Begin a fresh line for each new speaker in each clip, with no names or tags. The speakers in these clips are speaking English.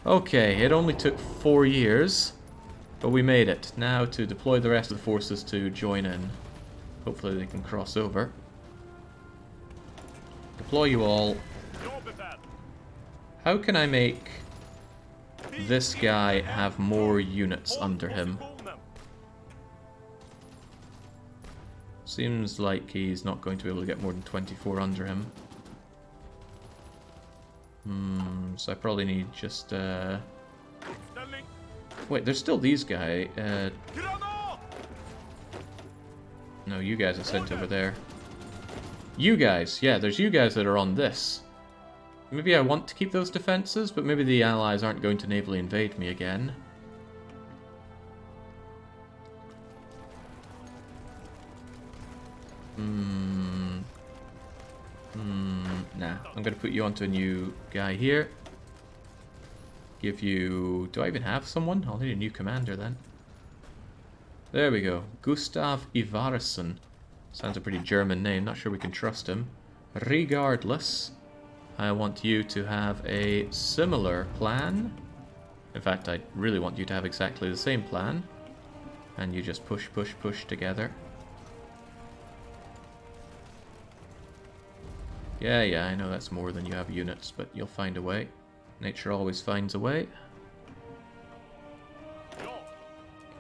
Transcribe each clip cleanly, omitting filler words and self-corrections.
Okay, it only took 4 years, but we made it. Now to deploy the rest of the forces to join in. Hopefully they can cross over. Deploy you all. How can I make this guy have more units under him? Seems like he's not going to be able to get more than 24 under him. So I probably need just... Wait, there's still these guys. No, you guys are sent over there. You guys! Yeah, there's you guys that are on this. Maybe I want to keep those defenses, but maybe the allies aren't going to navally invade me again. Nah, I'm going to put you onto a new guy here. Give you... Do I even have someone? I'll need a new commander then. There we go. Gustav Ivarsson. Sounds a pretty German name. Not sure we can trust him. Regardless, I want you to have a similar plan. In fact, I really want you to have exactly the same plan. And you just push, push, push together. Yeah, I know that's more than you have units, but you'll find a way. Nature always finds a way.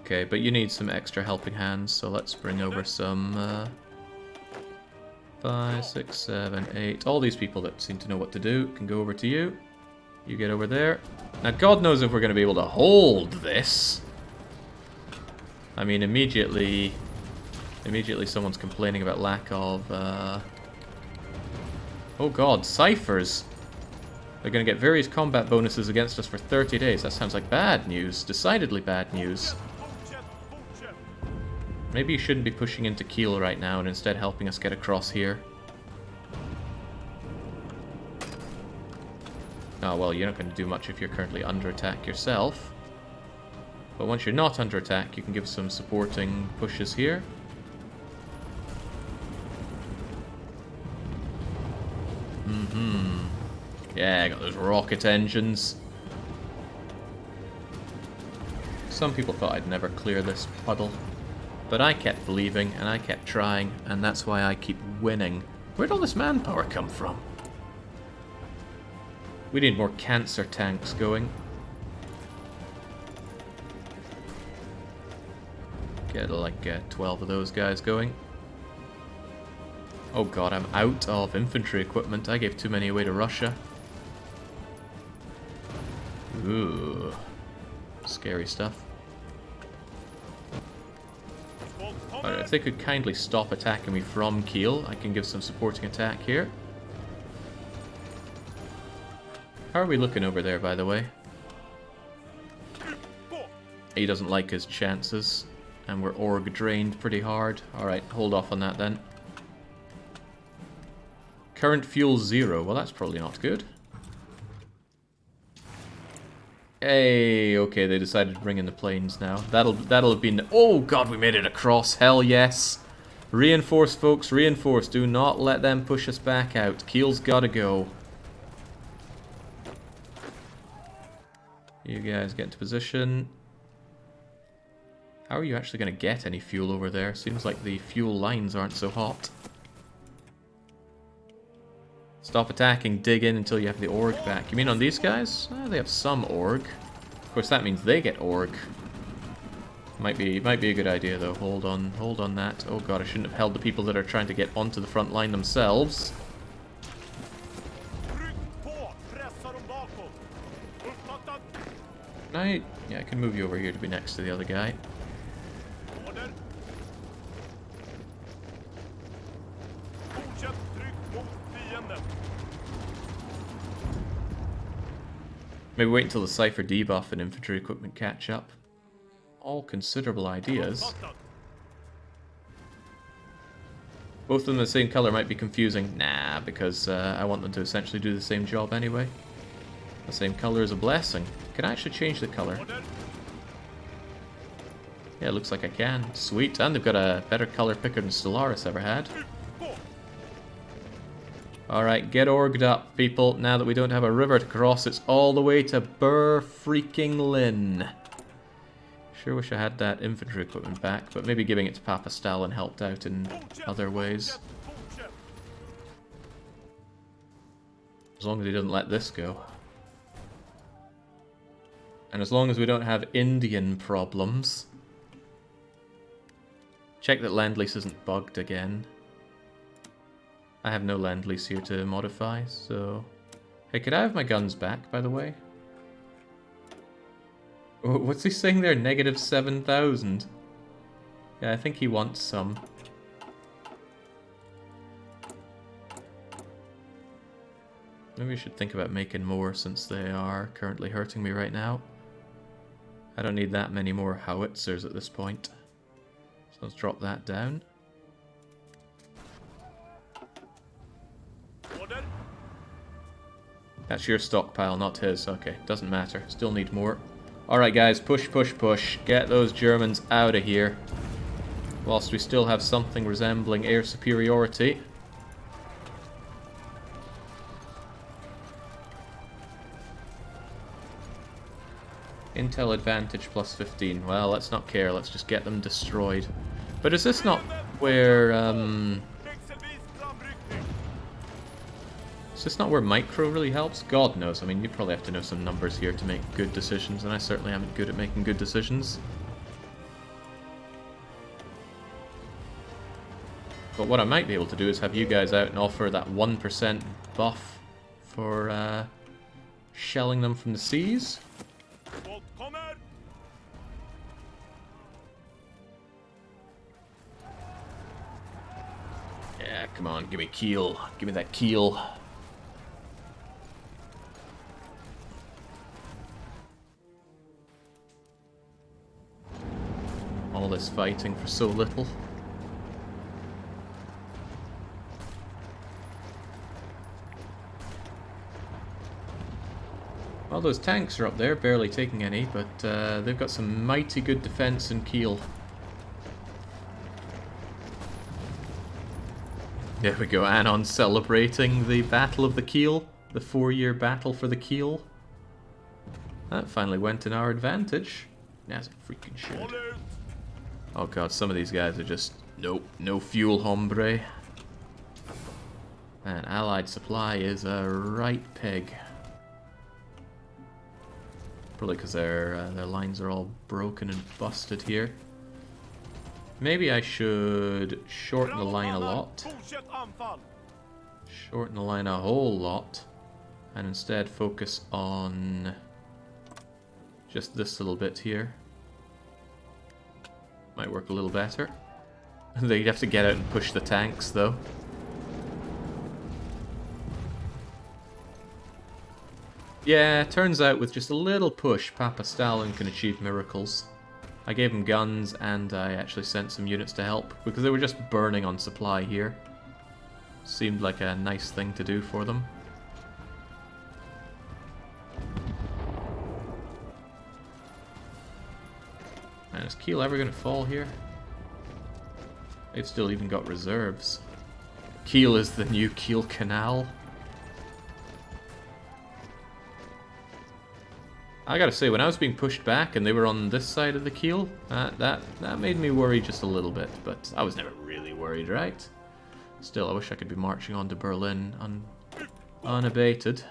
Okay, but you need some extra helping hands, so let's bring over some 5, 6, 7, 8. All these people that seem to know what to do can go over to you. You get over there. Now, God knows if we're going to be able to hold this. I mean, immediately someone's complaining about lack of... Oh god, ciphers! They're going to get various combat bonuses against us for 30 days. That sounds like bad news. Decidedly bad news. Maybe you shouldn't be pushing into Kiel right now and instead helping us get across here. Oh, well, you're not going to do much if you're currently under attack yourself. But once you're not under attack, you can give some supporting pushes here. Yeah, I got those rocket engines. Some people thought I'd never clear this puddle. But I kept believing, and I kept trying, and that's why I keep winning. Where'd all this manpower come from? We need more cancer tanks going. Get like 12 of those guys going. Oh god, I'm out of infantry equipment. I gave too many away to Russia. Ooh. Scary stuff. Alright, if they could kindly stop attacking me from Kiel, I can give some supporting attack here. How are we looking over there, by the way? He doesn't like his chances. And we're org drained pretty hard. Alright, hold off on that then. Current fuel 0. Well, that's probably not good. Hey, okay, they decided to bring in the planes now. That'll have been... Oh, God, we made it across. Hell yes. Reinforce, folks, reinforce. Do not let them push us back out. Kiel's gotta go. You guys get into position. How are you actually going to get any fuel over there? Seems like the fuel lines aren't so hot. Stop attacking, dig in until you have the org back. You mean on these guys? They have some org. Of course, that means they get org. Might be a good idea though. Hold on that. Oh god, I shouldn't have held the people that are trying to get onto the front line themselves. Yeah, I can move you over here to be next to the other guy. Maybe wait until the Cypher debuff and infantry equipment catch up. All considerable ideas. Both of them the same color might be confusing. Nah, because I want them to essentially do the same job anyway. The same color is a blessing. Can I actually change the color? Yeah, it looks like I can. Sweet, and they've got a better color picker than Stellaris ever had. Alright, get orged up, people. Now that we don't have a river to cross, it's all the way to Freaking-Lin. Sure wish I had that infantry equipment back, but maybe giving it to Papa Stalin helped out in other ways. As long as he doesn't let this go. And as long as we don't have Indian problems. Check that Lend-Lease isn't bugged again. I have no Lend-Lease here to modify, so... Hey, could I have my guns back, by the way? What's he saying there? Negative 7,000. Yeah, I think he wants some. Maybe we should think about making more since they are currently hurting me right now. I don't need that many more howitzers at this point. So let's drop that down. That's your stockpile, not his. Okay, doesn't matter. Still need more. Alright guys, push, push, push. Get those Germans out of here. Whilst we still have something resembling air superiority. Intel advantage plus 15. Well, let's not care. Let's just get them destroyed. But is this not where... Is this not where micro really helps? God knows. I mean, you probably have to know some numbers here to make good decisions, and I certainly am good at making good decisions. But what I might be able to do is have you guys out and offer that 1% buff for shelling them from the seas. Yeah, come on, give me keel. Give me that keel. All this fighting for so little. Well, those tanks are up there, barely taking any, but they've got some mighty good defense in Kiel. There we go, Anon celebrating the Battle of the Kiel, the 4-year battle for the Kiel. That finally went in our advantage. That's a freaking shit. Oh god, some of these guys are just... Nope, no fuel, hombre. And Allied supply is a right pig. Probably because their lines are all broken and busted here. Maybe I should shorten the line a lot. Shorten the line a whole lot. And instead focus on just this little bit here. Might work a little better. They'd have to get out and push the tanks, though. Yeah, turns out with just a little push, Papa Stalin can achieve miracles. I gave him guns, and I actually sent some units to help, because they were just burning on supply here. Seemed like a nice thing to do for them. And is Kiel ever going to fall here? They've still even got reserves. Kiel is the new Kiel Canal. I gotta say, when I was being pushed back and they were on this side of the Kiel, that made me worry just a little bit, but I was never really worried, right? Still, I wish I could be marching on to Berlin unabated.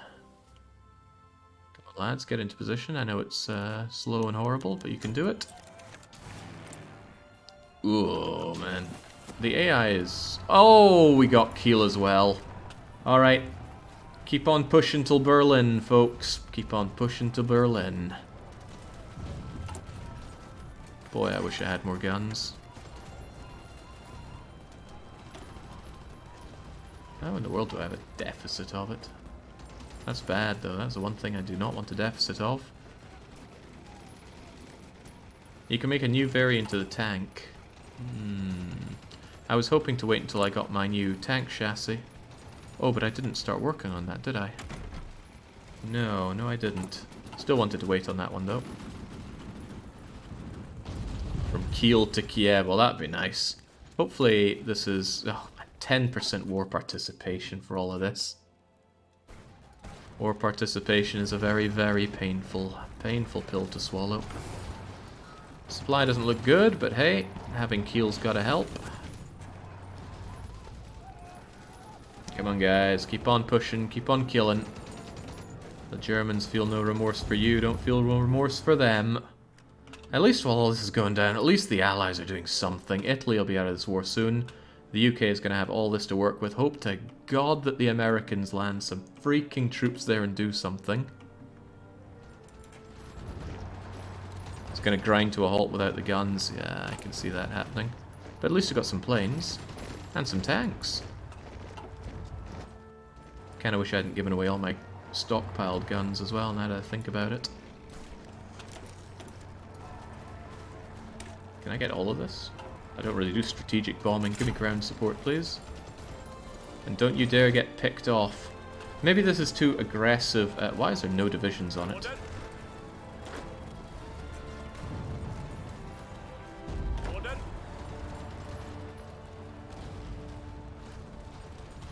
Come on, lads, get into position. I know it's slow and horrible, but you can do it. Ooh, man. The AI is... Oh, we got Kiel as well. Alright. Keep on pushing till Berlin, folks. Keep on pushing to Berlin. Boy, I wish I had more guns. How in the world do I have a deficit of it? That's bad, though. That's the one thing I do not want a deficit of. You can make a new variant of the tank. I was hoping to wait until I got my new tank chassis. Oh, but I didn't start working on that, did I? No, I didn't. Still wanted to wait on that one, though. From Kiel to Kiev. Well, that'd be nice. Hopefully this is... Oh, 10% war participation for all of this. War participation is a very, very painful pill to swallow. Supply doesn't look good, but hey, having Kiel's gotta help. Come on, guys. Keep on pushing. Keep on killing. The Germans feel no remorse for you. Don't feel no remorse for them. At least while all this is going down, at least the Allies are doing something. Italy will be out of this war soon. The UK is going to have all this to work with. Hope to God that the Americans land some freaking troops there and do something. It's going to grind to a halt without the guns. Yeah, I can see that happening. But at least we've got some planes. And some tanks. Kind of wish I hadn't given away all my stockpiled guns as well, now that I think about it. Can I get all of this? I don't really do strategic bombing. Give me ground support, please. And don't you dare get picked off. Maybe this is too aggressive. Why is there no divisions on it?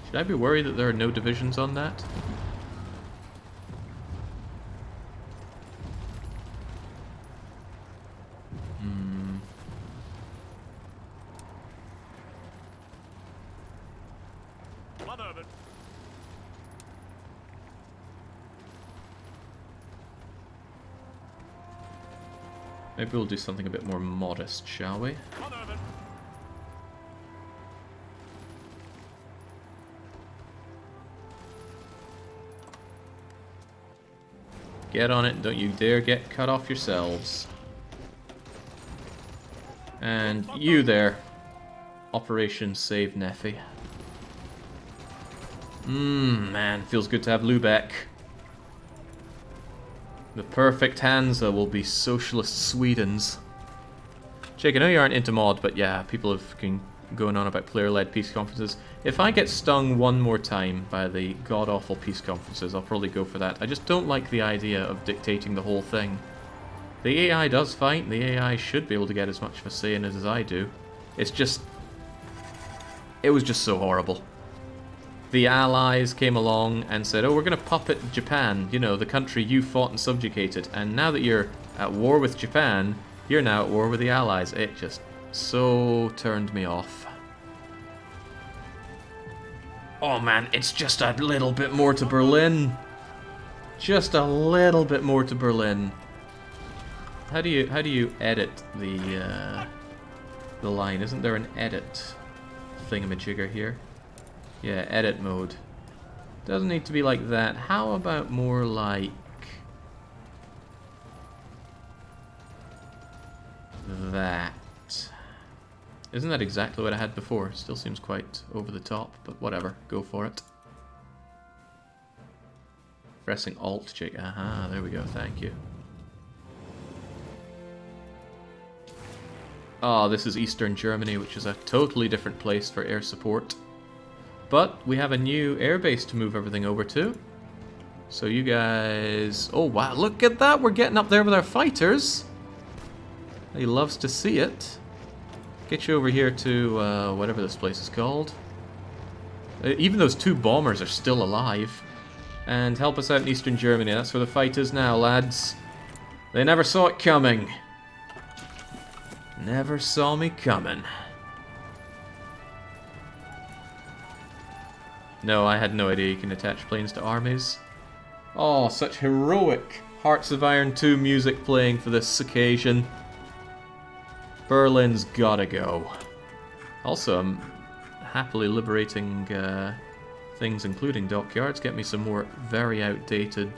Should I be worried that there are no divisions on that? Maybe we'll do something a bit more modest, shall we? Get on it, don't you dare get cut off yourselves. And you there. Operation Save Neffy. Man, feels good to have Lubeck. The perfect Hansa will be socialist Sweden's. Jake, I know you aren't into mod, but yeah, people have been going on about player-led peace conferences. If I get stung one more time by the god-awful peace conferences, I'll probably go for that. I just don't like the idea of dictating the whole thing. The AI does fight, the AI should be able to get as much of a say in it as I do. It's just... it was just so horrible. The Allies came along and said, oh, we're going to puppet Japan, you know, the country you fought and subjugated. And now that you're at war with Japan, you're now at war with the Allies. It just so turned me off. Oh man, it's just a little bit more to Berlin. Just a little bit more to Berlin. How do you edit the line? Isn't there an edit thingamajigger here? Yeah, edit mode. Doesn't need to be like that. How about more like that? Isn't that exactly what I had before? Still seems quite over the top, but whatever. Go for it. Pressing Alt, Jake. Aha, there we go. Thank you. Oh, this is Eastern Germany, which is a totally different place for air support. But we have a new airbase to move everything over to. So you guys... oh wow, look at that! We're getting up there with our fighters! He loves to see it. Get you over here to whatever this place is called. Even those two bombers are still alive. And help us out in Eastern Germany. That's where the fight is now, lads. They never saw it coming. Never saw me coming. No, I had no idea you can attach planes to armies. Oh, such heroic Hearts of Iron 2 music playing for this occasion. Berlin's gotta go. Also, I'm happily liberating things, including dockyards. Get me some more very outdated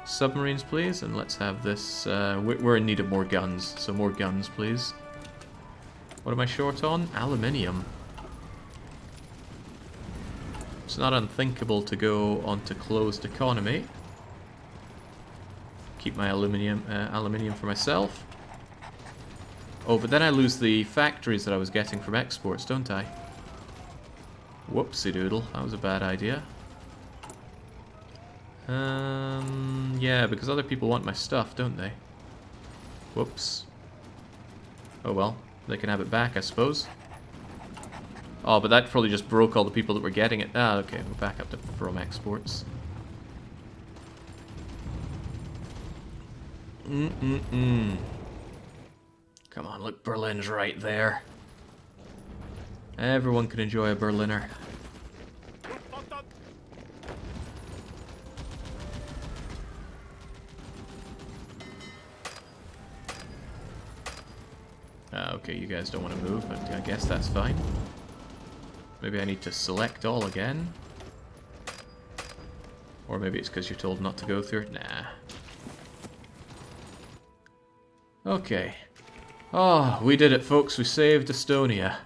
submarines, please. And let's have this... we're in need of more guns, so more guns, please. What am I short on? Aluminium. It's not unthinkable to go onto closed economy. Keep my aluminium for myself. Oh, but then I lose the factories that I was getting from exports, don't I? Whoopsie doodle, that was a bad idea. Yeah, because other people want my stuff, don't they? Whoops. Oh well, they can have it back, I suppose. Oh, but that probably just broke all the people that were getting it. Ah, okay, we're back up to from exports. Come on, look, Berlin's right there. Everyone can enjoy a Berliner. Okay, you guys don't want to move, but I guess that's fine. Maybe I need to select all again. Or maybe it's because you're told not to go through it. Nah. Okay. Oh, we did it, folks. We saved Estonia.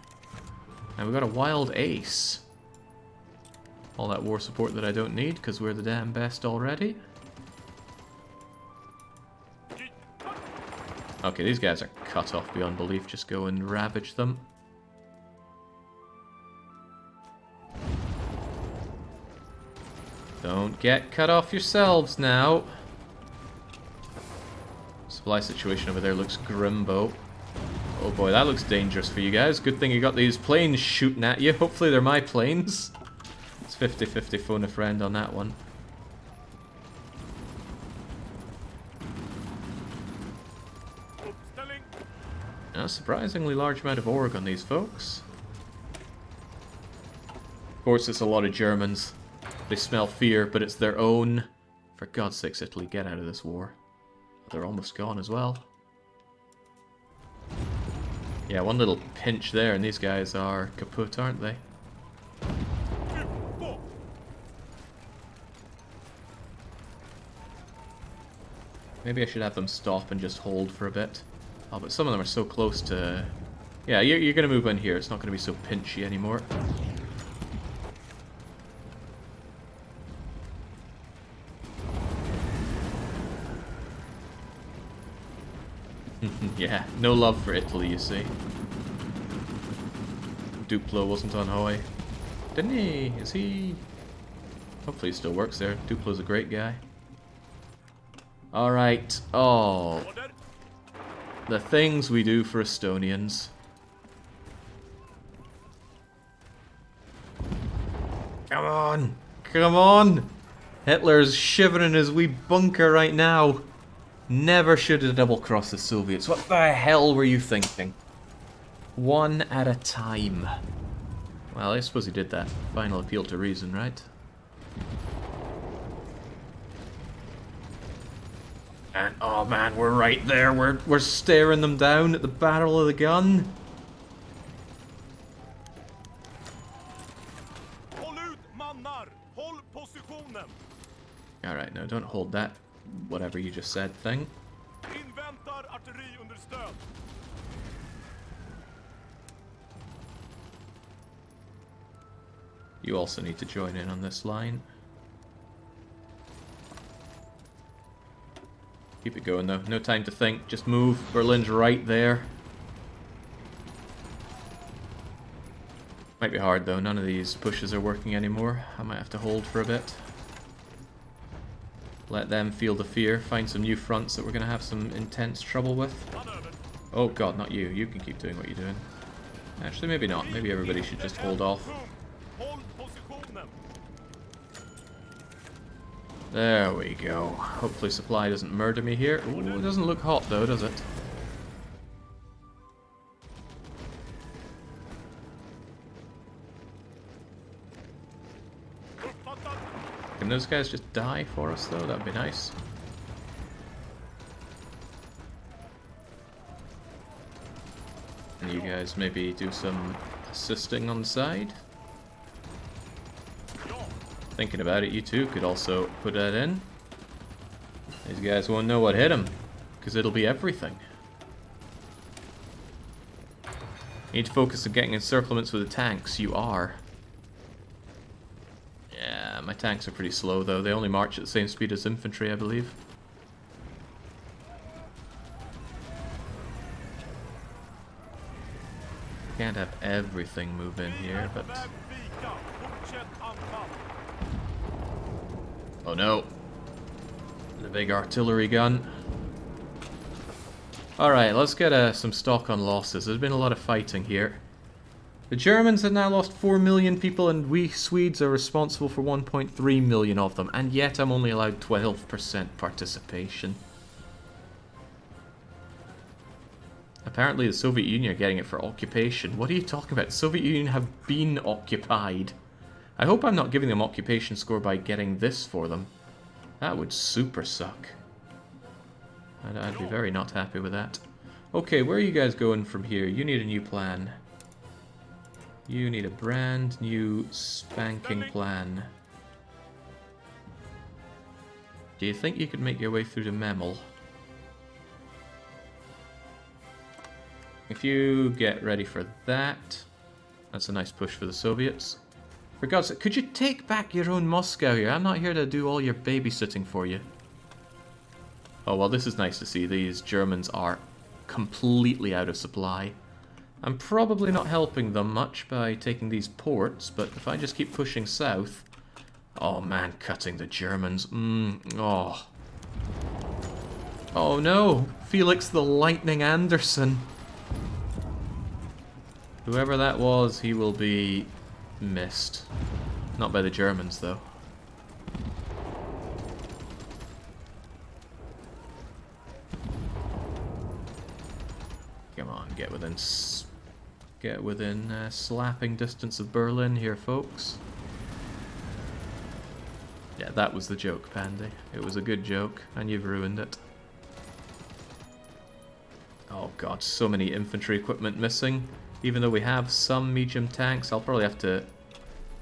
And we got a wild ace. All that war support that I don't need, because we're the damn best already. Okay, these guys are cut off beyond belief. Just go and ravage them. Don't get cut off yourselves now. Supply situation over there looks grimbo. Oh boy, that looks dangerous for you guys. Good thing you got these planes shooting at you. Hopefully they're my planes. It's 50-50 phone a friend on that one. A surprisingly large amount of org on these folks. Of course, it's a lot of Germans. They smell fear, but it's their own. For God's sakes, Italy, get out of this war. They're almost gone as well. Yeah, one little pinch there, and these guys are kaput, aren't they? Maybe I should have them stop and just hold for a bit. Oh, but some of them are so close to... Yeah, you're going to move in here. It's not going to be so pinchy anymore. Yeah, no love for Italy, you see. Duplo wasn't on HoI. Didn't he? Is he... Hopefully he still works there. Duplo's a great guy. Alright. Oh... The things we do for Estonians. Come on! Come on! Hitler's shivering in his wee bunker right now. Never should have double-crossed the Soviets. What the hell were you thinking? One at a time. Well, I suppose he did that. Final appeal to reason, right? And, oh man, we're right there. We're staring them down at the barrel of the gun. Alright, no, don't hold that, whatever you just said, thing. You also need to join in on this line. Keep it going though, no time to think, just move. Berlin's right there. Might be hard though, none of these pushes are working anymore. I might have to hold for a bit. Let them feel the fear, find some new fronts that we're going to have some intense trouble with. Oh god, not you. You can keep doing what you're doing. Actually, maybe not. Maybe everybody should just hold off. There we go. Hopefully supply doesn't murder me here. Ooh, it doesn't look hot though, does it? Can those guys just die for us though? That'd be nice. And you guys maybe do some assisting on the side. Thinking about it, you two could also put that in. These guys won't know what hit them, because it'll be everything. You need to focus on getting encirclements with the tanks. You are. Yeah, my tanks are pretty slow though. They only march at the same speed as infantry, I believe. Can't have everything move in here, but... Oh no. The big artillery gun. Alright, let's get some stock on losses. There's been a lot of fighting here. The Germans have now lost 4 million people, and we Swedes are responsible for 1.3 million of them, and yet I'm only allowed 12% participation. Apparently the Soviet Union are getting it for occupation. What are you talking about? The Soviet Union have been occupied. I hope I'm not giving them occupation score by getting this for them. That would super suck. I'd be very not happy with that. Okay, where are you guys going from here? You need a new plan. You need a brand new spanking plan. Do you think you could make your way through to Memel? If you get ready for that, that's a nice push for the Soviets. For God's sake, could you take back your own Moscow here? I'm not here to do all your babysitting for you. Oh, well, this is nice to see. These Germans are completely out of supply. I'm probably not helping them much by taking these ports, but if I just keep pushing south... Oh man, cutting the Germans. Oh. Oh no! Felix the Lightning Anderson. Whoever that was, he will be missed. Not by the Germans, though. Come on, get within slapping distance of Berlin here, folks. Yeah, that was the joke, Pandy. It was a good joke, and you've ruined it. Oh god, so many infantry equipment missing. Even though we have some medium tanks, I'll probably have to...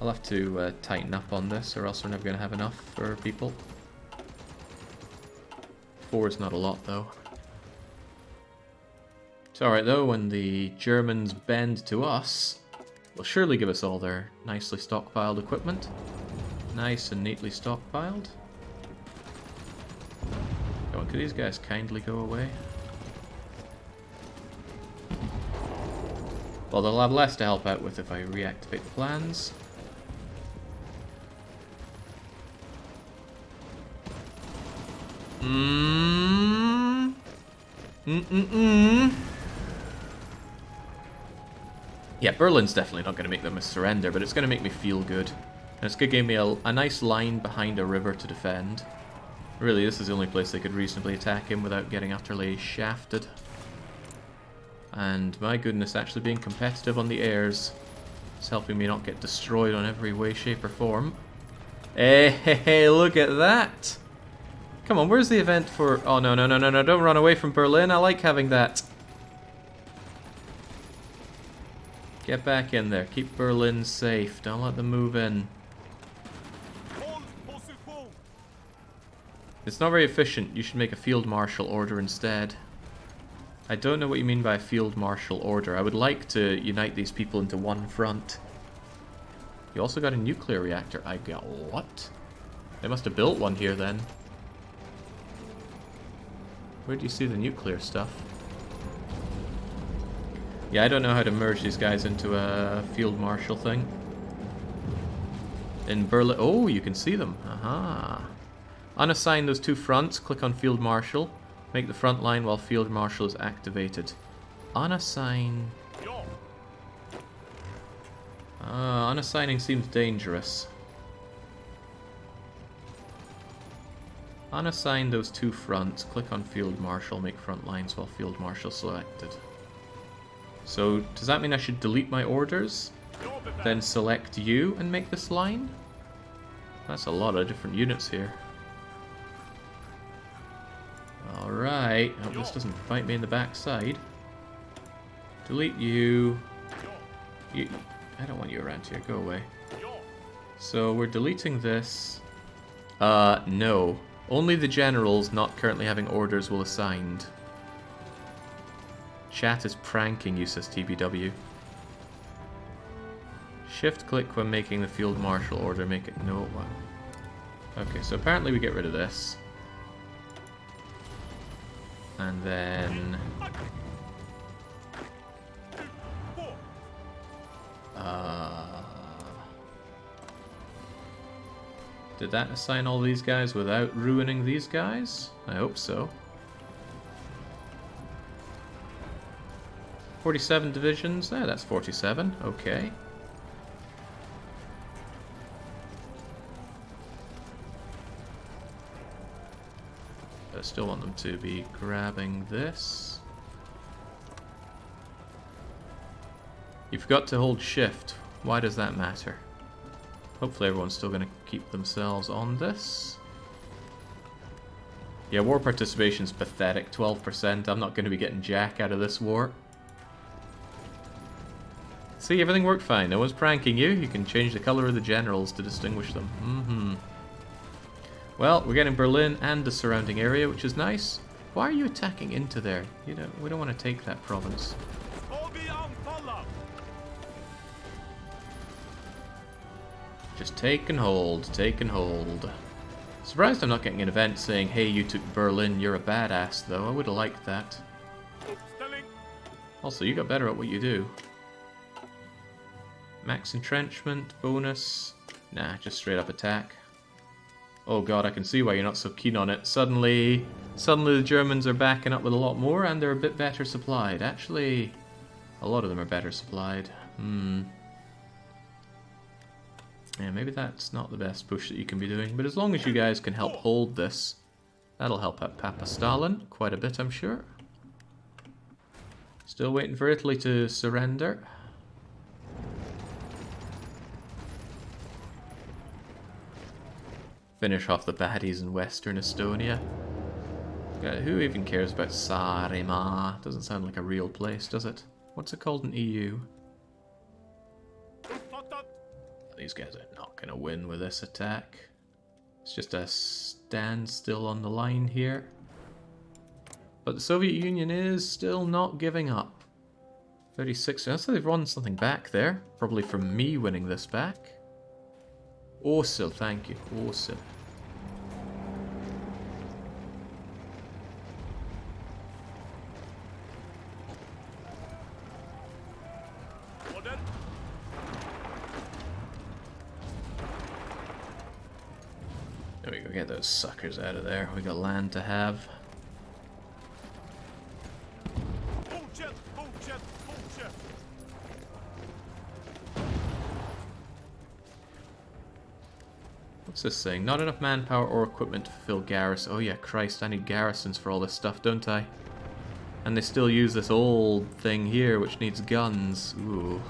I'll have to tighten up on this, or else we're never going to have enough for people. 4 is not a lot, though. It's alright though, when the Germans bend to us, they'll surely give us all their nicely stockpiled equipment. Nice and neatly stockpiled. Come on, could these guys kindly go away? Well, they'll have less to help out with if I reactivate the plans. Yeah, Berlin's definitely not going to make them a surrender, but it's going to make me feel good. And it's going to give me a nice line behind a river to defend. Really, this is the only place they could reasonably attack him without getting utterly shafted. And my goodness, actually being competitive on the airs is helping me not get destroyed on every way, shape, or form. Hey, look at that! Come on, where's the event for... Oh, no, don't run away from Berlin. I like having that. Get back in there. Keep Berlin safe. Don't let them move in. It's not very efficient. You should make a field marshal order instead. I don't know what you mean by a field marshal order. I would like to unite these people into one front. You also got a nuclear reactor. I got what? They must have built one here then. Where do you see the nuclear stuff? Yeah, I don't know how to merge these guys into a field marshal thing. In Berlin... Oh, you can see them. Aha. Unassign those two fronts. Click on field marshal. Make the front line while field marshal is activated. Unassign... unassigning seems dangerous. Unassign those two fronts. Click on field marshal. Make front lines while field marshal selected. So, does that mean I should delete my orders? Then select you and make this line? That's a lot of different units here. Alright, hope this doesn't bite me in the backside. Delete you. I don't want you around here, go away. So we're deleting this. No. Only the generals not currently having orders will assigned. Chat is pranking you, says TBW. Shift click when making the field marshal order, make it no. Wow. Okay, so apparently we get rid of this. And then... Did that assign all these guys without ruining these guys? I hope so. 47 divisions. There, that's 47. Okay. I still want them to be grabbing this. You forgot to hold shift. Why does that matter? Hopefully everyone's still going to keep themselves on this. Yeah, war participation's pathetic. 12%. I'm not going to be getting jack out of this war. See, everything worked fine. No one's pranking you. You can change the color of the generals to distinguish them. Well, we're getting Berlin and the surrounding area, which is nice. Why are you attacking into there? We don't want to take that province. Just take and hold, take and hold. Surprised I'm not getting an event saying, hey, you took Berlin, you're a badass, though. I would have liked that. Also, you got better at what you do. Max entrenchment, bonus. Nah, just straight up attack. Oh god, I can see why you're not so keen on it. Suddenly the Germans are backing up with a lot more, and they're a bit better supplied. Actually, a lot of them are better supplied. Yeah, maybe that's not the best push that you can be doing, but as long as you guys can help hold this, that'll help out Papa Stalin quite a bit, I'm sure. Still waiting for Italy to surrender. Finish off the baddies in Western Estonia. God, who even cares about Saaremaa? Doesn't sound like a real place, does it? What's it called in EU? These guys are not going to win with this attack. It's just a standstill on the line here. But the Soviet Union is still not giving up. 36. So they've won something back there. Probably from me winning this back. Awesome, thank you. Awesome. There we go, get those suckers out of there. We got land to have. What's this saying? Not enough manpower or equipment to fulfill garrison. Oh yeah, Christ, I need garrisons for all this stuff, don't I? And they still use this old thing here, which needs guns. Ooh.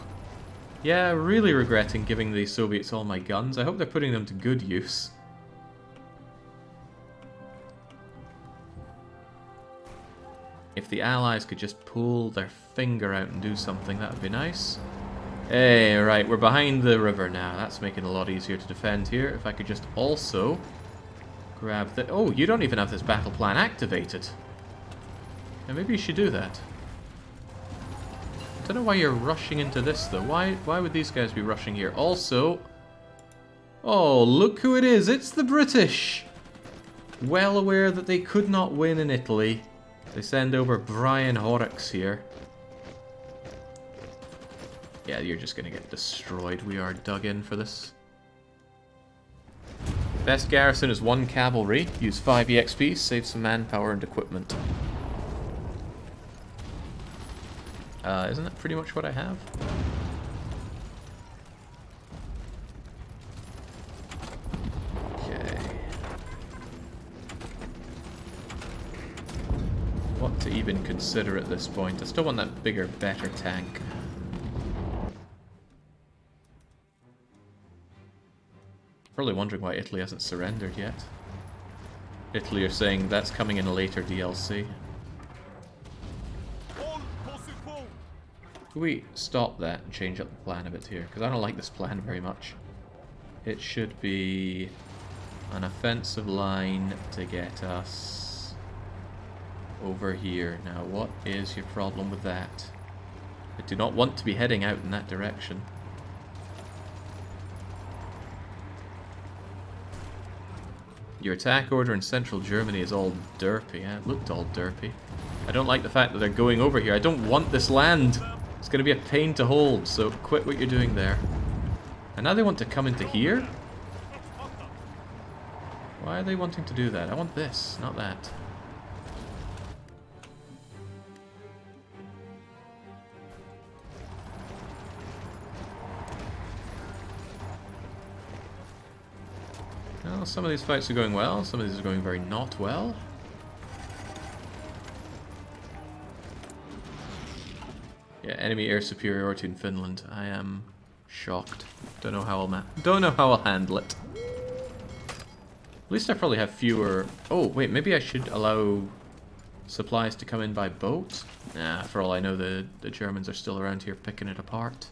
Yeah, really regretting giving the Soviets all my guns. I hope they're putting them to good use. If the Allies could just pull their finger out and do something, that would be nice. Hey, right, we're behind the river now. That's making it a lot easier to defend here. If I could just also grab the... Oh, you don't even have this battle plan activated. Yeah, maybe you should do that. I don't know why you're rushing into this, though. Why would these guys be rushing here? Also... Oh, look who it is. It's the British! Well aware that they could not win in Italy. They send over Brian Horrocks here. Yeah, you're just gonna get destroyed. We are dug in for this. Best garrison is 1 cavalry. Use 5 EXP, save some manpower and equipment. Isn't that pretty much what I have? Okay. What to even consider at this point? I still want that bigger, better tank. Probably wondering why Italy hasn't surrendered yet. Italy are saying that's coming in a later DLC. Can we stop that and change up the plan a bit here? Because I don't like this plan very much. It should be an offensive line to get us over here. Now, what is your problem with that? I do not want to be heading out in that direction. Your attack order in central Germany is all derpy. Yeah, it looked all derpy. I don't like the fact that they're going over here. I don't want this land. It's going to be a pain to hold, so quit what you're doing there. And now they want to come into here? Why are they wanting to do that? I want this, not that. Well, some of these fights are going well, some of these are going very not well. Yeah, enemy air superiority in Finland. I am shocked. Don't know how I'll handle it. At least I probably have fewer... Oh, wait, maybe I should allow supplies to come in by boat? Nah, for all I know, the Germans are still around here picking it apart.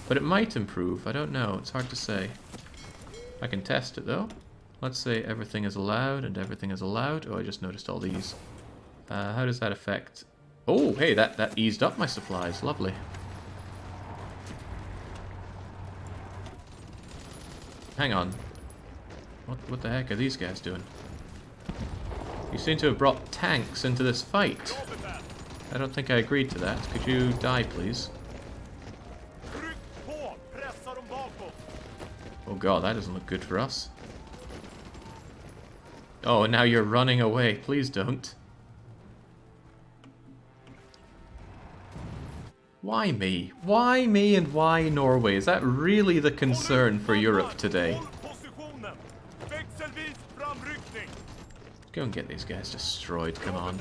But it might improve, I don't know, it's hard to say. I can test it though. Let's say everything is allowed and everything is allowed. Oh, I just noticed all these. How does that affect... Oh, hey, that eased up my supplies, lovely. Hang on. What the heck are these guys doing? You seem to have brought tanks into this fight. I don't think I agreed to that. Could you die, please? Oh god, that doesn't look good for us. Oh, and now you're running away. Please don't. Why me? Why me and why Norway? Is that really the concern for Europe today? Go and get these guys destroyed, come on.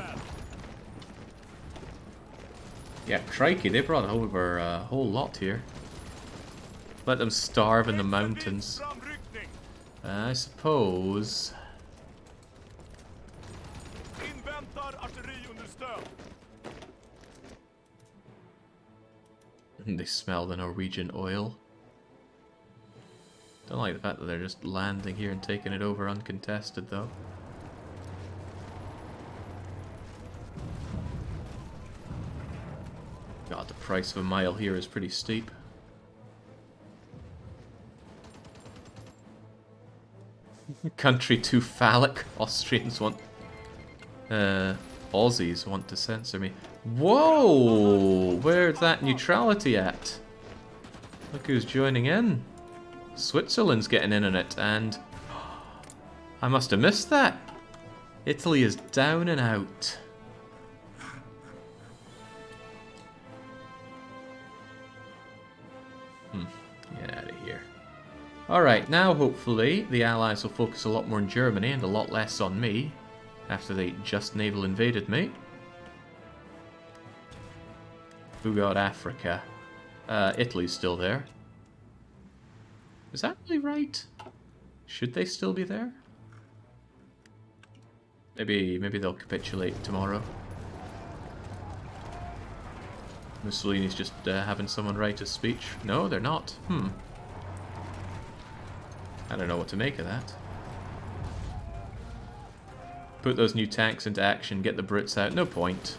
Yeah, crikey, they brought over a whole lot here. Let them starve in the mountains. I suppose... They smell the Norwegian oil. Don't like the fact that they're just landing here and taking it over uncontested, though. God, the price of a mile here is pretty steep. Country too phallic. Austrians want... Aussies want to censor me. Whoa! Where's that neutrality at? Look who's joining in. Switzerland's getting in on it, and... I must have missed that. Italy is down and out. Get out of here. Alright, now hopefully the Allies will focus a lot more on Germany and a lot less on me, after they just naval invaded me. Who got Africa? Italy's still there. Is that really right? Should they still be there? Maybe they'll capitulate tomorrow. Mussolini's just having someone write a speech. No, they're not. I don't know what to make of that. Put those new tanks into action, get the Brits out. No point.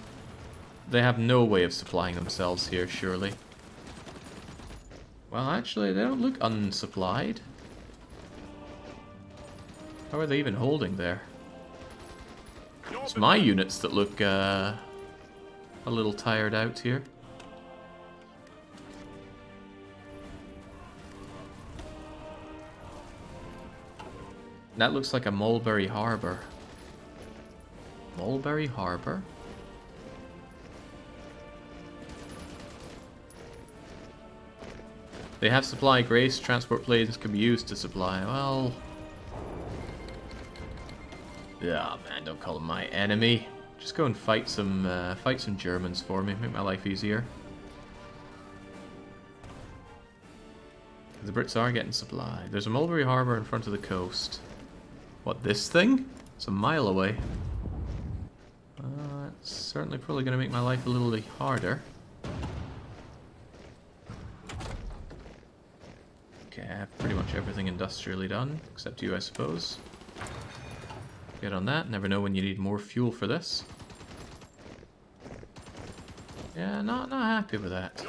They have no way of supplying themselves here, surely. Well, actually, they don't look unsupplied. How are they even holding there? It's my units that look a little tired out here. That looks like a Mulberry Harbor. Mulberry Harbor? They have supply grace, transport planes can be used to supply. Well... Yeah, man, don't call them my enemy. Just go and fight some Germans for me, make my life easier. The Brits are getting supply. There's a Mulberry Harbor in front of the coast. What, this thing? It's a mile away. It's certainly probably going to make my life a little harder. Okay, I have pretty much everything industrially done, except you, I suppose. Get on that. Never know when you need more fuel for this. Yeah, not happy with that.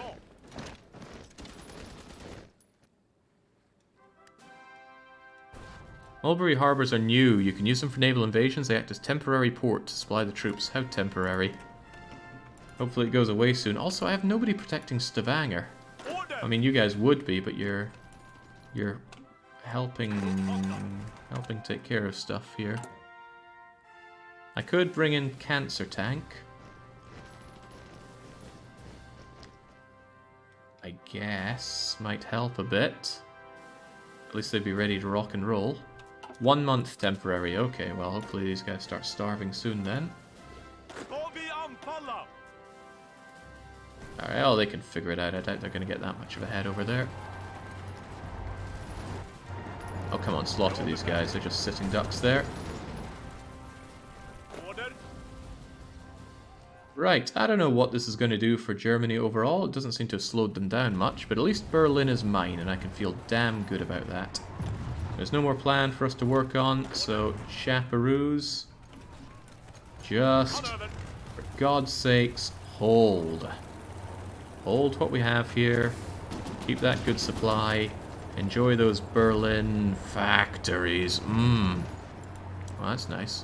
Mulberry Harbors are new. You can use them for naval invasions. They act as temporary port to supply the troops. How temporary? Hopefully it goes away soon. Also, I have nobody protecting Stavanger. I mean, you guys would be, but you're helping take care of stuff here. I could bring in Cancer Tank. I guess might help a bit. At least they'd be ready to rock and roll. 1 month temporary. Okay, well, hopefully these guys start starving soon then. Alright, oh, they can figure it out. I doubt they're going to get that much of a head over there. Oh, come on, slaughter these guys. They're just sitting ducks there. Right, I don't know what this is going to do for Germany overall. It doesn't seem to have slowed them down much, but at least Berlin is mine, and I can feel damn good about that. There's no more plan for us to work on, so chaperoos, just, for God's sakes, hold. Hold what we have here, keep that good supply, enjoy those Berlin factories. Well, that's nice.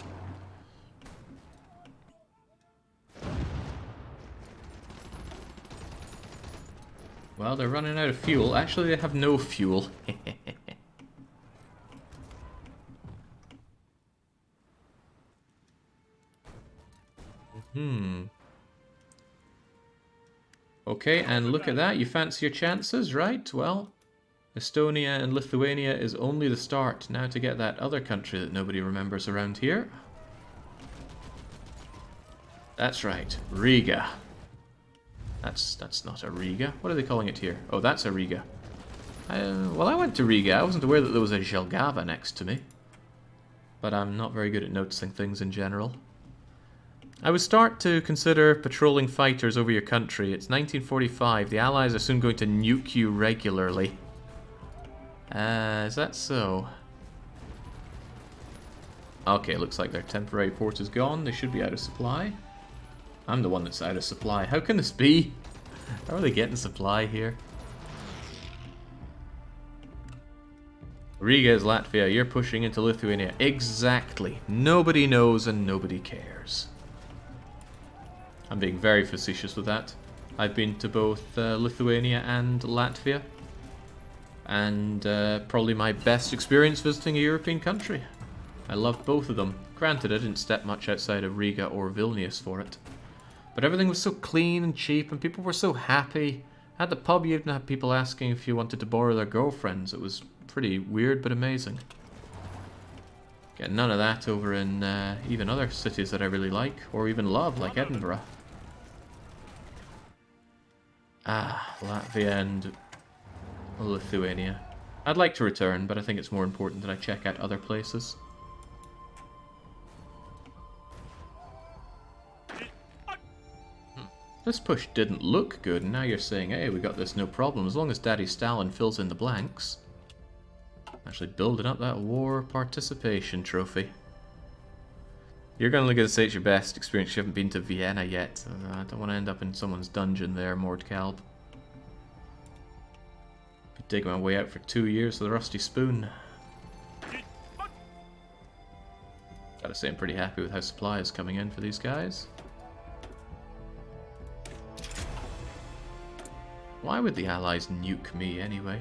Well, they're running out of fuel. Actually, they have no fuel. Okay, and look at that. You fancy your chances, right? Well, Estonia and Lithuania is only the start. Now to get that other country that nobody remembers around here. That's right, Riga. That's not a Riga. What are they calling it here? Oh, that's a Riga. Well, I went to Riga. I wasn't aware that there was a Jelgava next to me. But I'm not very good at noticing things in general. I would start to consider patrolling fighters over your country. It's 1945. The Allies are soon going to nuke you regularly. Is that so? Okay, looks like their temporary port is gone. They should be out of supply. I'm the one that's out of supply. How can this be? How are they getting supply here? Riga is Latvia. You're pushing into Lithuania. Exactly. Nobody knows and nobody cares. I'm being very facetious with that. I've been to both Lithuania and Latvia. And probably my best experience visiting a European country. I loved both of them. Granted, I didn't step much outside of Riga or Vilnius for it. But everything was so clean and cheap, and people were so happy. At the pub, you even had people asking if you wanted to borrow their girlfriends. It was pretty weird, but amazing. Get none of that over in even other cities that I really like, or even love, like Edinburgh. Latvia and Lithuania. I'd like to return, but I think it's more important that I check out other places. This push didn't look good, and now you're saying, hey, we got this no problem, as long as Daddy Stalin fills in the blanks. Actually building up that war participation trophy. You're going to say it's your best experience. You haven't been to Vienna yet. I don't want to end up in someone's dungeon there, Mordkalb. Be digging my way out for 2 years with a rusty spoon. Gotta say, I'm pretty happy with how supply is coming in for these guys. Why would the Allies nuke me anyway?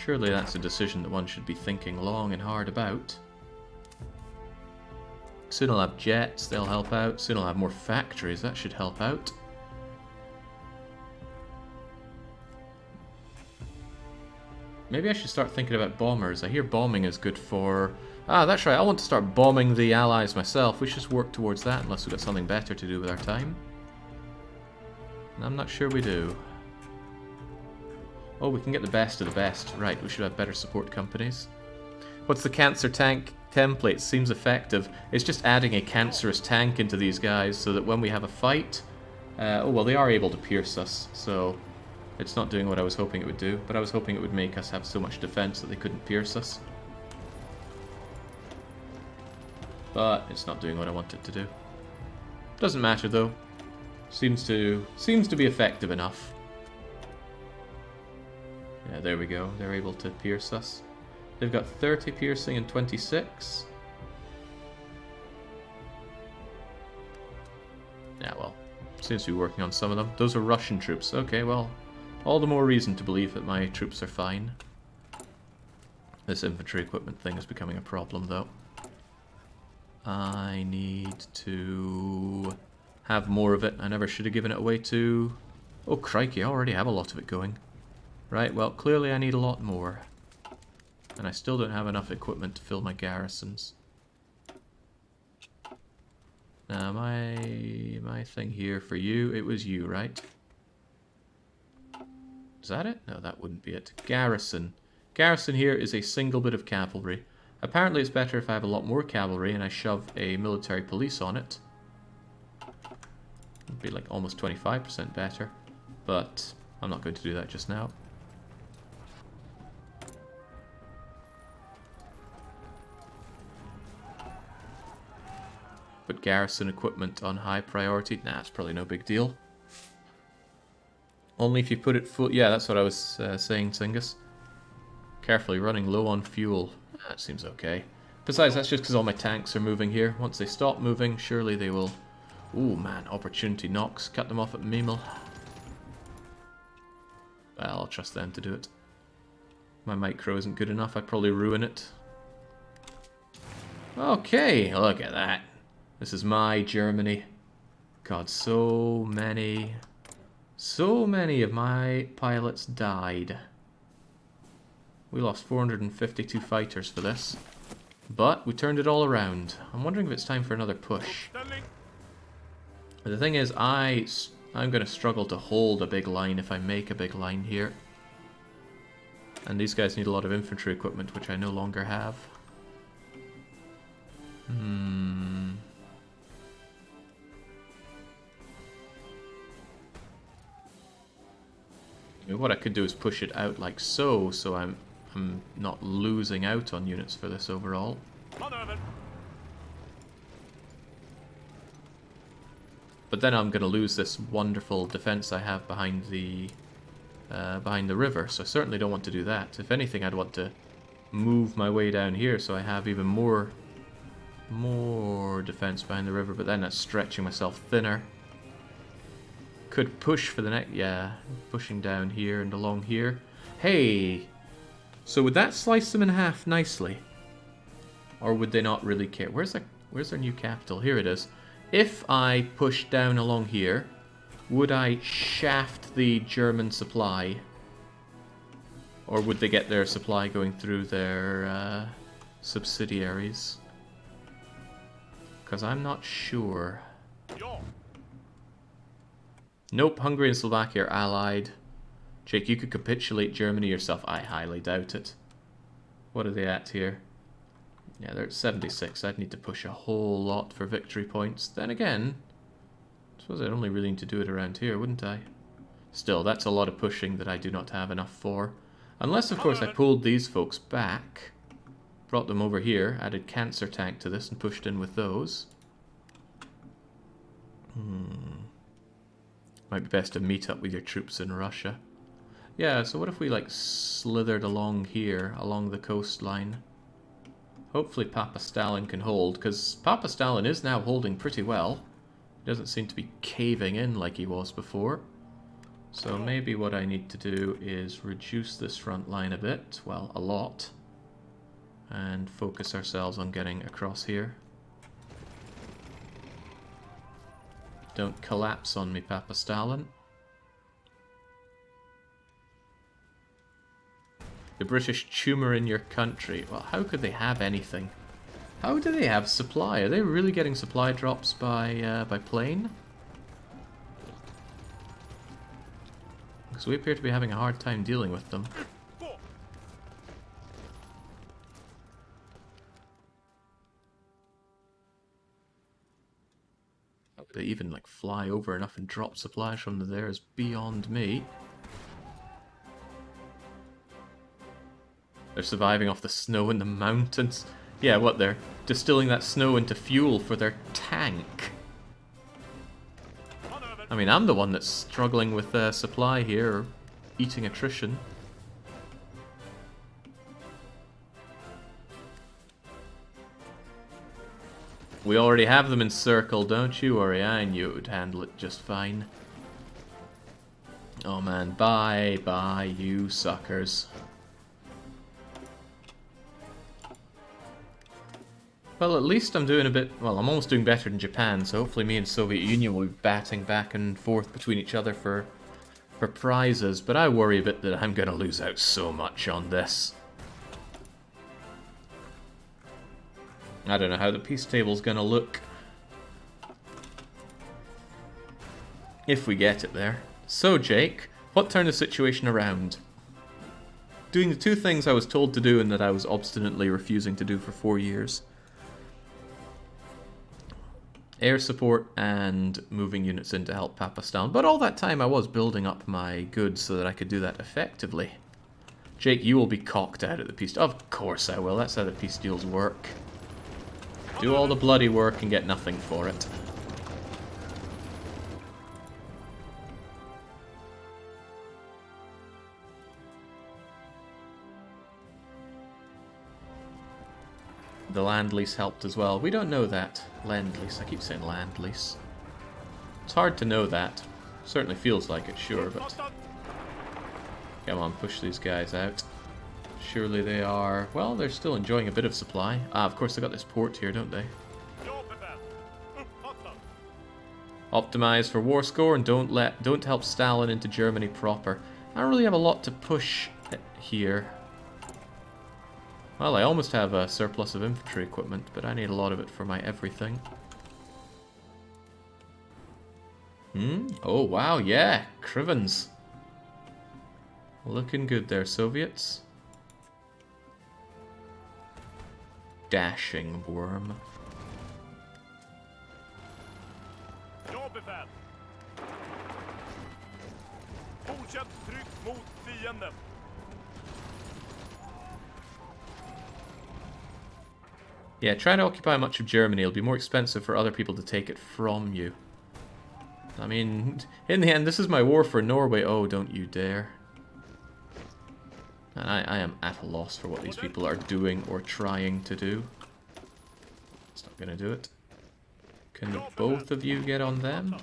Surely that's a decision that one should be thinking long and hard about. Soon I'll have jets, they'll help out. Soon I'll have more factories, that should help out. Maybe I should start thinking about bombers. I hear bombing is good for... that's right, I want to start bombing the Allies myself. We should just work towards that unless we've got something better to do with our time. And I'm not sure we do. Oh, we can get the best of the best. Right, we should have better support companies. What's the cancer tank template? Seems effective. It's just adding a cancerous tank into these guys so that when we have a fight... oh, well, they are able to pierce us, so... It's not doing what I was hoping it would do, but I was hoping it would make us have so much defense that they couldn't pierce us. But it's not doing what I want it to do. Doesn't matter, though. Seems to be effective enough. Yeah, there we go. They're able to pierce us. They've got 30 piercing and 26. Yeah, well, seems to be working on some of them. Those are Russian troops. Okay, well, all the more reason to believe that my troops are fine. This infantry equipment thing is becoming a problem, though. I need to have more of it. I never should have given it away to... Oh, crikey, I already have a lot of it going. Right, well, clearly I need a lot more. And I still don't have enough equipment to fill my garrisons. Now, my thing here for you, it was you, right? Is that it? No, that wouldn't be it. Garrison. Garrison here is a single bit of cavalry. Apparently it's better if I have a lot more cavalry and I shove a military police on it. It'd be like almost 25% better. But I'm not going to do that just now. Put garrison equipment on high priority. Nah, it's probably no big deal. Only if you put it full... Yeah, that's what I was saying, Singus. Carefully running low on fuel. That seems okay. Besides, that's just because all my tanks are moving here. Once they stop moving, surely they will... Ooh, man, opportunity knocks. Cut them off at Memel. Well, I'll trust them to do it. My micro isn't good enough. I'd probably ruin it. Okay, look at that. This is my Germany. God, so many of my pilots died. We lost 452 fighters for this. But we turned it all around. I'm wondering if it's time for another push. But the thing is, I'm going to struggle to hold a big line if I make a big line here. And these guys need a lot of infantry equipment, which I no longer have. What I could do is push it out like so, so I'm not losing out on units for this overall. But then I'm going to lose this wonderful defense I have behind the river, so I certainly don't want to do that. If anything, I'd want to move my way down here so I have even more defense behind the river, but then that's stretching myself thinner. Could push for the next... Yeah, pushing down here and along here. Hey! So would that slice them in half nicely? Or would they not really care? Where's their new capital? Here it is. If I push down along here, would I shaft the German supply? Or would they get their supply going through their subsidiaries? Because I'm not sure. Nope, Hungary and Slovakia are allied. Jake, you could capitulate Germany yourself. I highly doubt it. What are they at here? Yeah, they're at 76. I'd need to push a whole lot for victory points. Then again, I suppose I'd only really need to do it around here, wouldn't I? Still, that's a lot of pushing that I do not have enough for. Unless, of course, I pulled these folks back, brought them over here, added cancer tank to this and pushed in with those. Might be best to meet up with your troops in Russia. Yeah, so what if we, like, slithered along here, along the coastline? Hopefully Papa Stalin can hold, because Papa Stalin is now holding pretty well. He doesn't seem to be caving in like he was before. So maybe what I need to do is reduce this front line a bit, well, a lot, and focus ourselves on getting across here. Don't collapse on me, Papa Stalin. The British tumour in your country. Well, how could they have anything? How do they have supply? Are they really getting supply drops by plane? Because we appear to be having a hard time dealing with them. They even like fly over enough and drop supplies from there is beyond me. They're surviving off the snow in the mountains. Yeah, what, they're distilling that snow into fuel for their tank. I mean, I'm the one that's struggling with supply here, or eating attrition. We already have them encircled, don't you worry, I knew it would handle it just fine. Oh man, bye, you suckers. Well, at least I'm doing a bit... Well, I'm almost doing better than Japan, so hopefully me and Soviet Union will be batting back and forth between each other for prizes, but I worry a bit that I'm going to lose out so much on this. I don't know how the peace table's gonna look if we get it there. So, Jake, what turned the situation around? Doing the two things I was told to do and that I was obstinately refusing to do for 4 years. Air support and moving units in to help Papastan. But all that time I was building up my goods so that I could do that effectively. Jake, you will be cocked out at the peace. Of course I will. That's how the peace deals work. Do all the bloody work and get nothing for it. The land lease helped as well. We don't know that. Land lease. I keep saying land lease. It's hard to know that. Certainly feels like it, sure, but... Come on, push these guys out. Surely they are... Well, they're still enjoying a bit of supply. Ah, of course they got this port here, don't they? Optimize for war score and don't help Stalin into Germany proper. I don't really have a lot to push here. Well, I almost have a surplus of infantry equipment, but I need a lot of it for my everything. Oh, wow, yeah. Krivens. Looking good there, Soviets. Dashing worm. Yeah, try to occupy much of Germany. It'll be more expensive for other people to take it from you. I mean, in the end, this is my war for Norway. Oh, don't you dare. And I am at a loss for what these people are doing or trying to do. It's not going to do it. Can both of you get on them?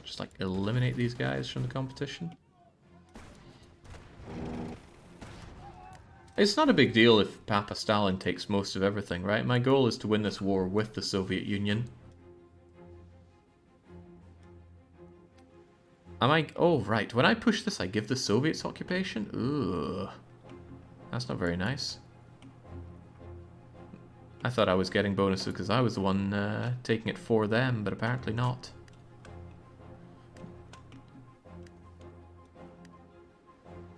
Just like eliminate these guys from the competition? It's not a big deal if Papa Stalin takes most of everything, right? My goal is to win this war with the Soviet Union. Am I... Oh, right. When I push this, I give the Soviets occupation? Ugh. That's not very nice. I thought I was getting bonuses because I was the one taking it for them, but apparently not.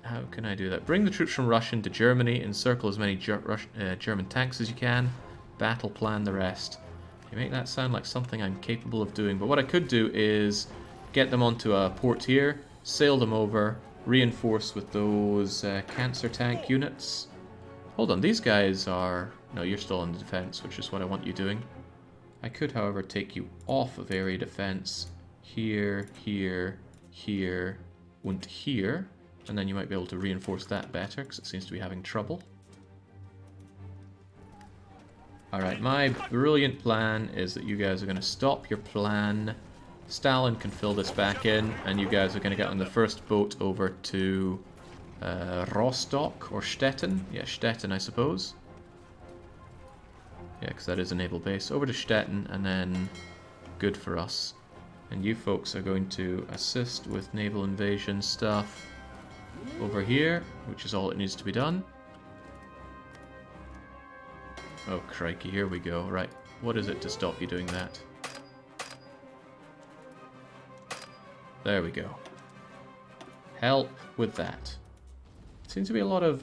How can I do that? Bring the troops from Russia into Germany, encircle as many German tanks as you can, battle plan the rest. You make that sound like something I'm capable of doing, but what I could do is get them onto a port here, sail them over, reinforce with those cancer tank units. Hold on, these guys are... No, you're still in the defense, which is what I want you doing. I could, however, take you off of area defense here, here, here, and here. And then you might be able to reinforce that better, because it seems to be having trouble. Alright, my brilliant plan is that you guys are going to stop your plan. Stalin can fill this back in, and you guys are going to get on the first boat over to Rostock, or Stettin. Yeah, Stettin, I suppose. Yeah, because that is a naval base. Over to Stettin, and then good for us. And you folks are going to assist with naval invasion stuff over here, which is all that needs to be done. Oh, crikey, here we go. Right, what is it to stop you doing that? There we go. Help with that. Seems to be a lot of,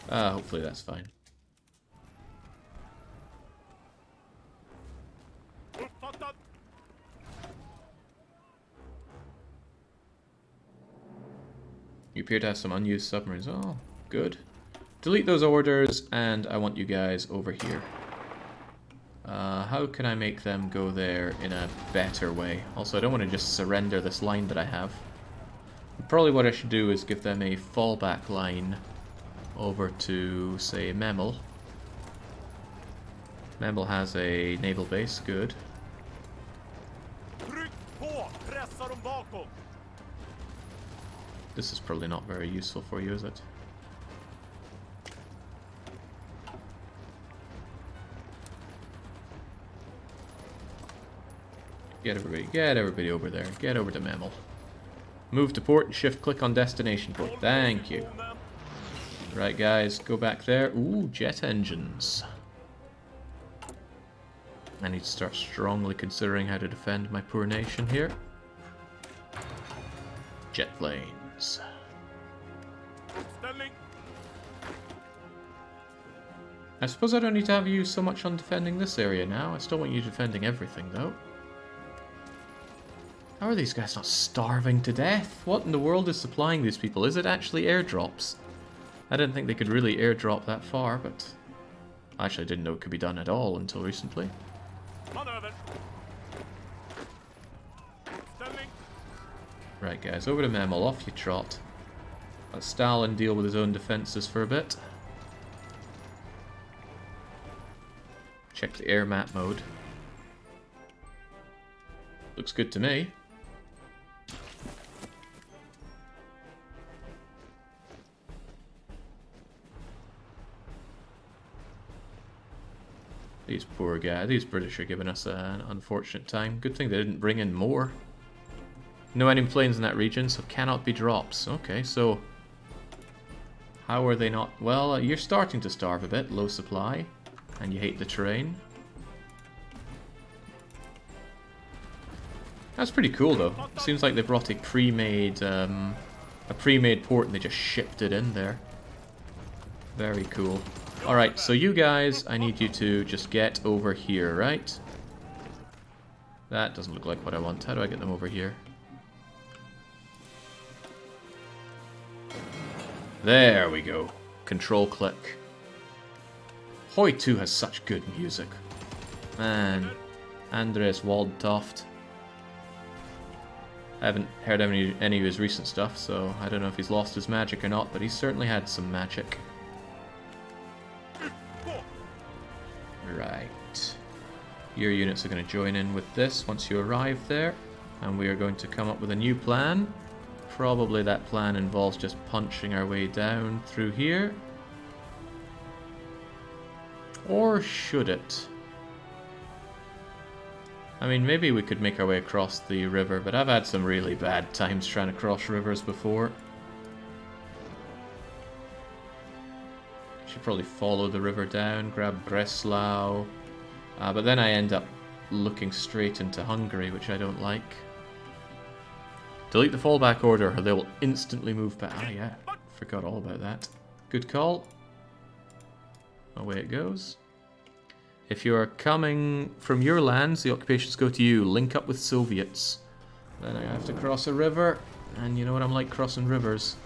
hopefully that's fine. You appear to have some unused submarines. Oh, good. Delete those orders, and I want you guys over here. How can I make them go there in a better way? Also, I don't want to just surrender this line that I have. Probably what I should do is give them a fallback line over to, say, Memel. Memel has a naval base, good. This is probably not very useful for you, is it? Get everybody over there. Get over to Memel. Move to port and shift-click on destination port. Thank you. Right, guys, go back there. Ooh, jet engines. I need to start strongly considering how to defend my poor nation here. Jet planes. I suppose I don't need to have you so much on defending this area now. I still want you defending everything, though. How are these guys not starving to death? What in the world is supplying these people? Is it actually airdrops? I didn't think they could really airdrop that far, but I actually didn't know it could be done at all until recently. Right, guys, over to Memel. Off you trot. Let Stalin deal with his own defences for a bit. Check the air map mode. Looks good to me. These poor guys, these British are giving us an unfortunate time. Good thing they didn't bring in more. No enemy planes in that region, so cannot be drops. Okay, so how are they not? Well, you're starting to starve a bit, low supply, and you hate the terrain. That's pretty cool, though. Seems like they brought a pre-made port and they just shipped it in there. Very cool. Alright, so you guys, I need you to just get over here, right? That doesn't look like what I want. How do I get them over here? There we go. Control click. HoI 2 has such good music. Man, Andreas Waldtoft. I haven't heard any of his recent stuff, so I don't know if he's lost his magic or not, but he's certainly had some magic. Right. Your units are going to join in with this once you arrive there, and we are going to come up with a new plan. Probably that plan involves just punching our way down through here. Or should it? I mean, maybe we could make our way across the river, but I've had some really bad times trying to cross rivers before. Should probably follow the river down, grab Breslau. But then I end up looking straight into Hungary, which I don't like. Delete the fallback order, or they will instantly move back. Ah, yeah. Forgot all about that. Good call. Away it goes. If you are coming from your lands, the occupations go to you. Link up with Soviets. Then I have to cross a river, and you know what I'm like crossing rivers.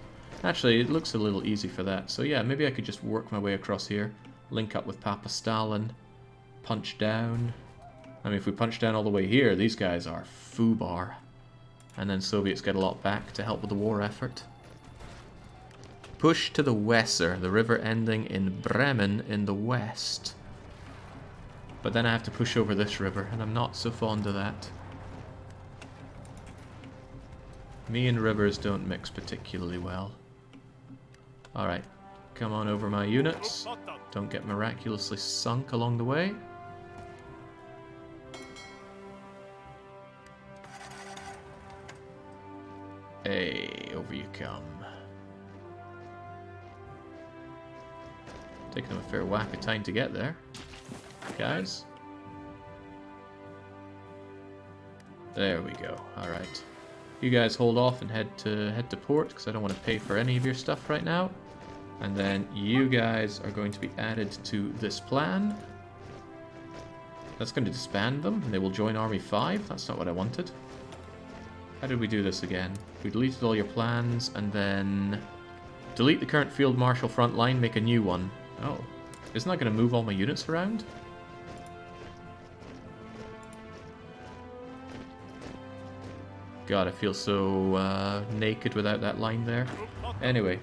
Actually, it looks a little easy for that. So yeah, maybe I could just work my way across here. Link up with Papa Stalin. Punch down. I mean, if we punch down all the way here, these guys are foobar. And then Soviets get a lot back to help with the war effort. Push to the Weser, the river ending in Bremen in the west. But then I have to push over this river, and I'm not so fond of that. Me and rivers don't mix particularly well. Alright, come on over my units. Don't get miraculously sunk along the way. Hey, over you come. Taking them a fair whack of time to get there, guys. There we go. All right, you guys hold off and head to port because I don't want to pay for any of your stuff right now. And then you guys are going to be added to this plan. That's going to disband them, and they will join Army 5. That's not what I wanted. How did we do this again? We deleted all your plans, and then delete the current field marshal front line, make a new one. Oh, isn't that going to move all my units around? God, I feel so naked without that line there. Anyway.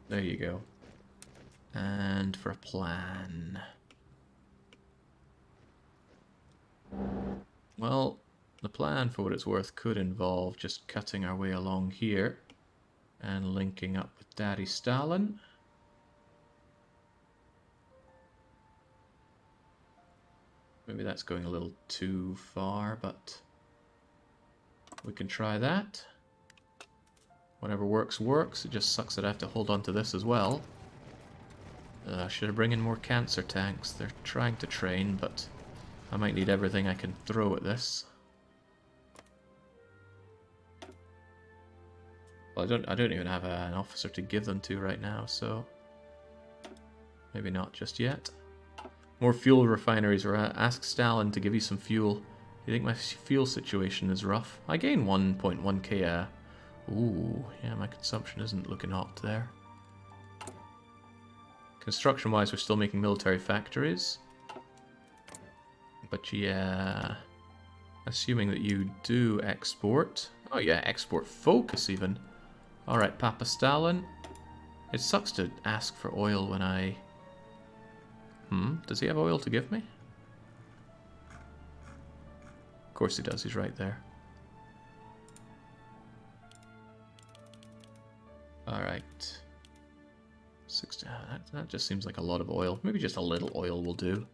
There you go. And for a plan. Well, the plan, for what it's worth, could involve just cutting our way along here and linking up with Daddy Stalin. Maybe that's going a little too far, but we can try that. Whatever works, works. It just sucks that I have to hold on to this as well. Should I bring in more cancer tanks? They're trying to train, but I might need everything I can throw at this. Well, I don't even have an officer to give them to right now, so maybe not just yet. More fuel refineries, or ask Stalin to give you some fuel. You think my fuel situation is rough? I gain 1.1k. Ooh, yeah, my consumption isn't looking hot there. Construction-wise, we're still making military factories. But yeah, assuming that you do export. Oh yeah, export focus even. Alright, Papa Stalin. It sucks to ask for oil when I... does he have oil to give me? Of course he does, he's right there. Alright. That just seems like a lot of oil. Maybe just a little oil will do.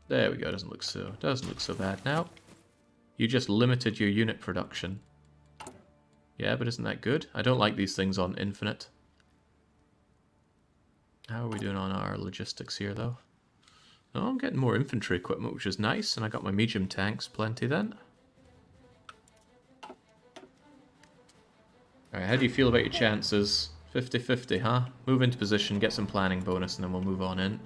There we go, doesn't look so bad now. You just limited your unit production. Yeah, but isn't that good? I don't like these things on infinite. How are we doing on our logistics here, though? Oh, I'm getting more infantry equipment, which is nice, and I got my medium tanks plenty then. Alright, how do you feel about your chances? 50-50, huh? Move into position, get some planning bonus, and then we'll move on in.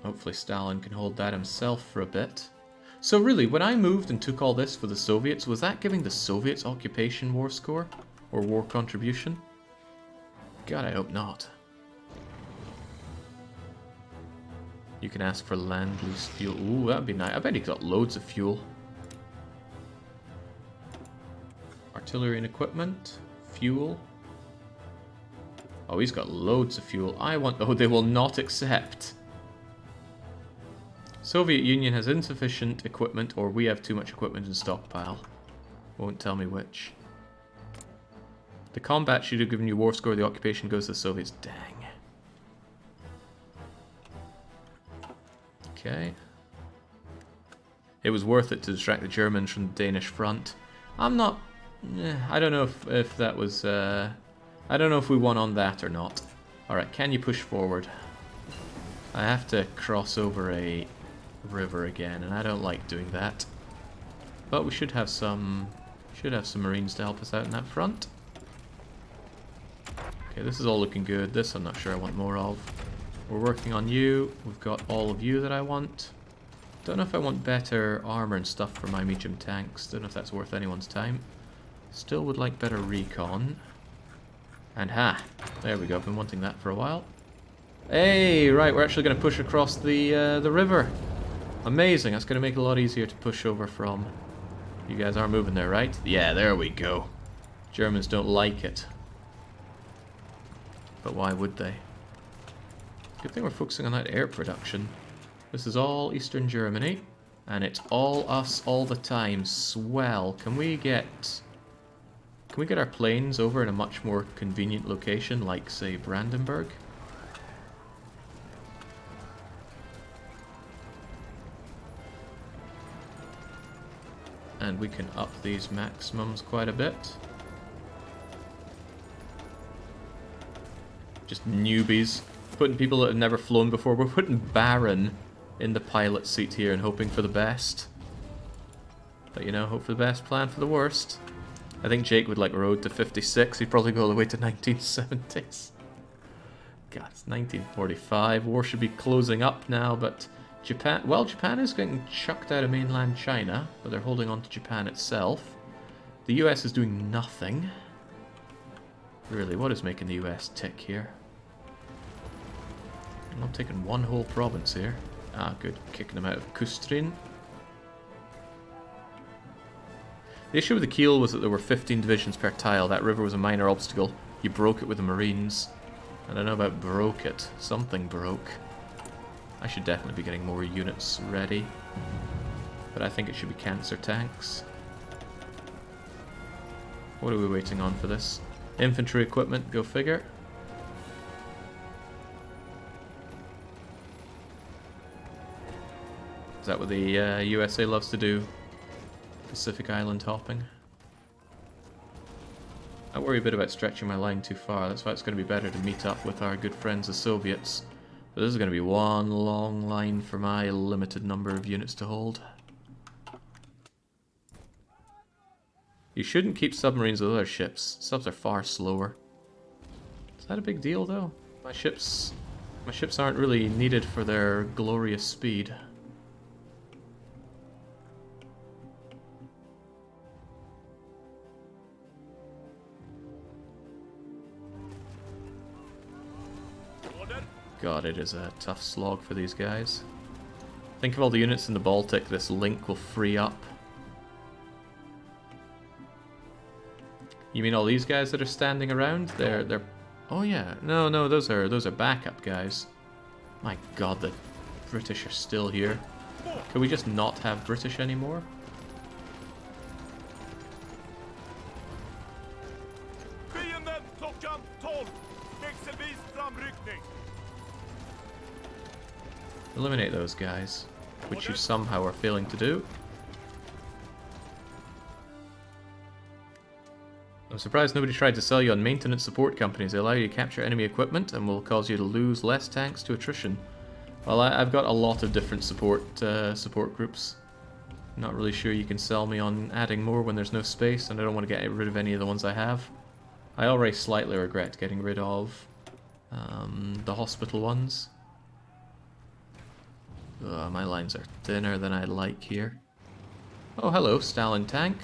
Hopefully Stalin can hold that himself for a bit. So really, when I moved and took all this for the Soviets, was that giving the Soviets occupation war score? Or war contribution? God, I hope not. You can ask for land-lease fuel. Ooh, that'd be nice. I bet he got loads of fuel. Artillery and equipment. Fuel. Oh, he's got loads of fuel. I want... Oh, they will not accept. Soviet Union has insufficient equipment, or we have too much equipment in stockpile. Won't tell me which. The combat should have given you war score, the occupation goes to the Soviets. Dang. Okay. It was worth it to distract the Germans from the Danish front. I'm not... I don't know if that was... I don't know if we won on that or not. Alright, can you push forward? I have to cross over a river again, and I don't like doing that. But we should have some Marines to help us out in that front. Okay, this is all looking good. This I'm not sure I want more of. We're working on you. We've got all of you that I want. Don't know if I want better armor and stuff for my medium tanks. Don't know if that's worth anyone's time. Still would like better recon. And there we go. I've been wanting that for a while. Hey, right, we're actually going to push across the river. Amazing, that's going to make it a lot easier to push over from. You guys are moving there, right? Yeah, there we go. Germans don't like it. But why would they? Good thing we're focusing on that air production. This is all Eastern Germany, and it's all us all the time. Swell. Can we get our planes over in a much more convenient location, like, say, Brandenburg? And we can up these maximums quite a bit. Just newbies. Putting people that have never flown before. We're putting Baron in the pilot seat here and hoping for the best. But you know, hope for the best, plan for the worst. I think Jake would like road to 56. He'd probably go all the way to 1970s. God, it's 1945. War should be closing up now, but Japan... Well, Japan is getting chucked out of mainland China, but they're holding on to Japan itself. The US is doing nothing. Really, what is making the US tick here? I'm not taking one whole province here. Ah, good. Kicking them out of Kustrin. The issue with the Kiel was that there were 15 divisions per tile. That river was a minor obstacle. You broke it with the Marines. I don't know about broke it. Something broke. I should definitely be getting more units ready. But I think it should be cancer tanks. What are we waiting on for this? Infantry equipment, go figure. Is that what the USA loves to do? Pacific Island hopping. I worry a bit about stretching my line too far. That's why it's going to be better to meet up with our good friends the Soviets. But this is going to be one long line for my limited number of units to hold. You shouldn't keep submarines with other ships. Subs are far slower. Is that a big deal though? My ships aren't really needed for their glorious speed. God, it is a tough slog for these guys. Think of all the units in the Baltic this link will free up. You mean all these guys that are standing around? They're oh yeah. No, those are backup guys. My god, the British are still here. Can we just not have British anymore? Eliminate those guys, which you somehow are failing to do. I'm surprised nobody tried to sell you on maintenance support companies. They allow you to capture enemy equipment and will cause you to lose less tanks to attrition. Well, I've got a lot of different support groups. Not really sure you can sell me on adding more when there's no space, and I don't want to get rid of any of the ones I have. I already slightly regret getting rid of the hospital ones. My lines are thinner than I'd like here. Oh, hello, Stalin tank.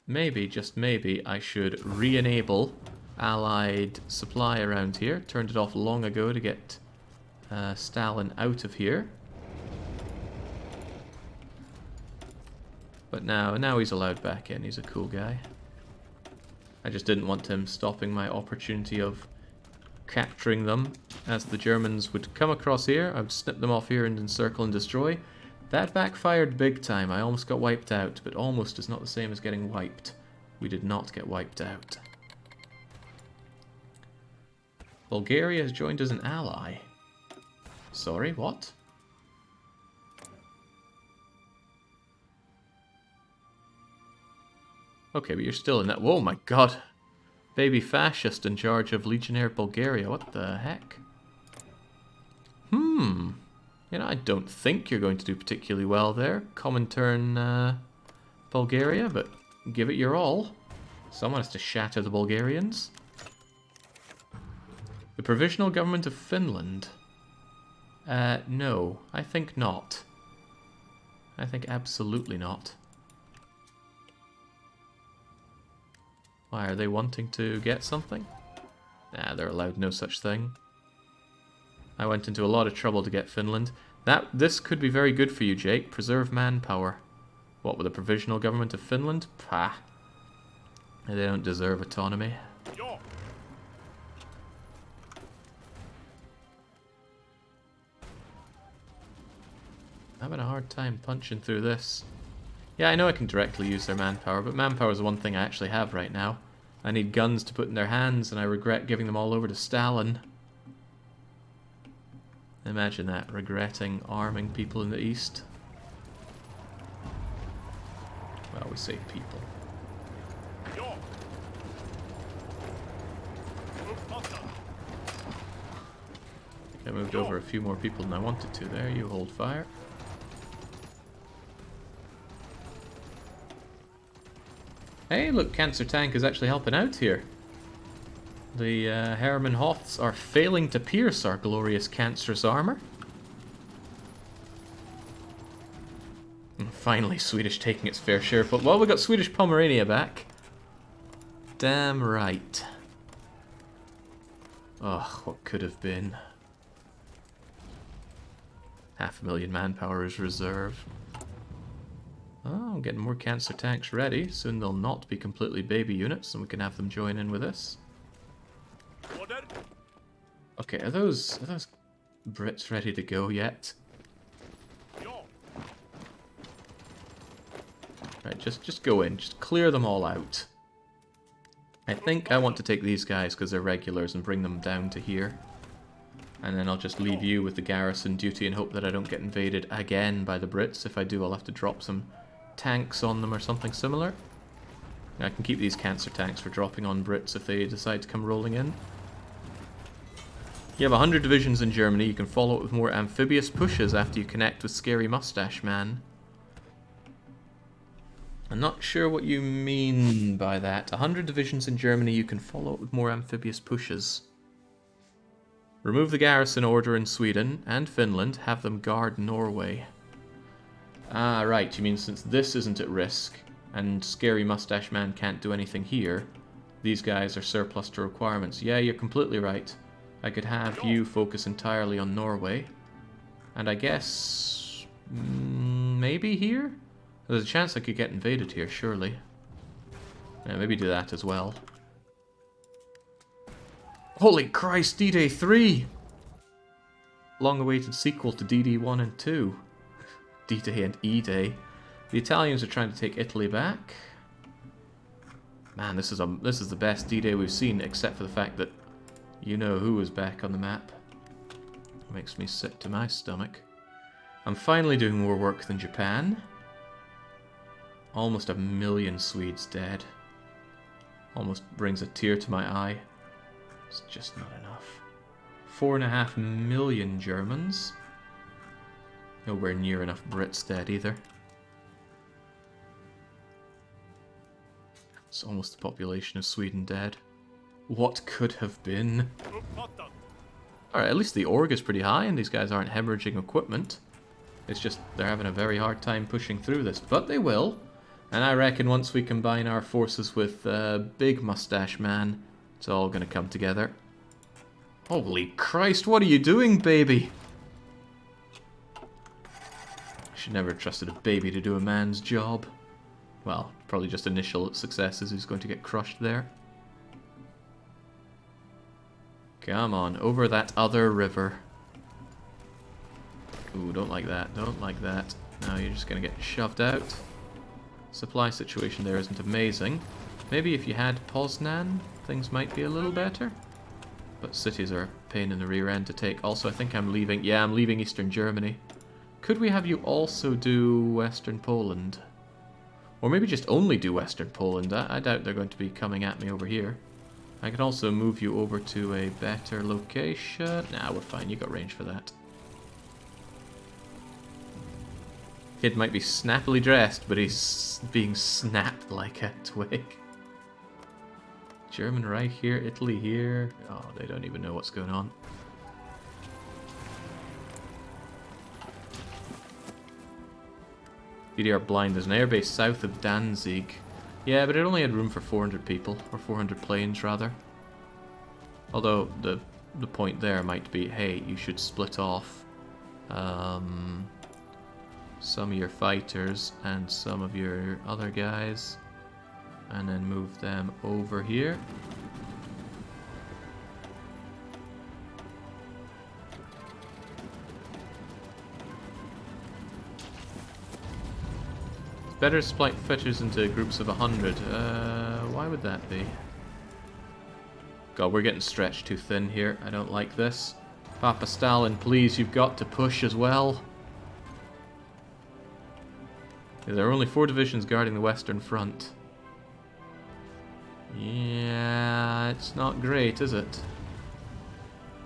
Maybe, just maybe, I should re-enable Allied supply around here. Turned it off long ago to get Stalin out of here. But now he's allowed back in. He's a cool guy. I just didn't want him stopping my opportunity of capturing them. As the Germans would come across here, I would snip them off here and encircle and destroy. That backfired big time. I almost got wiped out, but almost is not the same as getting wiped. We did not get wiped out. Bulgaria has joined as an ally. Sorry, what? Okay, but you're still in that. Whoa, my god. Baby fascist in charge of Legionnaire Bulgaria. What the heck? You know, I don't think you're going to do particularly well there. Comintern, Bulgaria, but give it your all. Someone has to shatter the Bulgarians. The Provisional Government of Finland. No, I think not. I think absolutely not. Why, are they wanting to get something? Nah, they're allowed no such thing. I went into a lot of trouble to get Finland. This could be very good for you, Jake. Preserve manpower. What, with the Provisional Government of Finland? Pah. They don't deserve autonomy. I'm having a hard time punching through this. Yeah, I know I can directly use their manpower, but manpower is the one thing I actually have right now. I need guns to put in their hands, and I regret giving them all over to Stalin. Imagine that, regretting arming people in the East. Well, we say people. I moved over a few more people than I wanted to there. You hold fire. Hey, look, Cancer Tank is actually helping out here. The Hermann Hoths are failing to pierce our glorious cancerous armor. And finally, Swedish taking its fair share. But well, we got Swedish Pomerania back. Damn right. Ugh, what could have been. 500,000 manpower is reserve. Oh, I'm getting more cancer tanks ready. Soon they'll not be completely baby units, and we can have them join in with us. Okay, are those Brits ready to go yet? Right, just go in. Just clear them all out. I think I want to take these guys because they're regulars and bring them down to here. And then I'll just leave you with the garrison duty and hope that I don't get invaded again by the Brits. If I do, I'll have to drop some tanks on them or something similar. I can keep these cancer tanks for dropping on Brits if they decide to come rolling in. You have 100 divisions in Germany. You can follow it with more amphibious pushes after you connect with Scary Mustache Man. I'm not sure what you mean by that. 100 divisions in Germany, you can follow it with more amphibious pushes. Remove the garrison order in Sweden and Finland. Have them guard Norway. Ah, right. You mean since this isn't at risk, and Scary Mustache Man can't do anything here, these guys are surplus to requirements. Yeah, you're completely right. I could have you focus entirely on Norway. And I guess... maybe here? There's a chance I could get invaded here, surely. Yeah, maybe do that as well. Holy Christ, D-Day 3! Long-awaited sequel to DD 1 and 2. D-Day and E-Day. The Italians are trying to take Italy back. Man, this is the best D-Day we've seen, except for the fact that you-know-who is back on the map. Makes me sick to my stomach. I'm finally doing more work than Japan. Almost 1 million Swedes dead. Almost brings a tear to my eye. It's just not enough. 4.5 million Germans. Nowhere near enough Brits dead either. It's almost the population of Sweden dead. What could have been? Alright, at least the org is pretty high and these guys aren't hemorrhaging equipment. It's just they're having a very hard time pushing through this, but they will. And I reckon once we combine our forces with Big Mustache Man, it's all going to come together. Holy Christ, what are you doing, baby? Should never have trusted a baby to do a man's job. Well, probably just initial successes. He's going to get crushed there. Come on, over that other river. Ooh, don't like that, don't like that. Now you're just going to get shoved out. Supply situation there isn't amazing. Maybe if you had Poznan, things might be a little better. But cities are a pain in the rear end to take. Also, I think I'm leaving... Yeah, I'm leaving Eastern Germany. Could we have you also do Western Poland? Or maybe just only do Western Poland. I doubt they're going to be coming at me over here. I could also move you over to a better location. Nah, we're fine. You got range for that. Kid might be snappily dressed, but he's being snapped like a twig. German right here, Italy here. Oh, they don't even know what's going on. DDR blind. There's an airbase south of Danzig. Yeah, but it only had room for 400 people, or 400 planes rather. Although the point there might be, hey, you should split off some of your fighters and some of your other guys, and then move them over here. Better split fighters into groups of 100. Why would that be? God, we're getting stretched too thin here. I don't like this. Papa Stalin, please, you've got to push as well. There are only 4 divisions guarding the Western Front. Yeah, it's not great, is it?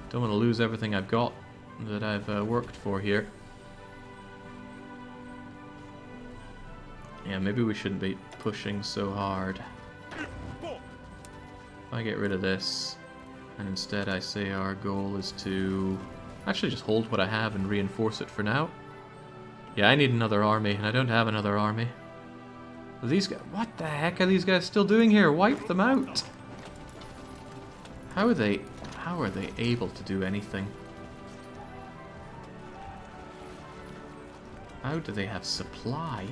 Don't want to lose everything I've got that I've worked for here. Yeah, maybe we shouldn't be pushing so hard. If I get rid of this, and instead I say our goal is to actually just hold what I have and reinforce it for now. Yeah, I need another army, and I don't have another army. These guys, what the heck are these guys still doing here? Wipe them out! How are they able to do anything? How do they have supply?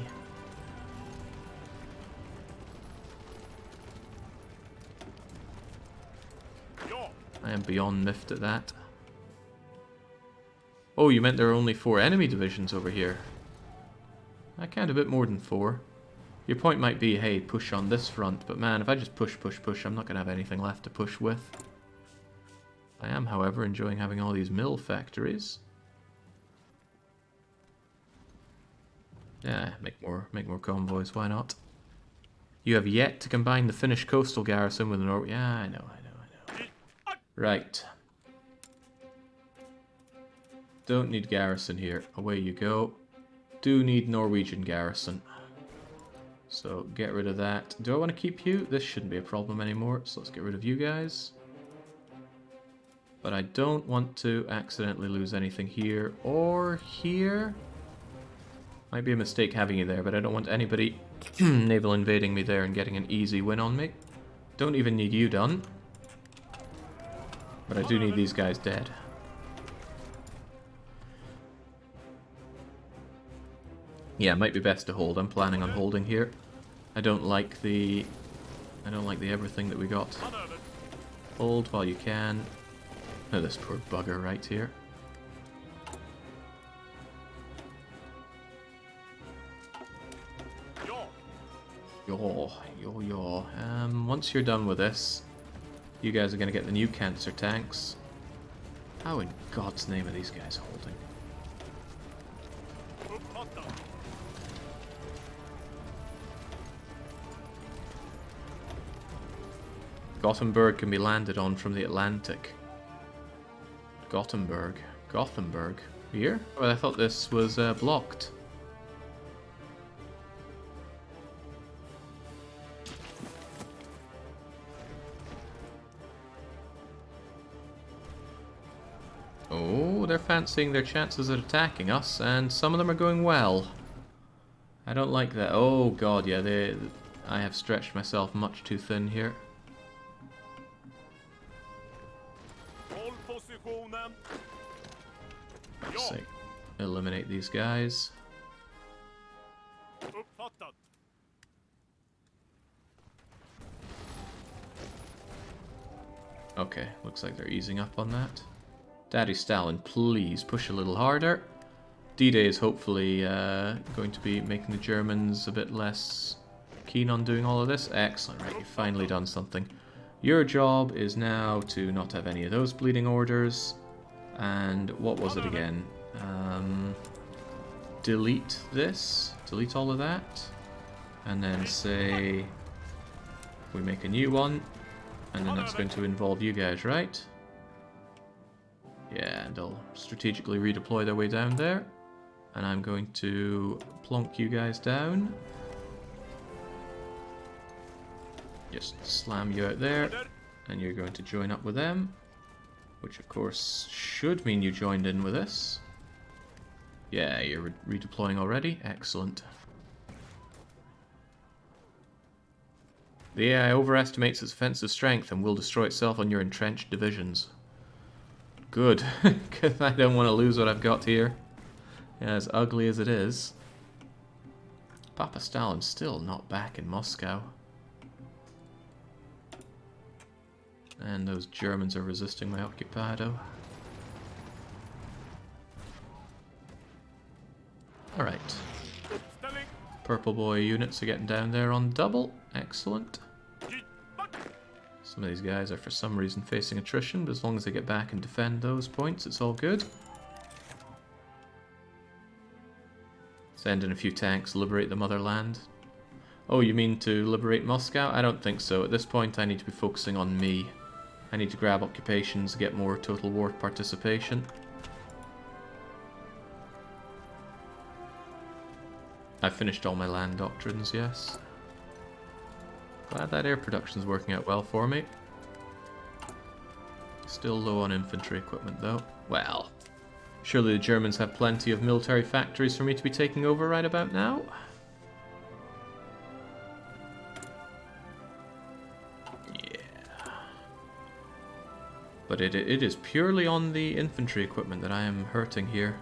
I am beyond miffed at that. Oh, you meant there are only 4 enemy divisions over here. I count a bit more than 4. Your point might be, hey, push on this front, but man, if I just push, I'm not going to have anything left to push with. I am, however, enjoying having all these mill factories. Yeah, make more convoys, why not? You have yet to combine the Finnish coastal garrison with the Norway. Yeah, I know. Right. Don't need garrison here. Away you go. Do need Norwegian garrison. So get rid of that. Do I want to keep you? This shouldn't be a problem anymore, so let's get rid of you guys. But I don't want to accidentally lose anything here or here. Might be a mistake having you there, but I don't want anybody naval invading me there and getting an easy win on me. Don't even need you done. But I do need these guys dead. Yeah, it might be best to hold. I'm planning on holding here. I don't like the everything that we got. Hold while you can. Oh, this poor bugger right here. Yo. Once you're done with this, you guys are going to get the new cancer tanks. How in God's name are these guys holding? Gothenburg can be landed on from the Atlantic. Gothenburg. Here? Well, I thought this was blocked. Oh, they're fancying their chances at attacking us, and some of them are going well. I don't like that. Oh god, yeah, I have stretched myself much too thin here. Let's see. Eliminate these guys. Okay, looks like they're easing up on that. Daddy Stalin, please push a little harder. D-Day is hopefully going to be making the Germans a bit less keen on doing all of this. Excellent, right, you've finally done something. Your job is now to not have any of those bleeding orders. And what was it again? Delete this. Delete all of that. And then say we make a new one. And then that's going to involve you guys, right? Yeah, and they'll strategically redeploy their way down there. And I'm going to plonk you guys down. Just slam you out there. And you're going to join up with them. Which, of course, should mean you joined in with us. Yeah, you're redeploying already. Excellent. The AI overestimates its offensive strength and will destroy itself on your entrenched divisions. Good, because I don't want to lose what I've got here. Yeah, as ugly as it is. Papa Stalin's still not back in Moscow. And those Germans are resisting my occupado. Alright. Purple boy units are getting down there on double. Excellent. Some of these guys are for some reason facing attrition, but as long as they get back and defend those points, it's all good. Send in a few tanks, liberate the motherland. Oh, you mean to liberate Moscow? I don't think so. At this point, I need to be focusing on me. I need to grab occupations, get more total war participation. I've finished all my land doctrines, yes. Glad that air production's working out well for me. Still low on infantry equipment, though. Well, surely the Germans have plenty of military factories for me to be taking over right about now. Yeah. But it is purely on the infantry equipment that I am hurting here.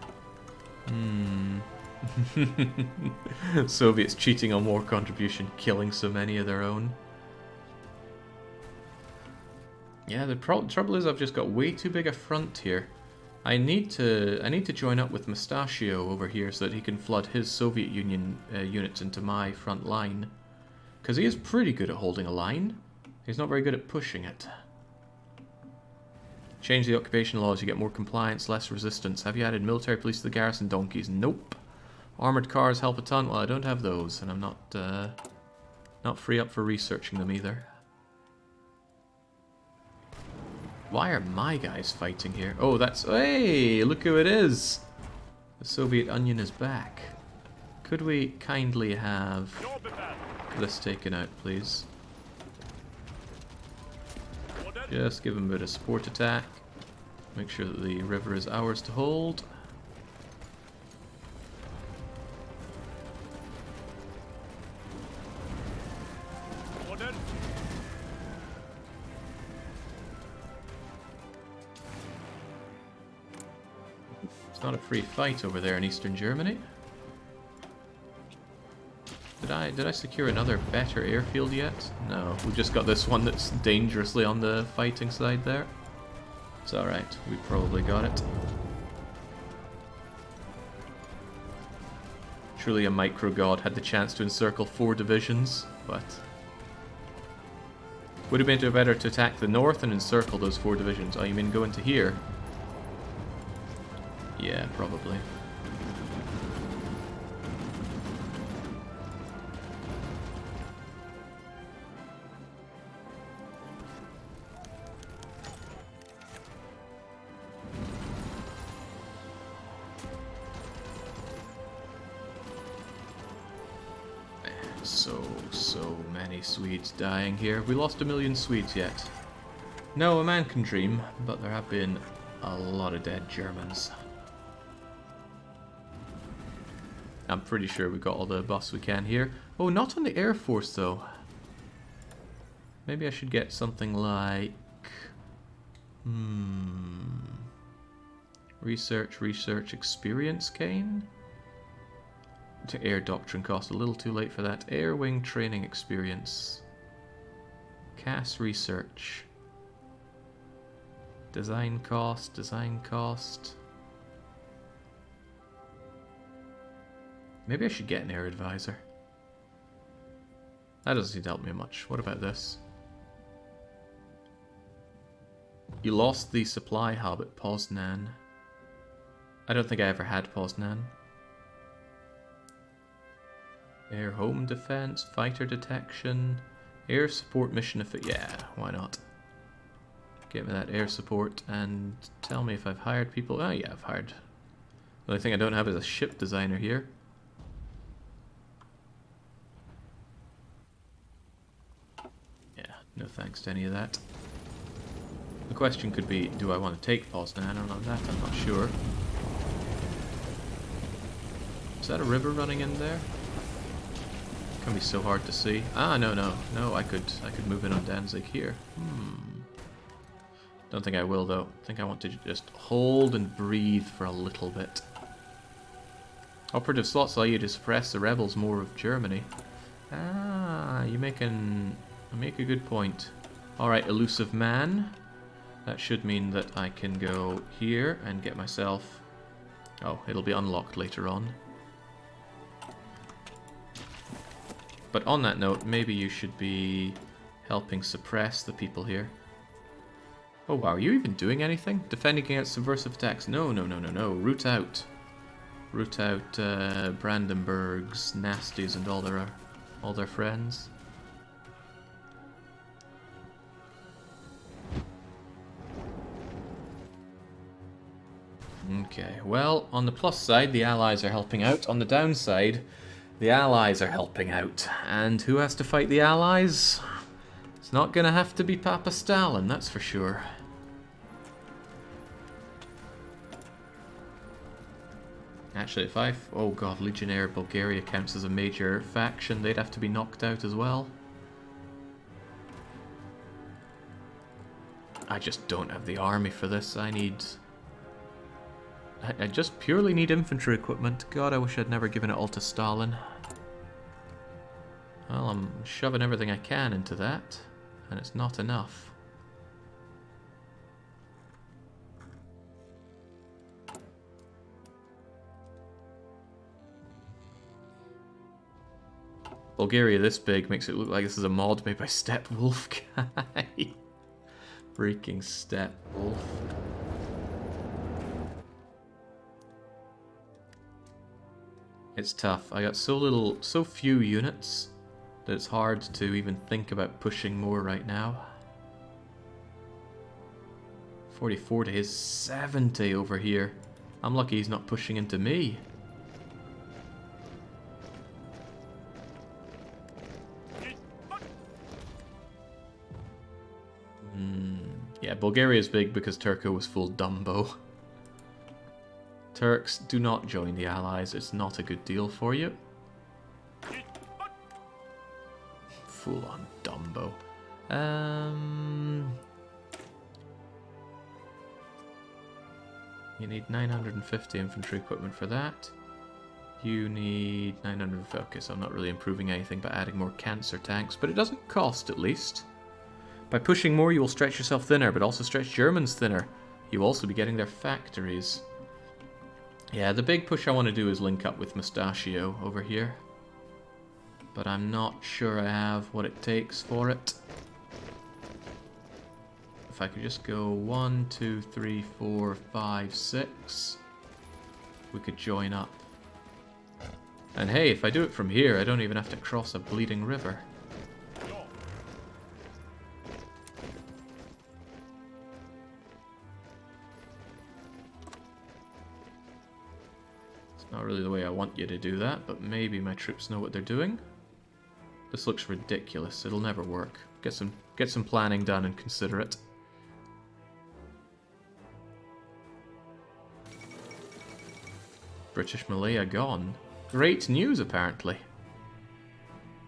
Soviets cheating on war contribution, killing so many of their own. Yeah, the trouble is I've just got way too big a front here. I need to join up with Mustachio over here so that he can flood his Soviet Union units into my front line. Because he is pretty good at holding a line. He's not very good at pushing it. Change the occupation laws, you get more compliance, less resistance. Have you added military police to the garrison donkeys? Nope. Armored cars help a ton. Well, I don't have those, and I'm not Not free up for researching them either. Why are my guys fighting here? Oh, that's... Hey, look who it is! The Soviet Onion is back. Could we kindly have this taken out, please? Just give him a bit of support attack. Make sure that the river is ours to hold. It's not a free fight over there in Eastern Germany. Did I secure another better airfield yet? No, we've just got this one that's dangerously on the fighting side there. It's alright, we probably got it. Truly a micro god had the chance to encircle 4 divisions, but... Would have been better to attack the north and encircle those 4 divisions. Oh, you mean go into here? Yeah, probably. So many Swedes dying here. We lost 1 million Swedes yet. No, a man can dream, but there have been a lot of dead Germans. I'm pretty sure we got all the buffs we can here. Oh, not on the Air Force though. Maybe I should get something like... Research experience gain? To air doctrine cost a little too late for that. Air wing training experience. CAS research. Design cost. Maybe I should get an air advisor. That doesn't seem to help me much. What about this? You lost the supply hub at Poznan. I don't think I ever had Poznan. Air home defense, fighter detection, air support mission yeah, why not? Get me that air support and tell me if I've hired people. Oh yeah, I've hired. The only thing I don't have is a ship designer here. Yeah, no thanks to any of that. The question could be, do I want to take Poznan or not? That I'm not sure. Is that a river running in there? Can be so hard to see. Ah, no, I could move in on Danzig here. Don't think I will though. I think I want to just hold and breathe for a little bit. Operative slots allow you to suppress the rebels more of Germany. Ah, you make a good point. All right, elusive man. That should mean that I can go here and get myself. Oh, it'll be unlocked later on. But on that note, maybe you should be helping suppress the people here. Oh wow, are you even doing anything? Defending against subversive attacks? No. Root out. Root out Brandenburg's nasties and all their friends. Okay, well, on the plus side, the Allies are helping out. On the downside, the Allies are helping out. And who has to fight the Allies? It's not gonna have to be Papa Stalin, that's for sure. Actually, if oh god, Legionnaire Bulgaria counts as a major faction, they'd have to be knocked out as well. I just don't have the army for this. I just purely need infantry equipment. God, I wish I'd never given it all to Stalin. Well, I'm shoving everything I can into that, and it's not enough. Bulgaria this big makes it look like this is a mod made by Stepwolf guy. Freaking Stepwolf. It's tough. I got so few units that it's hard to even think about pushing more right now. 44 to his 70 over here. I'm lucky he's not pushing into me. Yeah, Bulgaria's big because Turco was full Dumbo. Turks, do not join the Allies. It's not a good deal for you. Full on Dumbo. You need 950 infantry equipment for that. You need 900... Okay, so I'm not really improving anything by adding more cancer tanks, but it doesn't cost, at least. By pushing more, you will stretch yourself thinner, but also stretch Germans thinner. You will also be getting their factories. Yeah, the big push I want to do is link up with Mustachio over here. But I'm not sure I have what it takes for it. If I could just go 1, 2, 3, 4, 5, 6, we could join up. And hey, if I do it from here, I don't even have to cross a bleeding river. It's not really the way I want you to do that, but maybe my troops know what they're doing. This looks ridiculous. It'll never work. Get some planning done and consider it. British Malaya gone. Great news, apparently.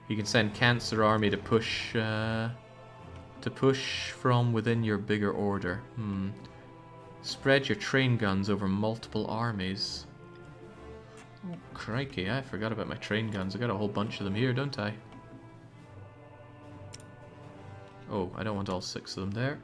You can send Cancer Army to push from within your bigger order. Spread your train guns over multiple armies. Oh, crikey, I forgot about my train guns. I got a whole bunch of them here, don't I? Oh, I don't want all 6 of them there.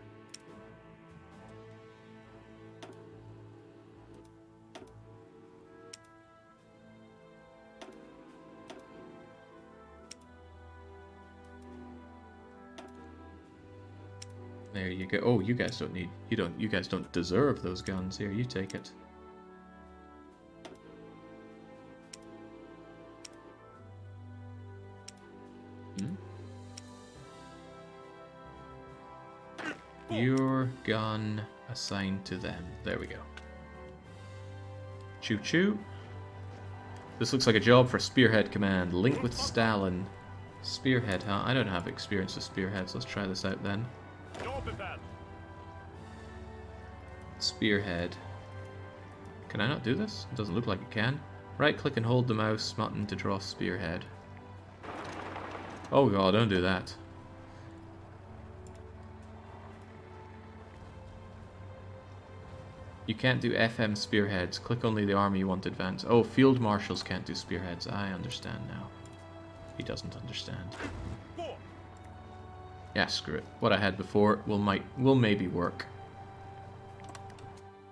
There you go. Oh, you guys don't need... You guys don't deserve those guns. Here, you take it. Your gun assigned to them. There we go. Choo choo. This looks like a job for Spearhead Command. Link with Stalin. Spearhead, huh? I don't have experience with spearheads. Let's try this out then. Spearhead. Can I not do this? It doesn't look like it can. Right click and hold the mouse button to draw spearhead. Oh god, don't do that. You can't do FM spearheads. Click only the army you want to advance. Oh, field marshals can't do spearheads. I understand now. He doesn't understand. Yeah, screw it. What I had before will maybe work.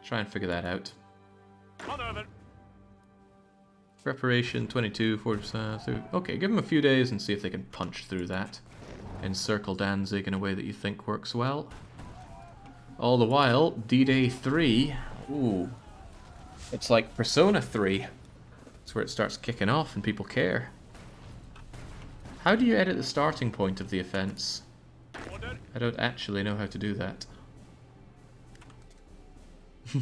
Try and figure that out. Preparation 22, 40% through. Okay, give them a few days and see if they can punch through that. Encircle Danzig in a way that you think works well. All the while, D-Day 3. Ooh. It's like Persona 3. It's where it starts kicking off and people care. How do you edit the starting point of the offense? I don't actually know how to do that.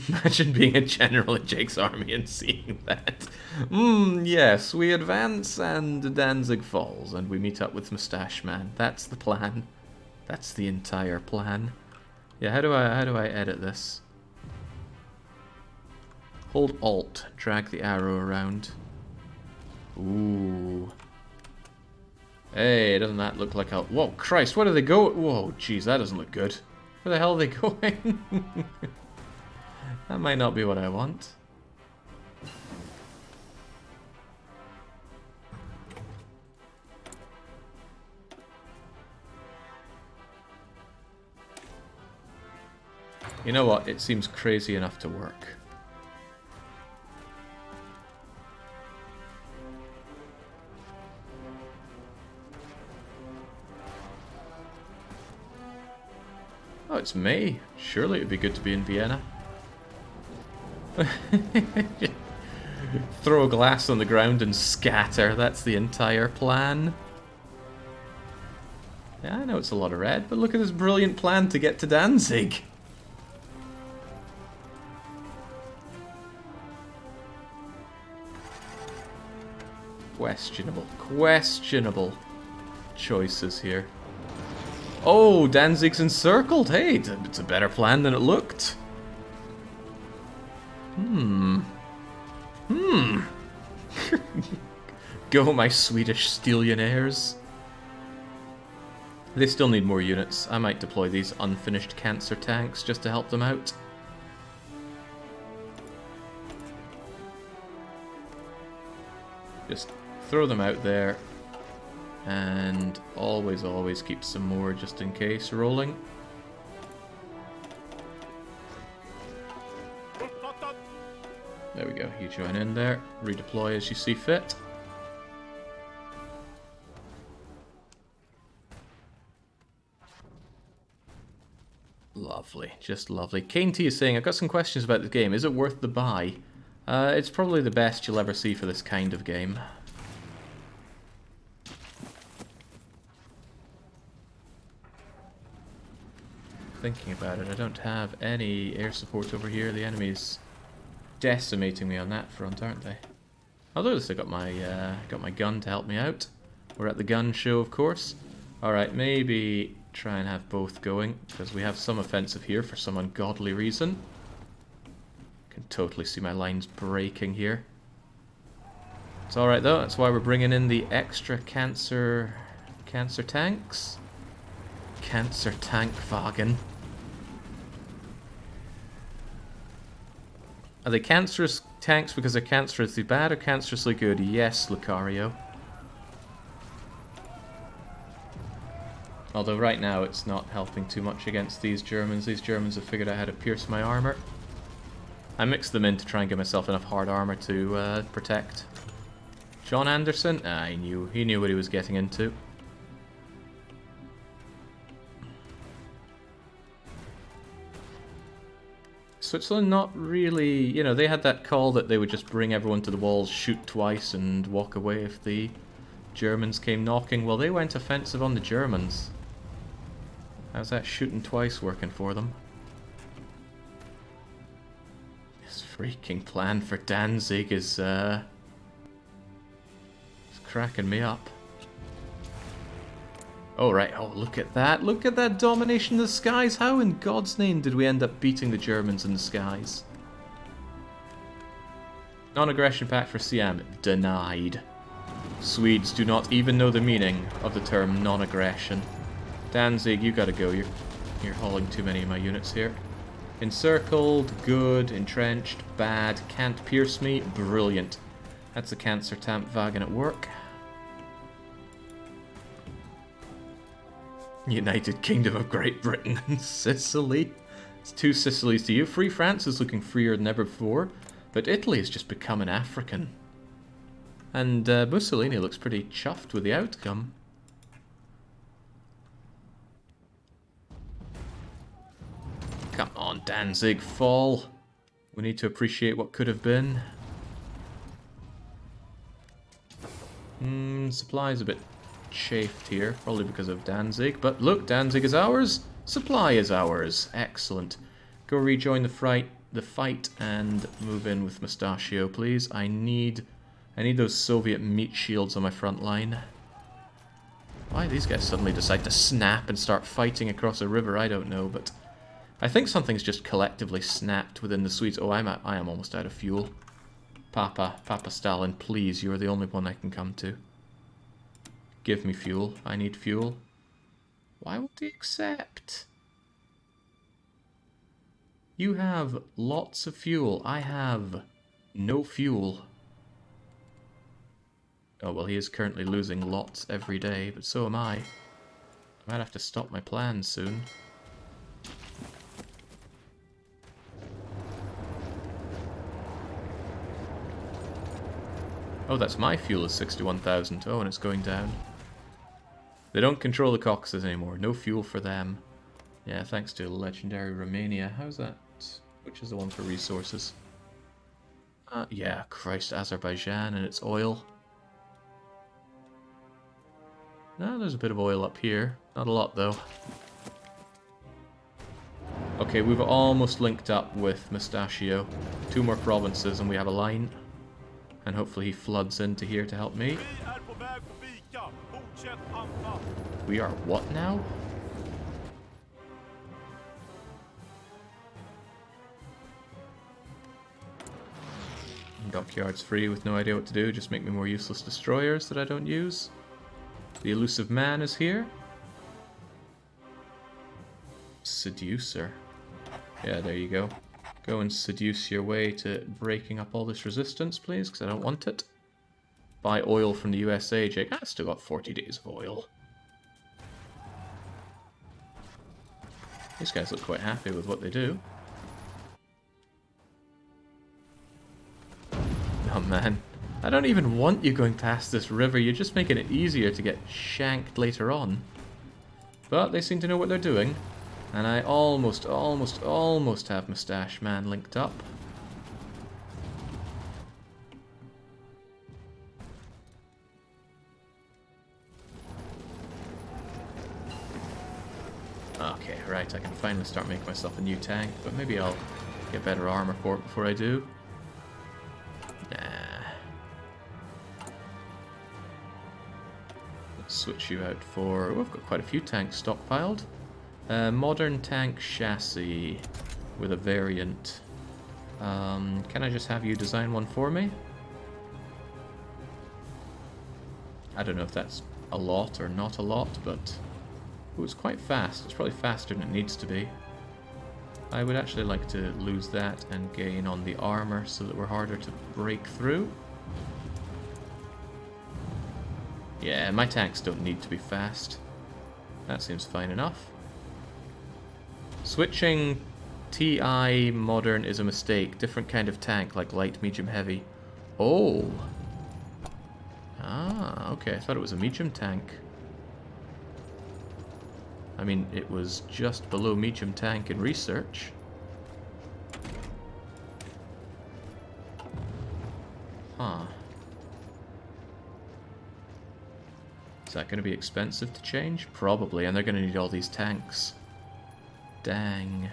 Imagine being a general in Jake's army and seeing that. Yes, we advance and Danzig falls and we meet up with Moustache Man. That's the plan. That's the entire plan. Yeah, how do I edit this? Hold Alt, drag the arrow around. Ooh. Hey, doesn't that look like a... Whoa, Christ, where do they go? Whoa, jeez, that doesn't look good. Where the hell are they going? That might not be what I want. You know what? It seems crazy enough to work. Oh, it's May. Surely it'd be good to be in Vienna. Throw a glass on the ground and scatter. That's the entire plan. Yeah, I know it's a lot of red, but look at this brilliant plan to get to Danzig. Questionable choices here. Oh, Danzig's encircled. Hey, it's a better plan than it looked. Go, my Swedish Stilionaires. They still need more units. I might deploy these unfinished cancer tanks just to help them out. Just throw them out there. And always keep some more just in case rolling. There we go, you join in there. Redeploy as you see fit. Lovely, just lovely. Kane T is saying, I've got some questions about the game. Is it worth the buy? It's probably the best you'll ever see for this kind of game. Thinking about it, I don't have any air support over here. The enemy's decimating me on that front, aren't they? Although at least I got my gun to help me out. We're at the gun show, of course. Alright, maybe try and have both going, because we have some offensive here for some ungodly reason. Can totally see my lines breaking here. It's alright though, that's why we're bringing in the extra cancer tanks. Cancer tank wagon. Are they cancerous tanks because they're cancerously bad or cancerously good? Yes, Lucario. Although right now it's not helping too much against these Germans. These Germans have figured out how to pierce my armor. I mixed them in to try and give myself enough hard armor to protect. John Anderson? He knew what he was getting into. Switzerland not really, you know, they had that call that they would just bring everyone to the walls, shoot twice and walk away if the Germans came knocking. Well, they went offensive on the Germans. How's that shooting twice working for them? This freaking plan for Danzig is cracking me up. Oh, right. Oh, look at that. Look at that domination in the skies. How in God's name did we end up beating the Germans in the skies? Non-aggression pact for Siam. Denied. Swedes do not even know the meaning of the term non-aggression. Danzig, you gotta go. You're hauling too many of my units here. Encircled, good, entrenched, bad, can't pierce me, brilliant. That's the cancer tank wagon at work. United Kingdom of Great Britain and Sicily. It's 2 Sicilies to you. Free France is looking freer than ever before, but Italy has just become an African. And Mussolini looks pretty chuffed with the outcome. Come on, Danzig, fall. We need to appreciate what could have been. Supply's a bit chafed here, probably because of Danzig. But look, Danzig is ours. Supply is ours. Excellent. Go rejoin the fight and move in with Mustachio, please. I need those Soviet meat shields on my front line. Why these guys suddenly decide to snap and start fighting across a river, I don't know, but I think something's just collectively snapped within the Swedes. Oh, I am almost out of fuel. Papa Stalin, please, you're the only one I can come to. Give me fuel. I need fuel. Why won't he accept? You have lots of fuel. I have no fuel. Oh, well, he is currently losing lots every day, but so am I. I might have to stop my plans soon. Oh, that's my fuel is 61,000. Oh, and it's going down. They don't control the Caucasus anymore. No fuel for them. Yeah, thanks to legendary Romania. How's that? Which is the one for resources? Yeah, Christ, Azerbaijan and its oil. No, there's a bit of oil up here. Not a lot, though. Okay, we've almost linked up with Mustachio. 2 more provinces and we have a line. And hopefully he floods into here to help me. We are what now? Dockyard's free with no idea what to do. Just make me more useless destroyers that I don't use. The elusive man is here. Seducer. Yeah, there you go. Go and seduce your way to breaking up all this resistance, please, because I don't want it. Buy oil from the USA, Jake. I've still got 40 days of oil. These guys look quite happy with what they do. Oh man, I don't even want you going past this river. You're just making it easier to get shanked later on. But they seem to know what they're doing. And I almost have Moustache Man linked up. Okay, right, I can finally start making myself a new tank, but maybe I'll get better armor for it before I do. Nah. Let's switch you out for... Oh, I've got quite a few tanks stockpiled. Modern tank chassis with a variant. Can I just have you design one for me? I don't know if that's a lot or not a lot, but... Oh, it's quite fast. It's probably faster than it needs to be. I would actually like to lose that and gain on the armor so that we're harder to break through. Yeah, my tanks don't need to be fast. That seems fine enough. Switching TI modern is a mistake. Different kind of tank, like light, medium, heavy. Oh! Ah, okay. I thought it was a medium tank. I mean, it was just below medium tank in research. Huh. Is that going to be expensive to change? Probably, and they're going to need all these tanks. Dang.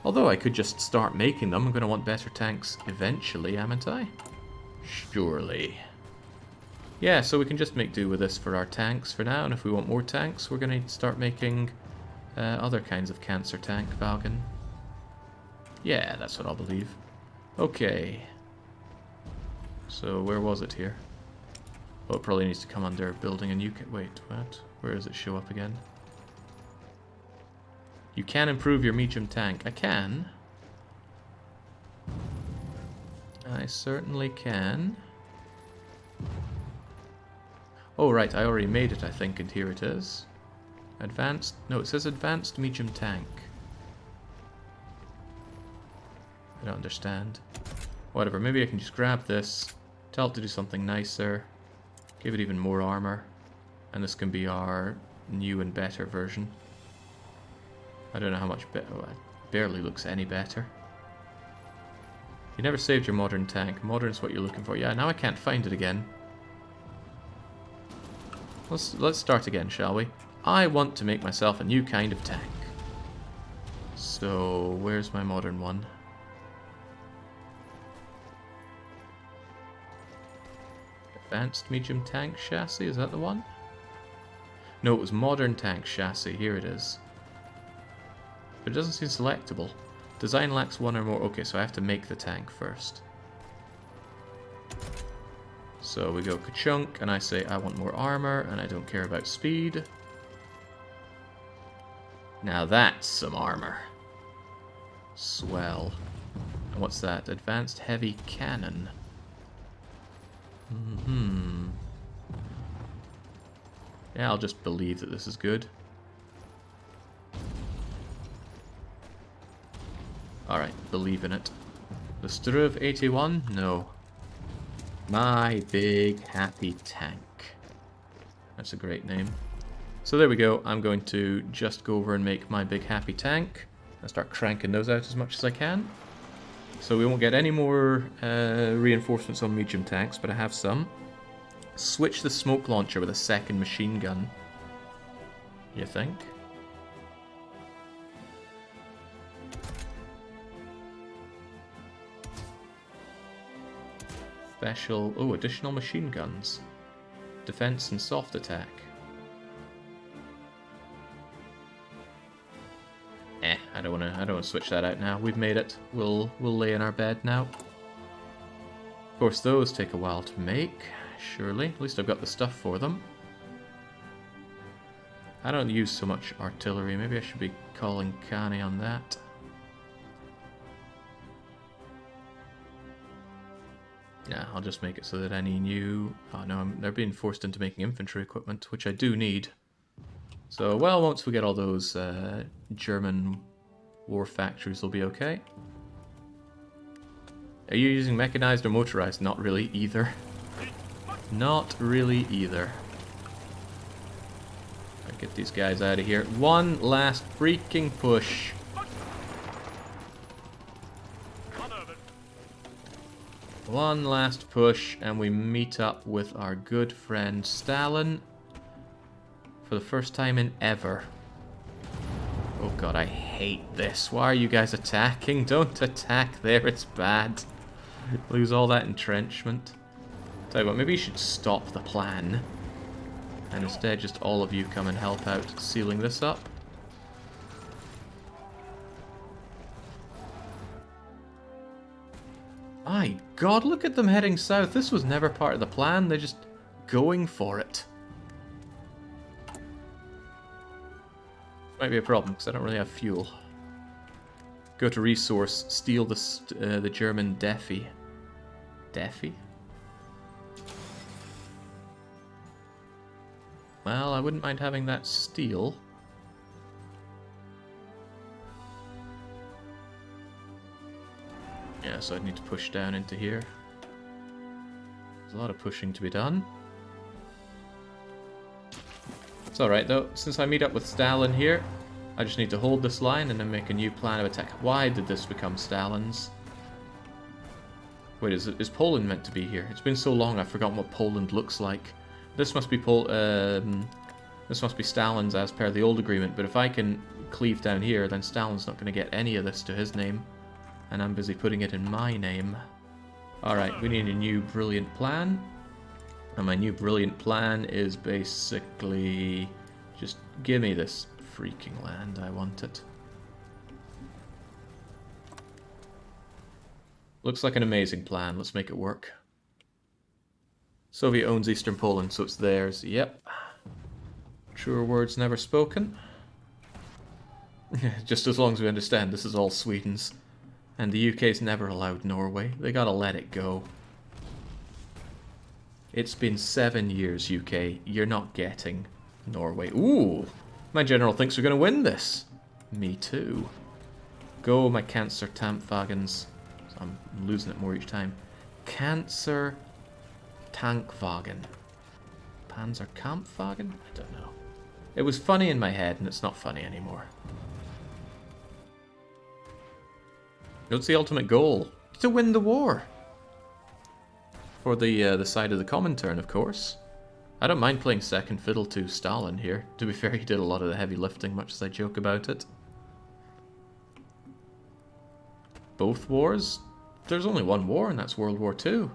Although I could just start making them. I'm going to want better tanks eventually, haven't I? Surely. Yeah, so we can just make do with this for our tanks for now, and if we want more tanks, we're going to start making other kinds of cancer tank, Valgan. Yeah, that's what I'll believe. Okay. So, where was it here? Oh, it probably needs to come under building a new... Wait, what? Where does it show up again? You can improve your medium tank. I can. I certainly can. Oh, right, I already made it, I think, and here it is. Advanced... No, it says advanced medium tank. I don't understand. Whatever, maybe I can just grab this, tell it to do something nicer, give it even more armor, and this can be our new and better version. I don't know how much better... Oh, it barely looks any better. You never saved your modern tank. Modern is what you're looking for. Yeah, now I can't find it again. Let's start again, shall we? I want to make myself a new kind of tank. So, where's my modern one? Advanced medium tank chassis, is that the one? No, it was modern tank chassis, here it is. But it doesn't seem selectable. Design lacks one or more. Okay, so I have to make the tank first. So we go ka-chunk, and I say I want more armor, and I don't care about speed. Now that's some armor. Swell. And what's that? Advanced heavy cannon. Yeah, I'll just believe that this is good. Alright, believe in it. The Struve 81? No. My Big Happy Tank. That's a great name. So there we go. I'm going to just go over and make my Big Happy Tank and start cranking those out as much as I can. So we won't get any more reinforcements on medium tanks, but I have some. Switch the smoke launcher with a second machine gun. You think? Special... Oh, additional machine guns. Defense and soft attack. I don't wanna switch that out now. We've made it. We'll lay in our bed now. Of course, those take a while to make, surely. At least I've got the stuff for them. I don't use so much artillery. Maybe I should be calling Commie on that. Yeah, I'll just make it so that any new... Oh no, they're being forced into making infantry equipment, which I do need. So, well, once we get all those German war factories, will be okay. Are you using mechanized or motorized? Not really either. Not really either. I'll get these guys out of here. One last freaking push. One last push, and we meet up with our good friend Stalin for the first time in ever. Oh god, I hate this. Why are you guys attacking? Don't attack there, it's bad. Lose all that entrenchment. Tell you what, maybe you should stop the plan. And instead just all of you come and help out sealing this up. My god, look at them heading south. This was never part of the plan. They're just going for it. Might be a problem, because I don't really have fuel. Go to resource, steal the German Defi. Defi? Well, I wouldn't mind having that steel. Yeah, so I'd need to push down into here. There's a lot of pushing to be done. It's alright though, since I meet up with Stalin here, I just need to hold this line and then make a new plan of attack. Why did this become Stalin's? Wait, is Poland meant to be here? It's been so long I've forgotten what Poland looks like. This must be this must be Stalin's as per the old agreement, but if I can cleave down here, then Stalin's not going to get any of this to his name. And I'm busy putting it in my name. Alright, we need a new brilliant plan. And my new brilliant plan is basically... just give me this freaking land, I want it. Looks like an amazing plan, let's make it work. Soviet owns Eastern Poland, so it's theirs, yep. Truer words never spoken. Just as long as we understand this is all Sweden's. And the UK's never allowed Norway, they gotta let it go. It's been 7 years, UK. You're not getting Norway. Ooh! My general thinks we're going to win this. Me too. Go, my Cancer Tankwagens. I'm losing it more each time. Cancer Tankwagen. Panzer Kampfwagen? I don't know. It was funny in my head, and it's not funny anymore. What's the ultimate goal? To win the war. For the side of the Comintern, of course. I don't mind playing second fiddle to Stalin here. To be fair, he did a lot of the heavy lifting, much as I joke about it. Both wars? There's only one war, and that's World War II.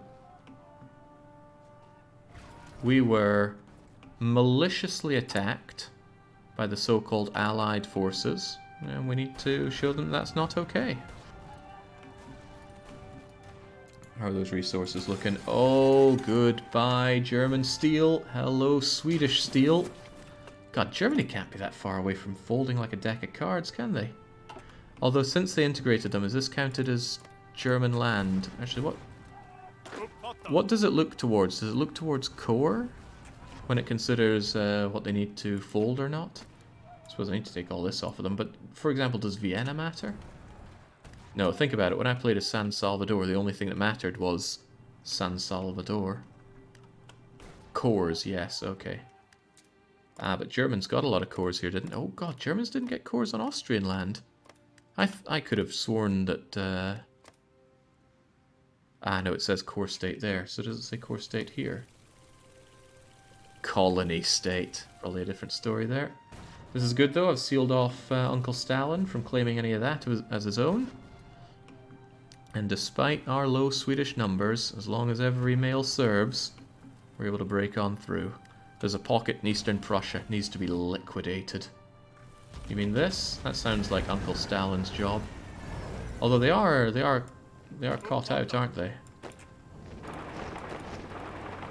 We were maliciously attacked by the so-called Allied forces, and we need to show them that's not okay. How are those resources looking? Oh, goodbye, German steel. Hello, Swedish steel. God, Germany can't be that far away from folding like a deck of cards, can they? Although, since they integrated them, is this counted as German land? Actually, what does it look towards? Does it look towards core? When it considers what they need to fold or not? I suppose I need to take all this off of them, but, for example, does Vienna matter? No, think about it. When I played as San Salvador, the only thing that mattered was San Salvador. Cores, yes, okay. Ah, but Germans got a lot of cores here, didn't... Oh god, Germans didn't get cores on Austrian land. I could have sworn that... Ah, no, it says core state there. So does it say core state here? Colony state. Probably a different story there. This is good though, I've sealed off Uncle Stalin from claiming any of that as his own. And despite our low Swedish numbers, as long as every male serves, we're able to break on through. There's a pocket in Eastern Prussia, it needs to be liquidated. You mean this? That sounds like Uncle Stalin's job. Although they are caught out, aren't they?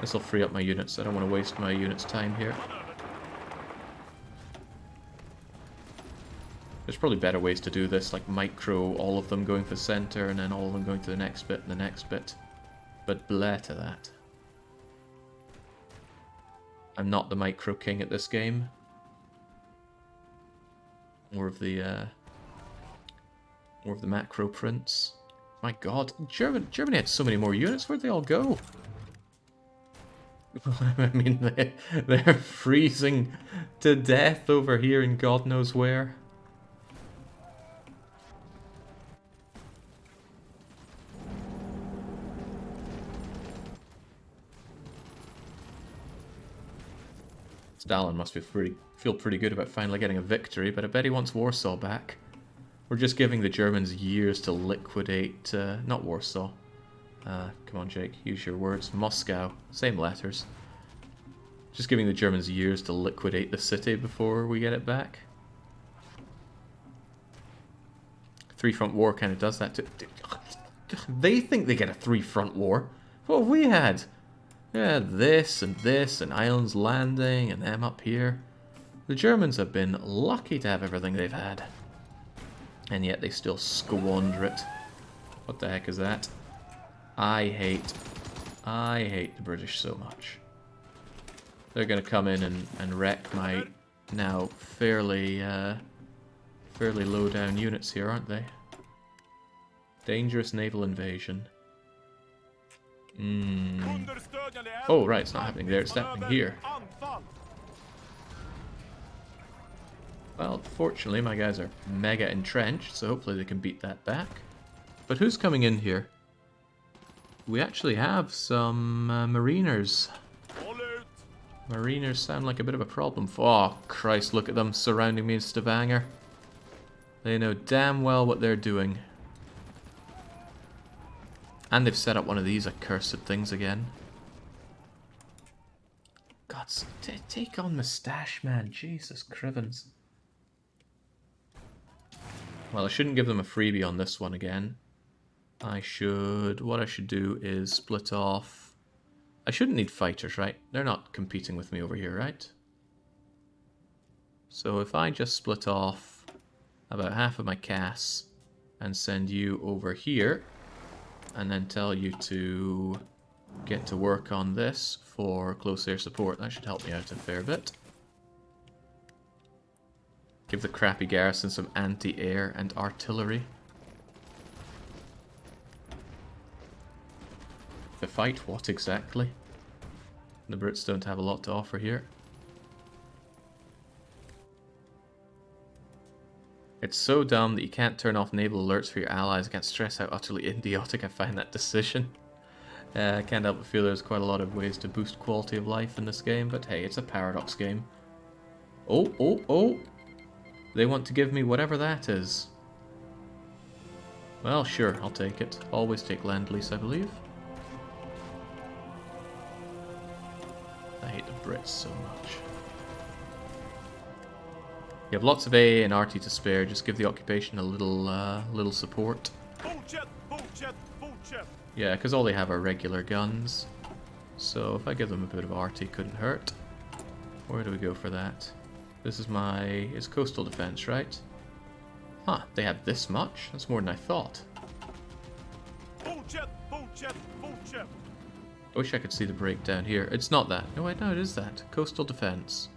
This will free up my units. I don't want to waste my units' time here. There's probably better ways to do this, like micro, all of them going for the center, and then all of them going to the next bit and the next bit. But bleh to that. I'm not the micro king at this game. More of the macro prince. My god, Germany had so many more units. Where'd they all go? I mean, they're freezing to death over here in God knows where. Stalin must feel pretty good about finally getting a victory, but I bet he wants Warsaw back. We're just giving the Germans years to liquidate, not Warsaw. Come on, Jake, use your words. Moscow, same letters. Just giving the Germans years to liquidate the city before we get it back. Three-front war kind of does that too. They think they get a three-front war. What have we had? Yeah, this and Islands Landing and them up here. The Germans have been lucky to have everything they've had. And yet they still squander it. What the heck is that? I hate the British so much. They're going to come in and wreck my now fairly low down units here, aren't they? Dangerous naval invasion. Oh, right, it's not happening there, it's happening here. Well, fortunately, my guys are mega entrenched, so hopefully they can beat that back. But who's coming in here? We actually have some mariners. Mariners sound like a bit of a problem. Oh, Christ, look at them surrounding me in Stavanger. They know damn well what they're doing. And they've set up one of these accursed things again. God, take on Moustache Man. Jesus Crivens. Well, I shouldn't give them a freebie on this one again. What I should do is split off. I shouldn't need fighters, right? They're not competing with me over here, right? So if I just split off about half of my Cass and send you over here, and then tell you to get to work on this for close air support. That should help me out a fair bit. Give the crappy garrison some anti-air and artillery. The fight? What exactly? The Brits don't have a lot to offer here. It's so dumb that you can't turn off naval alerts for your allies. I can't stress how utterly idiotic I find that decision. I can't help but feel there's quite a lot of ways to boost quality of life in this game, but hey, it's a paradox game. Oh! They want to give me whatever that is. Well, sure, I'll take it. Always take Lend-Lease, I believe. I hate the Brits so much. You have lots of AA and RT to spare. Just give the occupation a little support. Yeah, because all they have are regular guns. So if I give them a bit of RT, couldn't hurt. Where do we go for that? This is it's coastal defense, right? Huh, they have this much? That's more than I thought. I wish I could see the breakdown here. It's not that. No, wait, no, it is that. Coastal defense.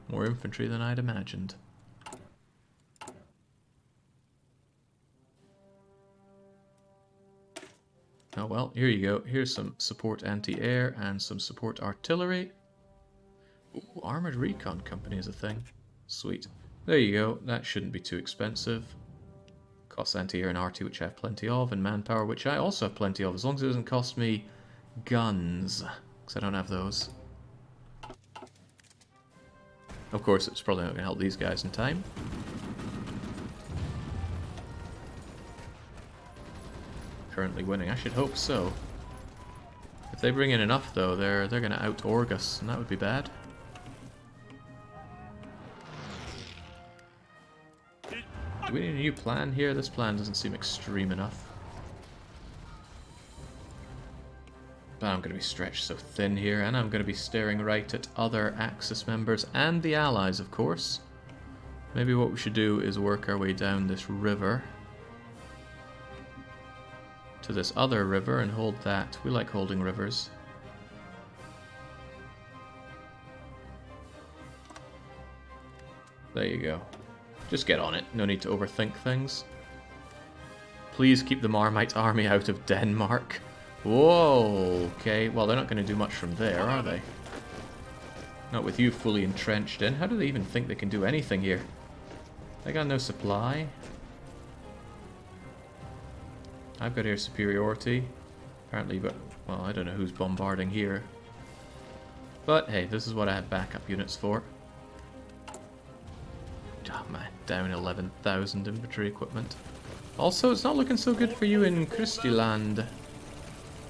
More infantry than I'd imagined. Oh well, here you go. Here's some support anti-air and some support artillery. Ooh, armored recon company is a thing. Sweet. There you go. That shouldn't be too expensive. Costs anti-air and RT, which I have plenty of, and manpower, which I also have plenty of, as long as it doesn't cost me guns, because I don't have those. Of course, it's probably not going to help these guys in time. Currently winning. I should hope so. If they bring in enough, though, they're going to out-org us, and that would be bad. Do we need a new plan here? This plan doesn't seem extreme enough. But I'm going to be stretched so thin here, and I'm going to be staring right at other Axis members and the Allies, of course. Maybe what we should do is work our way down this river to this other river and hold that. We like holding rivers. There you go. Just get on it. No need to overthink things. Please keep the Marmite army out of Denmark. Whoa, okay. Well, they're not going to do much from there, are they? Not with you fully entrenched in. How do they even think they can do anything here? They got no supply. I've got air superiority. Apparently, but well, I don't know who's bombarding here. But hey, this is what I have backup units for. Oh man, down 11,000 infantry equipment. Also, it's not looking so good for you in Christieland.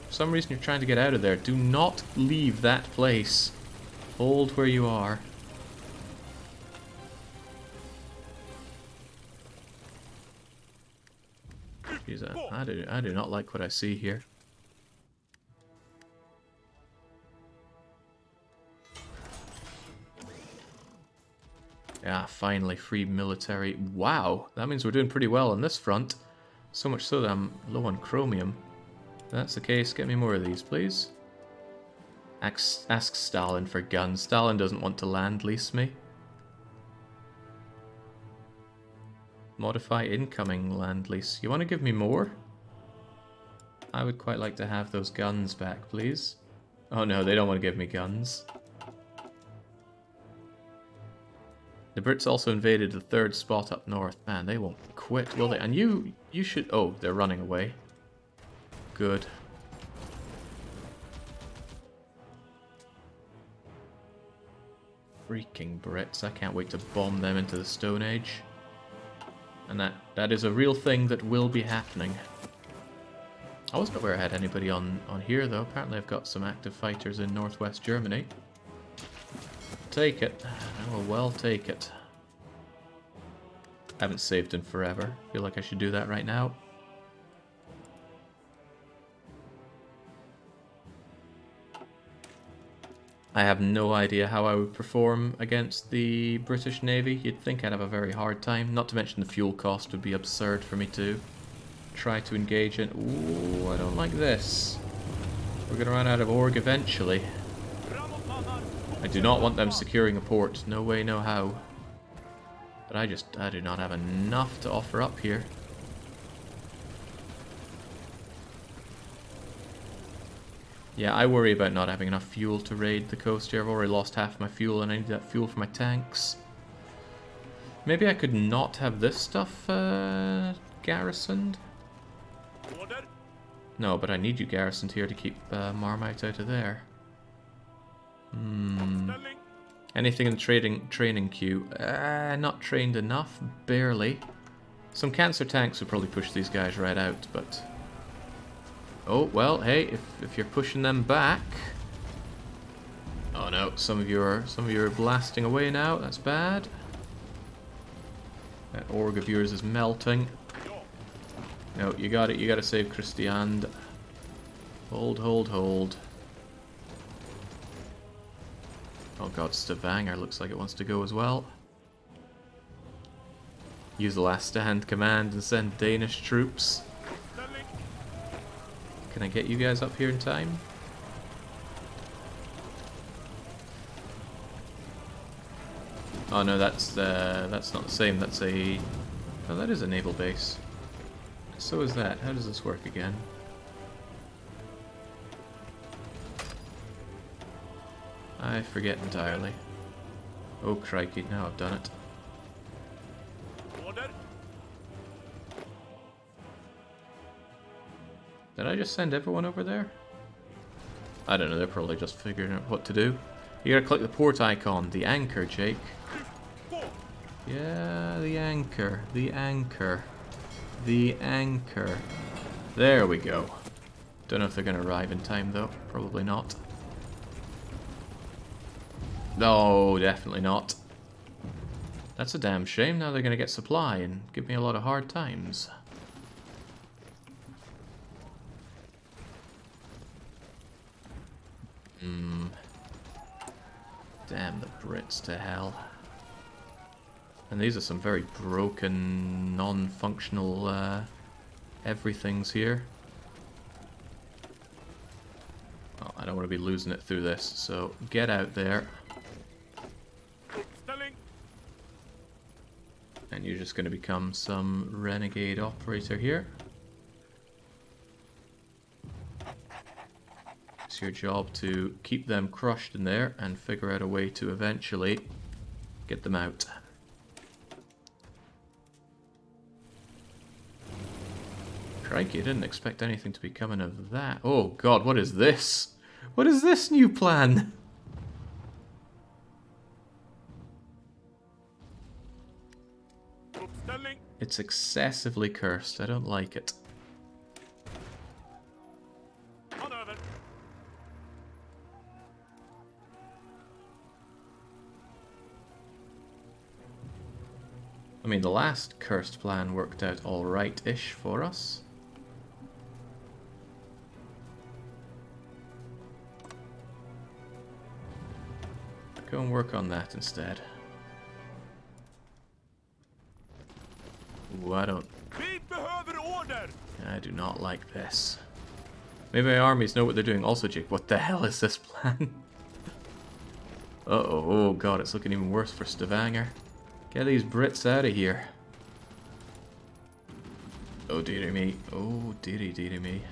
For some reason you're trying to get out of there. Do not leave that place. Hold where you are. Jeez, I do not like what I see here. Yeah, finally, free military. Wow, that means we're doing pretty well on this front. So much so that I'm low on chromium. If that's the case, get me more of these, please. Ask Stalin for guns. Stalin doesn't want to land lease me. Modify incoming land lease. You want to give me more? I would quite like to have those guns back, please. Oh no, they don't want to give me guns. The Brits also invaded the third spot up north. Man, they won't quit, will they? And you should... Oh, they're running away. Good. Freaking Brits. I can't wait to bomb them into the Stone Age. And that is a real thing that will be happening. I wasn't aware I had anybody on here, though. Apparently I've got some active fighters in northwest Germany. Take it. I will well take it. I haven't saved in forever. Feel like I should do that right now. I have no idea how I would perform against the British Navy. You'd think I'd have a very hard time. Not to mention the fuel cost would be absurd for me to try to engage in. Ooh, I don't like this. We're going to run out of org eventually. I do not want them securing a port. No way, no how. But I do not have enough to offer up here. Yeah, I worry about not having enough fuel to raid the coast here. I've already lost half my fuel and I need that fuel for my tanks. Maybe I could not have this stuff garrisoned? No, but I need you garrisoned here to keep Marmite out of there. Anything in the training queue? Not trained enough, barely. Some cancer tanks would probably push these guys right out, but... Oh, well, hey, if you're pushing them back... Oh no, some of you are blasting away now, that's bad. That org of yours is melting. No, you got it, you gotta save Christian. Hold, hold, hold. Oh god, Stavanger looks like it wants to go as well. Use the last stand command and send Danish troops. Can I get you guys up here in time? Oh no, that's not the same. That's a... Oh, that is a naval base. So is that. How does this work again? I forget entirely. Oh crikey, now I've done it. Did I just send everyone over there? I don't know, they're probably just figuring out what to do. You gotta click the port icon. The anchor, Jake. Yeah, the anchor. The anchor. The anchor. There we go. Don't know if they're gonna arrive in time, though. Probably not. No, definitely not. That's a damn shame. Now they're gonna get supply and give me a lot of hard times. Damn the Brits to hell. And these are some very broken, non-functional everythings here. Oh, I don't want to be losing it through this, so get out there. And you're just going to become some renegade operator here. It's your job to keep them crushed in there and figure out a way to eventually get them out. Crikey, I didn't expect anything to be coming of that. Oh god, what is this? What is this new plan? It's excessively cursed. I don't like it. I mean, the last cursed plan worked out alright-ish for us. Go and work on that instead. Ooh, I do not like this. Maybe my armies know what they're doing. Also, Jake, what the hell is this plan? Uh-oh, oh god, it's looking even worse for Stavanger. Get these Brits out of here. Oh dearie me. Oh dearie me.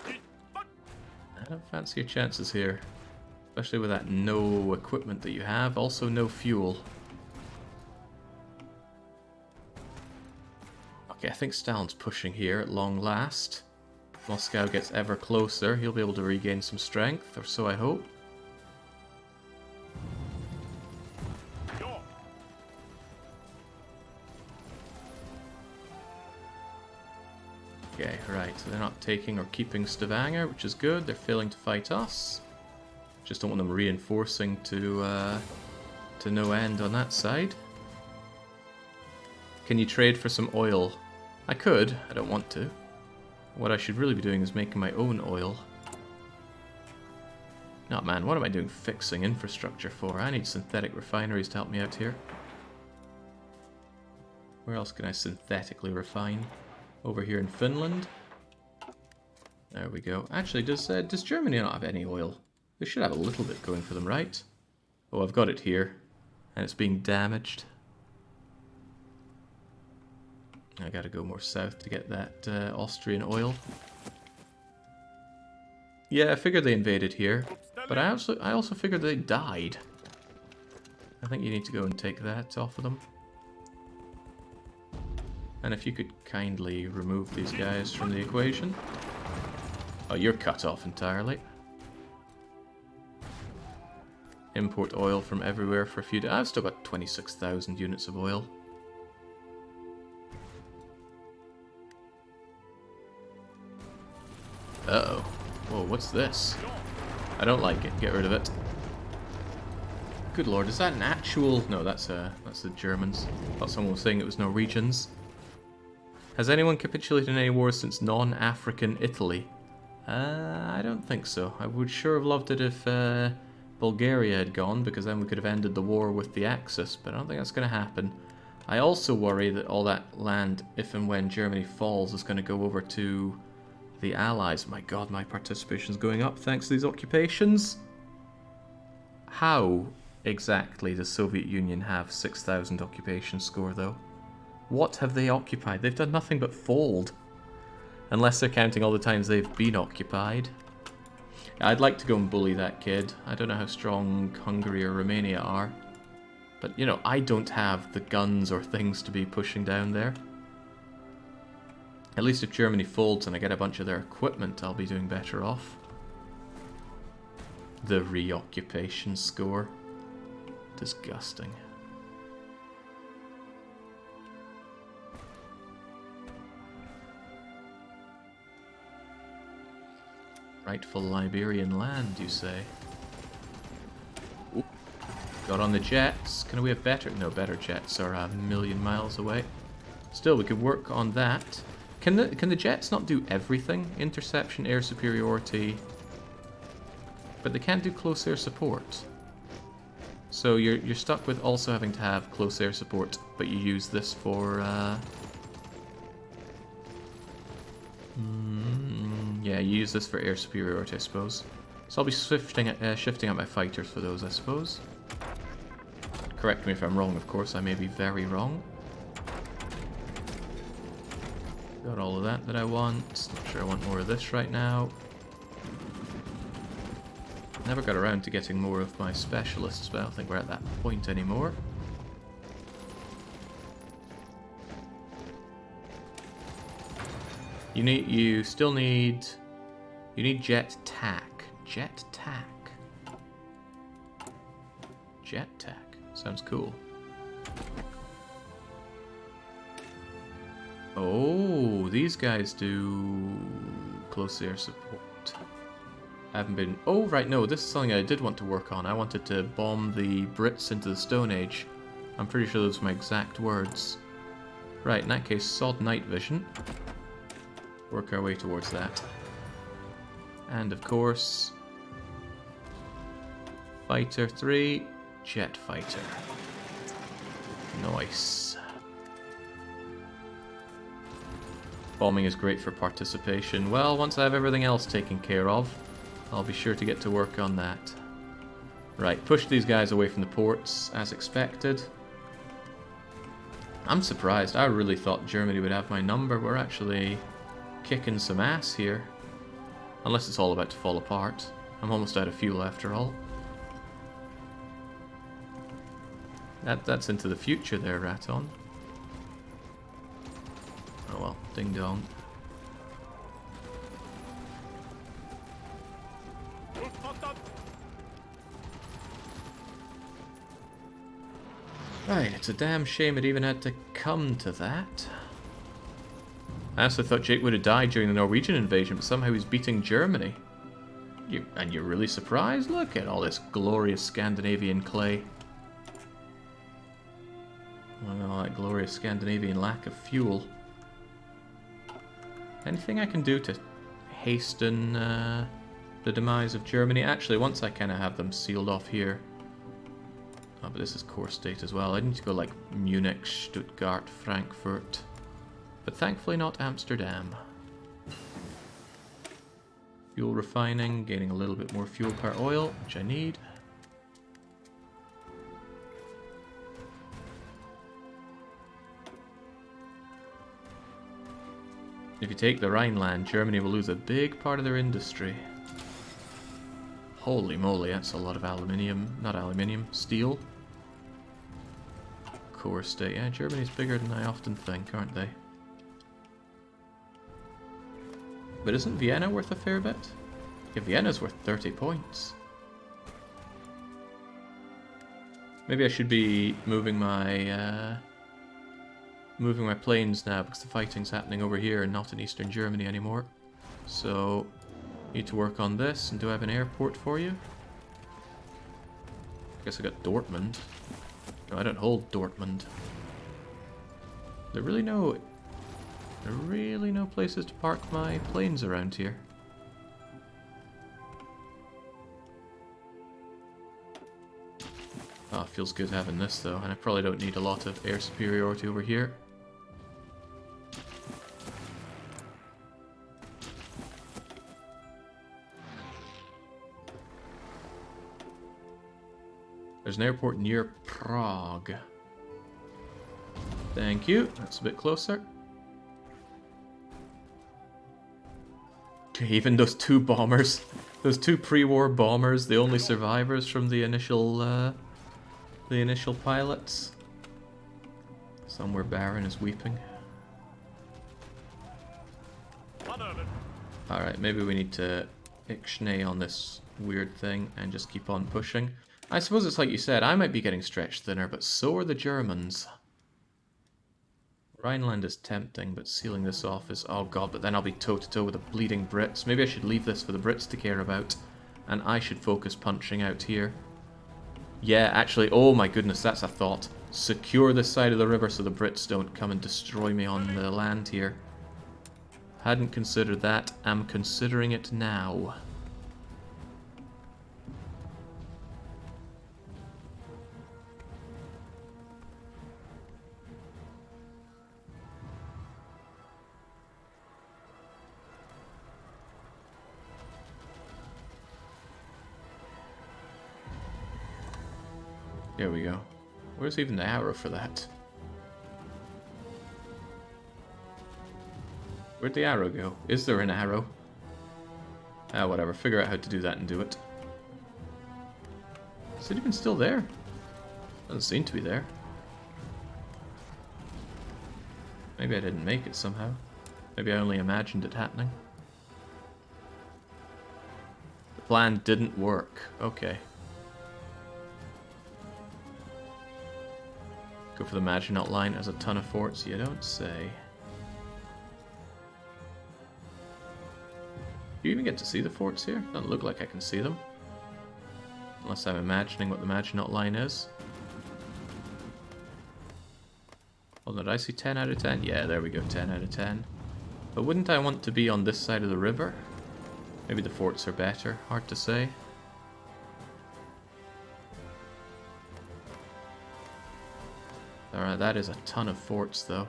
I don't fancy your chances here. Especially with that no equipment that you have. Also no fuel. Okay, I think Stalin's pushing here at long last. Moscow gets ever closer. He'll be able to regain some strength, or so I hope. Okay, right, so they're not taking or keeping Stavanger, which is good. They're failing to fight us. Just don't want them reinforcing to no end on that side. Can you trade for some oil? I could, I don't want to. What I should really be doing is making my own oil. No, man, what am I doing fixing infrastructure for? I need synthetic refineries to help me out here. Where else can I synthetically refine? Over here in Finland. There we go. Actually, does Germany not have any oil? They should have a little bit going for them, right? Oh, I've got it here. And it's being damaged. I gotta go more south to get that Austrian oil. Yeah, I figured they invaded here, but I also figured they died. I think you need to go and take that off of them. And if you could kindly remove these guys from the equation. Oh, you're cut off entirely. Import oil from everywhere for a few days. I've still got 26,000 units of oil. Uh-oh. Whoa, what's this? I don't like it. Get rid of it. Good lord, is that an actual... No, that's the Germans. I thought someone was saying it was Norwegians. Has anyone capitulated in any wars since non-African Italy? I don't think so. I would sure have loved it if Bulgaria had gone, because then we could have ended the war with the Axis, but I don't think that's going to happen. I also worry that all that land, if and when Germany falls, is going to go over to the Allies. My god, my participation's going up thanks to these occupations. How exactly does Soviet Union have 6,000 occupation score, though? What have they occupied? They've done nothing but fold. Unless they're counting all the times they've been occupied. I'd like to go and bully that kid. I don't know how strong Hungary or Romania are. But, you know, I don't have the guns or things to be pushing down there. At least if Germany folds and I get a bunch of their equipment, I'll be doing better off. The reoccupation score. Disgusting. Rightful Liberian land, you say? Ooh. Got on the jets. Can we have better? No, better jets are a million miles away. Still, we could work on that. Can the jets not do everything? Interception, air superiority. But they can't do close air support. So you're stuck with also having to have close air support, but you use this for yeah, you use this for air superiority, I suppose. So I'll be shifting out my fighters for those, I suppose. Correct me if I'm wrong, of course. I may be very wrong. Got all of that I want. Not sure I want more of this right now. Never got around to getting more of my specialists, but I don't think we're at that point anymore. You still need jet tack. Jet tack. Jet tack. Sounds cool. Oh, these guys do close air support. I haven't been... Oh, right, no, this is something I did want to work on. I wanted to bomb the Brits into the Stone Age. I'm pretty sure those are my exact words. Right, in that case, sod night vision. Work our way towards that. And, of course... Fighter 3, jet fighter. Nice. Bombing is great for participation. Well, once I have everything else taken care of, I'll be sure to get to work on that. Right, push these guys away from the ports, as expected. I'm surprised. I really thought Germany would have my number. We're actually kicking some ass here. Unless it's all about to fall apart. I'm almost out of fuel after all. That's into the future there, Raton. Oh well, ding dong. Right, it's a damn shame it even had to come to that. I also thought Jake would have died during the Norwegian invasion, but somehow he's beating Germany. And you're really surprised? Look at all this glorious Scandinavian clay. All that glorious Scandinavian lack of fuel. Anything I can do to hasten the demise of Germany? Actually, once I kind of have them sealed off here. Oh, but this is core state as well. I need to go like Munich, Stuttgart, Frankfurt. But thankfully not Amsterdam. Fuel refining, gaining a little bit more fuel per oil, which I need. If you take the Rhineland, Germany will lose a big part of their industry. Holy moly, that's a lot of aluminium. Not aluminium, steel. Core state. Yeah, Germany's bigger than I often think, aren't they? But isn't Vienna worth a fair bit? Yeah, Vienna's worth 30 points. Maybe I should be moving my planes now, because the fighting's happening over here and not in Eastern Germany anymore. So, need to work on this. And do I have an airport for you? I guess I got Dortmund. No, I don't hold Dortmund. There are really no places to park my planes around here. Oh, feels good having this though, and I probably don't need a lot of air superiority over here. There's an airport near Prague. Thank you. That's a bit closer. Even those two bombers, those two pre-war bombers, the only survivors from the initial pilots. Somewhere Baron is weeping. Alright, maybe we need to ixnay on this weird thing and just keep on pushing. I suppose it's like you said, I might be getting stretched thinner, but so are the Germans. Rhineland is tempting, but sealing this off is... Oh god, but then I'll be toe-to-toe with the bleeding Brits. Maybe I should leave this for the Brits to care about. And I should focus punching out here. Yeah, actually, oh my goodness, that's a thought. Secure this side of the river so the Brits don't come and destroy me on the land here. Hadn't considered that. I'm considering it now. There we go. Where's even the arrow for that? Where'd the arrow go? Is there an arrow? Ah, whatever. Figure out how to do that and do it. Is it even still there? Doesn't seem to be there. Maybe I didn't make it somehow. Maybe I only imagined it happening. The plan didn't work. Okay. Go for the Maginot Line as a ton of forts? You don't say. Do you even get to see the forts here? Doesn't look like I can see them. Unless I'm imagining what the Maginot Line is. Oh, did I see 10 out of 10? Yeah, there we go, 10 out of 10. But wouldn't I want to be on this side of the river? Maybe the forts are better, hard to say. Alright, that is a ton of forts though.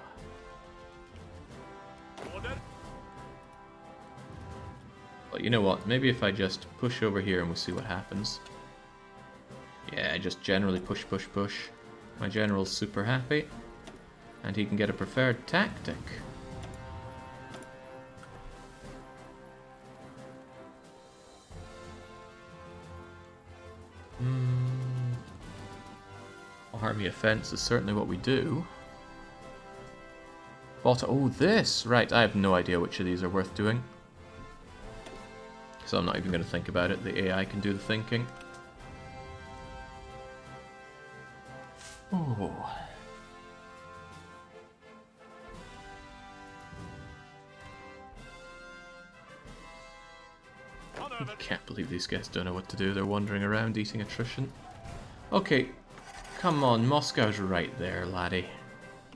But you know what, maybe if I just push over here and we'll see what happens. Yeah, just generally push, push, push. My general's super happy. And he can get a preferred tactic. Army offense is certainly what we do. But, oh, this! Right, I have no idea which of these are worth doing. So I'm not even going to think about it. The AI can do the thinking. Oh. I can't believe these guys don't know what to do. They're wandering around eating attrition. Okay, come on, Moscow's right there, laddie.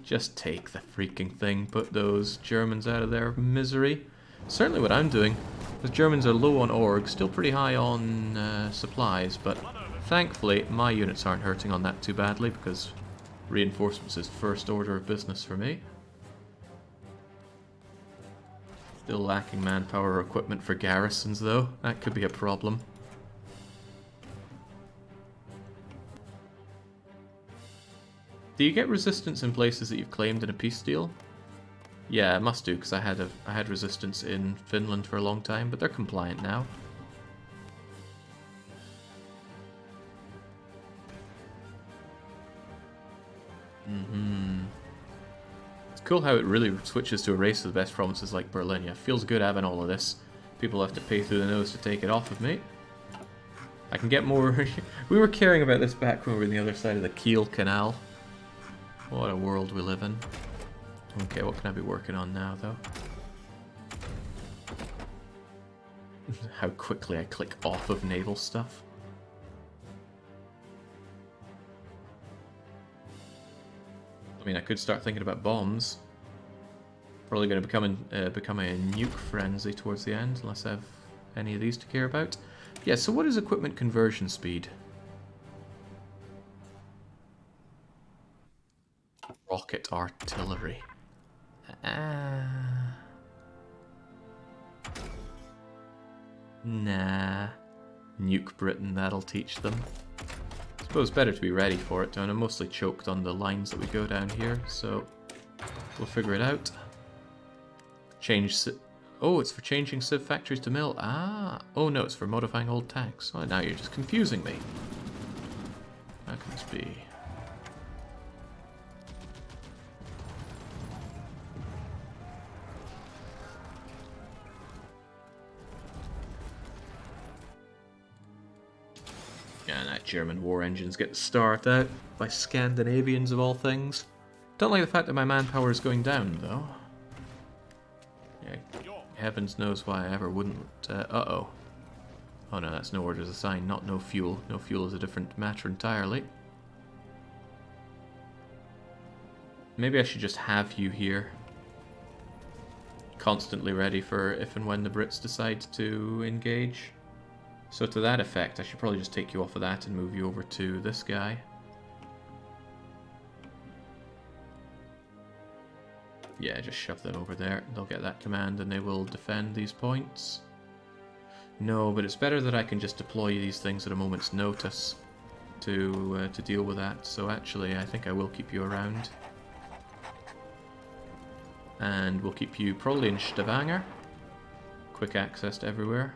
Just take the freaking thing. Put those Germans out of their misery. Certainly what I'm doing. The Germans are low on org, still pretty high on supplies, but thankfully my units aren't hurting on that too badly because reinforcements is first order of business for me. Still lacking manpower or equipment for garrisons though. That could be a problem. Do you get resistance in places that you've claimed in a peace deal? Yeah, I must do, because I had resistance in Finland for a long time, but they're compliant now. It's cool how it really switches to a race of the best provinces like Berlin. Yeah, feels good having all of this. People have to pay through the nose to take it off of me. I can get more... We were caring about this back when we were on the other side of the Kiel Canal. What a world we live in. Okay, what can I be working on now, though? How quickly I click off of naval stuff. I mean, I could start thinking about bombs. Probably going to become a nuke frenzy towards the end, unless I have any of these to care about. Yeah, so what is equipment conversion speed? Rocket artillery. Nah. Nuke Britain, that'll teach them. I suppose better to be ready for it, and I'm mostly choked on the lines that we go down here, so we'll figure it out. Oh, it's for changing civ factories to mill. Ah. Oh no, it's for modifying old tanks. Oh, now you're just confusing me. How can this be? German war engines get starved out by Scandinavians of all things. Don't like the fact that my manpower is going down, though. Yeah, heavens knows why I ever wouldn't... uh-oh. Oh no, that's no orders assigned, not no fuel. No fuel is a different matter entirely. Maybe I should just have you here. Constantly ready for if and when the Brits decide to engage. So to that effect, I should probably just take you off of that and move you over to this guy. Yeah, just shove them over there. They'll get that command and they will defend these points. No, but it's better that I can just deploy these things at a moment's notice to deal with that. So actually, I think I will keep you around. And we'll keep you probably in Stavanger. Quick access to everywhere.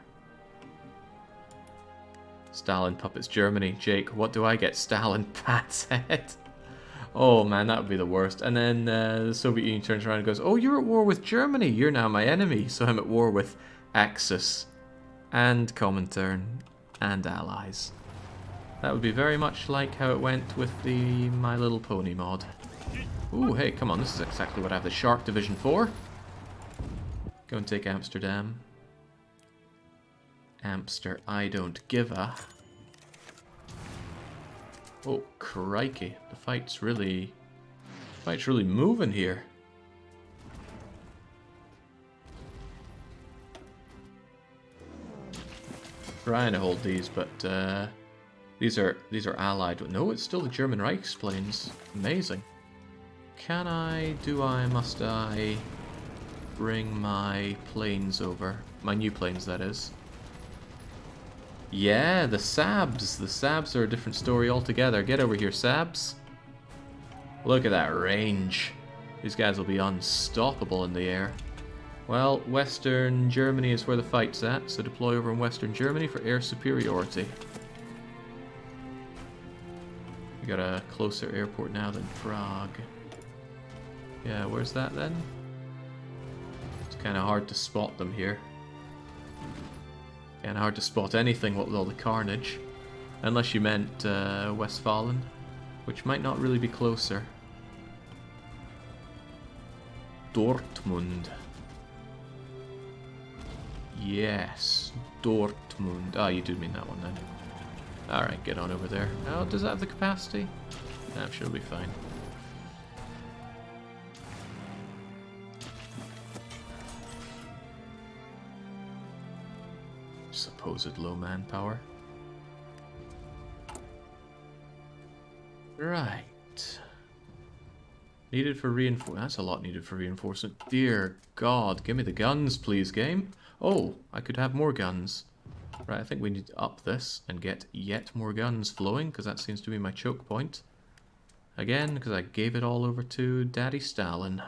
Stalin puppets Germany. Jake, what do I get? Stalin pats head. Oh man, that would be the worst. And then the Soviet Union turns around and goes, oh, you're at war with Germany. You're now my enemy. So I'm at war with Axis and Comintern and allies. That would be very much like how it went with the My Little Pony mod. Ooh, hey, come on, this is exactly what I have the Shark Division for. Go and take Amsterdam. Amster, I don't give a... Oh, crikey. The fight's really moving here. Trying to hold these, but these are allied. No, it's still the German Reichsplanes. Amazing. Can I, must I bring my planes over? My new planes, that is. Yeah, the Sabs. The Sabs are a different story altogether. Get over here, Sabs. Look at that range. These guys will be unstoppable in the air. Well, Western Germany is where the fight's at, so deploy over in Western Germany for air superiority. We got a closer airport now than Prague. Yeah, where's that then? It's kind of hard to spot them here. Kind of hard to spot anything with all the carnage. Unless you meant Westfalen, which might not really be closer. Dortmund. Yes, Dortmund. Ah, you do mean that one then. Alright, get on over there. Oh, does that have the capacity? Nah, I'm sure it'll be fine. Supposed low manpower. Right. Needed for reinforcement. That's a lot needed for reinforcement. Dear God, give me the guns, please, game. Oh, I could have more guns. Right, I think we need to up this and get yet more guns flowing, because that seems to be my choke point. Again, because I gave it all over to Daddy Stalin.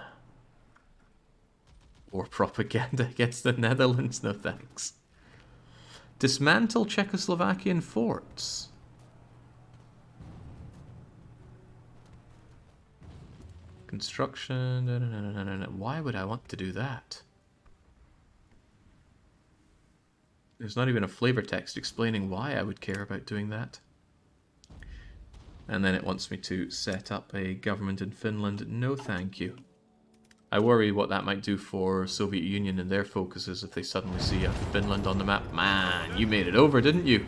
Or propaganda against the Netherlands, no thanks. Dismantle Czechoslovakian forts. Construction... No. Why would I want to do that? There's not even a flavor text explaining why I would care about doing that. And then it wants me to set up a government in Finland. No thank you. I worry what that might do for Soviet Union and their focuses if they suddenly see a Finland on the map. Man, you made it over, didn't you?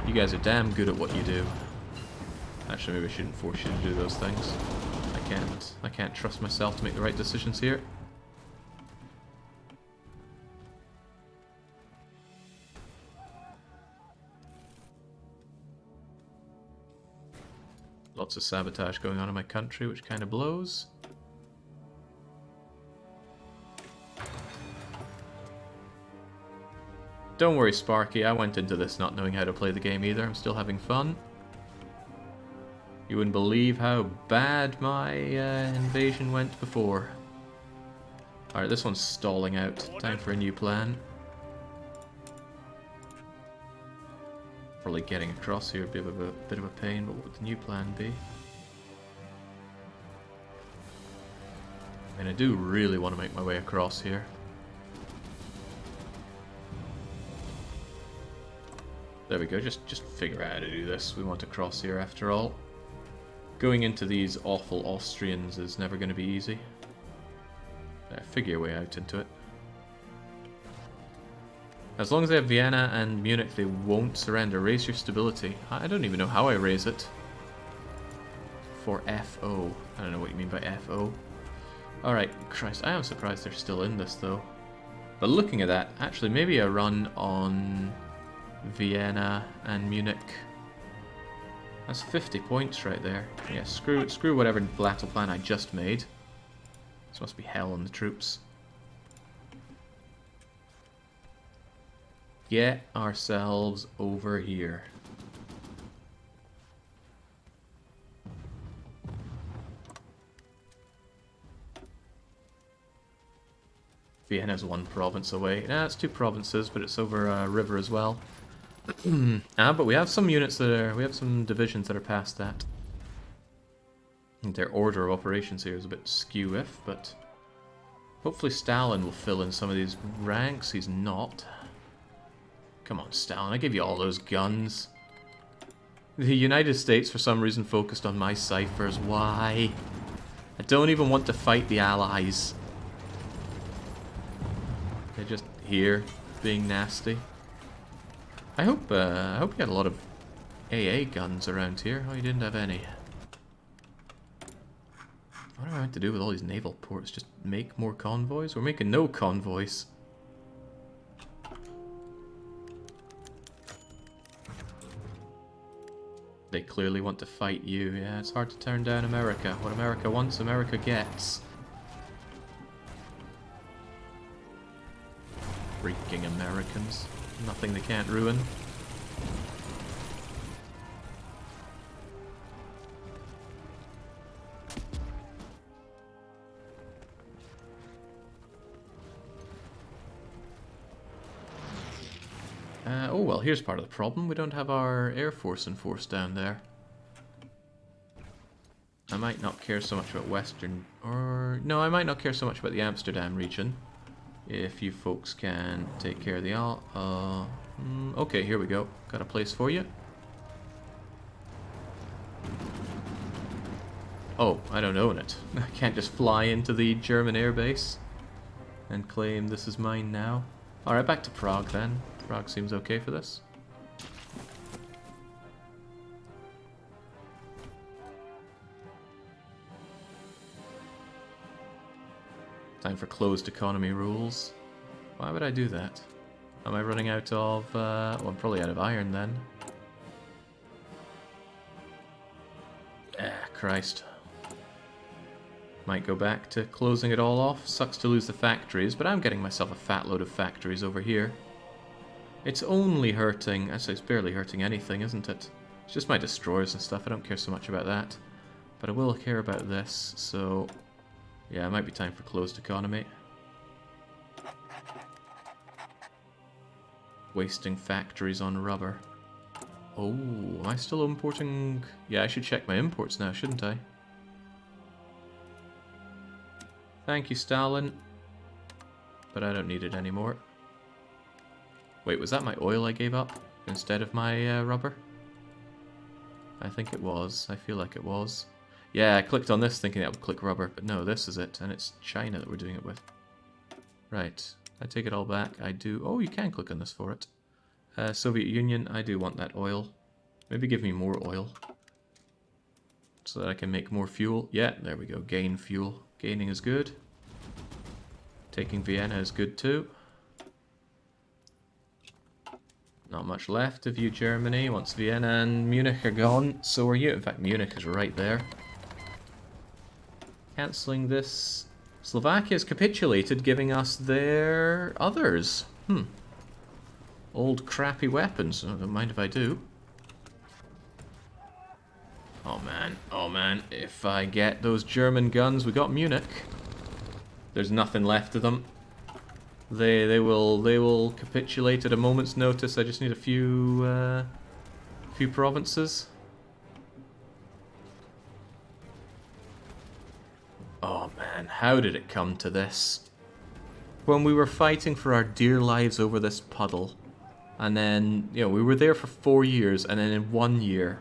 You guys are damn good at what you do. Actually, maybe I shouldn't force you to do those things. I can't trust myself to make the right decisions here. Lots of sabotage going on in my country, which kind of blows. Don't worry, Sparky, I went into this not knowing how to play the game either. I'm still having fun. You wouldn't believe how bad my invasion went before. Alright, this one's stalling out. Time for a new plan. Probably getting across here would be a bit of a pain, but what would the new plan be? I mean, I do really want to make my way across here. there we go. Just figure out how to do this. We want to cross here after all. Going into these awful Austrians is never going to be easy. Figure your way out into it. As long as they have Vienna and Munich, they won't surrender. Raise your stability. I don't even know how I raise it. For FO. I don't know what you mean by FO. Alright, Christ, I am surprised they're still in this though. But looking at that, actually maybe a run on Vienna and Munich. That's 50 points right there. Yeah, screw whatever battle plan I just made. This must be hell on the troops. Get ourselves over here. Vienna's one province away. Nah, it's two provinces, but it's over a river as well. But we have some units that are... We have some divisions that are past that. I think their order of operations here is a bit skew-if, but... Hopefully Stalin will fill in some of these ranks. He's not. Come on, Stalin. I gave you all those guns. The United States, for some reason, focused on my ciphers. Why? I don't even want to fight the Allies. They're just here, being nasty. I hope you had a lot of AA guns around here. Oh, you didn't have any. What do I want to do with all these naval ports? Just make more convoys? We're making no convoys. They clearly want to fight you. Yeah, it's hard to turn down America. What America wants, America gets. Freaking Americans. Nothing they can't ruin. Oh well, here's part of the problem. We don't have our Air Force enforced down there. I might not care so much about Western... or... no, I might not care so much about the Amsterdam region. If you folks can take care of the... okay, here we go. Got a place for you. Oh, I don't own it. I can't just fly into the German airbase and claim this is mine now. Alright, back to Prague then. Prague seems okay for this. Time for closed economy rules. Why would I do that? Am I running out of... well, I'm probably out of iron then. Ah, Christ. Might go back to closing it all off. Sucks to lose the factories, but I'm getting myself a fat load of factories over here. It's only hurting... actually, it's barely hurting anything, isn't it? It's just my destroyers and stuff. I don't care so much about that. But I will care about this, so... yeah, it might be time for closed economy. Wasting factories on rubber. Oh, am I still importing... yeah, I should check my imports now, shouldn't I? Thank you, Stalin. But I don't need it anymore. Wait, was that my oil I gave up instead of my rubber? I think it was. I feel like it was. Yeah, I clicked on this thinking that would click rubber, but no, this is it, and it's China that we're doing it with. Right, I take it all back. I do... oh, you can click on this for it. Soviet Union, I do want that oil. Maybe give me more oil. So that I can make more fuel. Yeah, there we go. Gain fuel. Gaining is good. Taking Vienna is good too. Not much left of you, Germany. Once Vienna and Munich are gone, so are you. In fact, Munich is right there. Cancelling this. Slovakia's capitulated, giving us their others. Old crappy weapons. I don't mind if I do. Oh man, oh man. If I get those German guns, we got Munich. There's nothing left of them. They will capitulate at a moment's notice. I just need a few provinces. Oh man, how did it come to this? When we were fighting for our dear lives over this puddle, And then, you know, we were there for 4 years, and then in 1 year,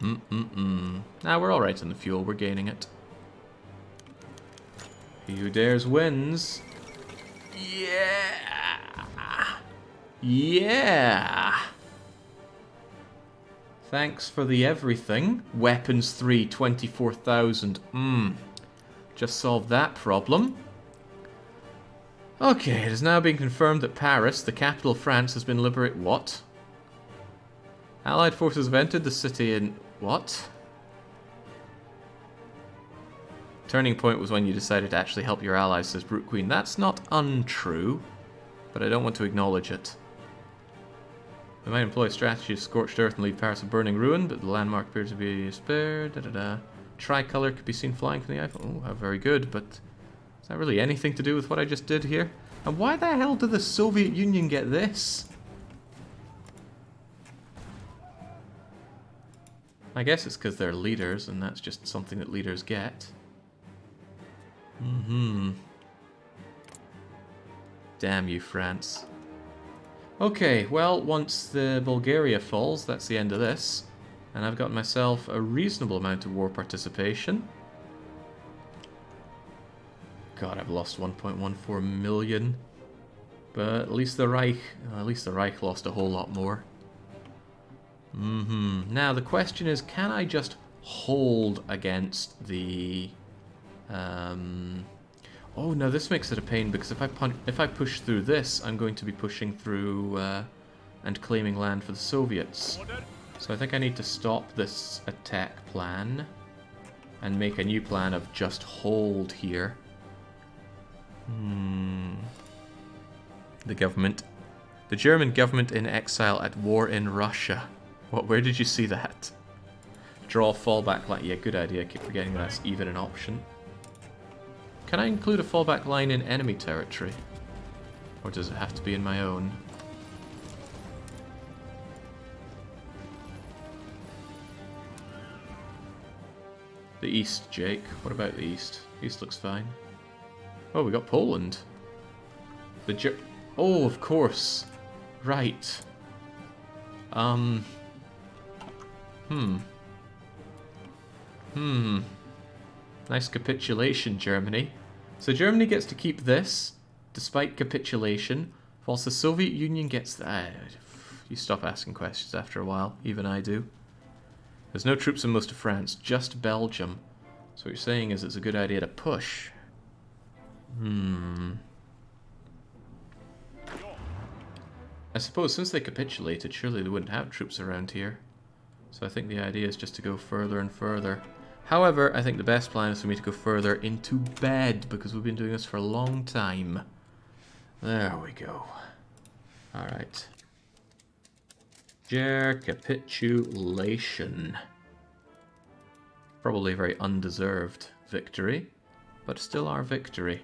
Now we're alright on the fuel, we're gaining it. He who dares wins. Yeah! Yeah! Thanks for the everything. Weapons 3, 24,000. Just solved that problem. Okay, it has now been confirmed that Paris, the capital of France, has been liberated. What? Allied forces have entered the city in... What? Turning point was when you decided to actually help your allies, says Brute Queen. That's not untrue, but I don't want to acknowledge it. We might employ a strategy of scorched earth and leave Paris a burning ruin, but the landmark appears to be spared. Tricolour could be seen flying from the Eiffel. Oh, how very good, but is that really anything to do with what I just did here? And why the hell did the Soviet Union get this? I guess it's because they're leaders, and that's just something that leaders get. Damn you, France. Okay, well, once the Bulgaria falls, that's the end of this. And I've got myself a reasonable amount of war participation. God, I've lost 1.14 million. But at least the Reich lost a whole lot more. Now, the question is, can I just hold against the... Oh, no, this makes it a pain, because if I push through this, I'm going to be pushing through and claiming land for the Soviets. So I think I need to stop this attack plan and make a new plan of just hold here. The German government in exile at war in Russia. What? Where did you see that? Draw fallback line. Yeah, good idea. I keep forgetting that's even an option. Can I include a fallback line in enemy territory? Or does it have to be in my own? The east, Jake. What about the east? East looks fine. Oh, we got Poland. Oh, of course. Right. Nice capitulation, Germany. So Germany gets to keep this, despite capitulation, whilst the Soviet Union gets that. You stop asking questions after a while. Even I do. There's no troops in most of France, just Belgium. So what you're saying is it's a good idea to push. I suppose since they capitulated, surely they wouldn't have troops around here. So I think the idea is just to go further and further. However, I think the best plan is for me to go further into bed, because we've been doing this for a long time. There we go. Alright. Capitulation. Probably a very undeserved victory, but still our victory.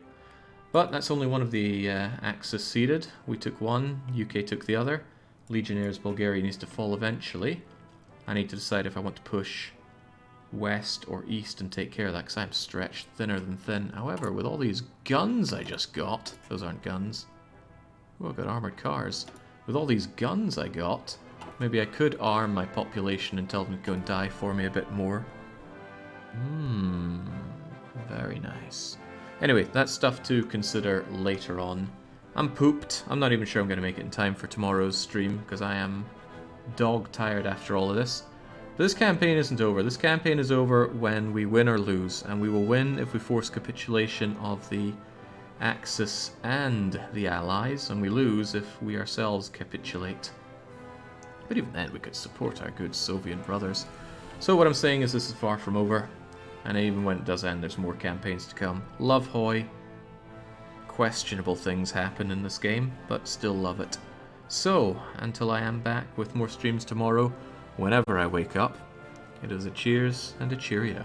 But that's only one of the Axis ceded. We took one, UK took the other. Legionnaires Bulgaria needs to fall eventually. I need to decide if I want to push west or east and take care of that, because I'm stretched thinner than thin. However, with all these guns I just got... Those aren't guns. Oh, I've got armoured cars. With all these guns I got, maybe I could arm my population and tell them to go and die for me a bit more. Very nice. Anyway, that's stuff to consider later on. I'm pooped. I'm not even sure I'm going to make it in time for tomorrow's stream, because I am dog-tired after all of this. But this campaign isn't over. This campaign is over when we win or lose, and we will win if we force capitulation of the Axis and the Allies, and we lose if we ourselves capitulate. But even then, we could support our good Soviet brothers. So what I'm saying is this is far from over, and even when it does end, there's more campaigns to come. Love HoI. Questionable things happen in this game, but still love it. So, until I am back with more streams tomorrow, whenever I wake up, it is a cheers and a cheerio.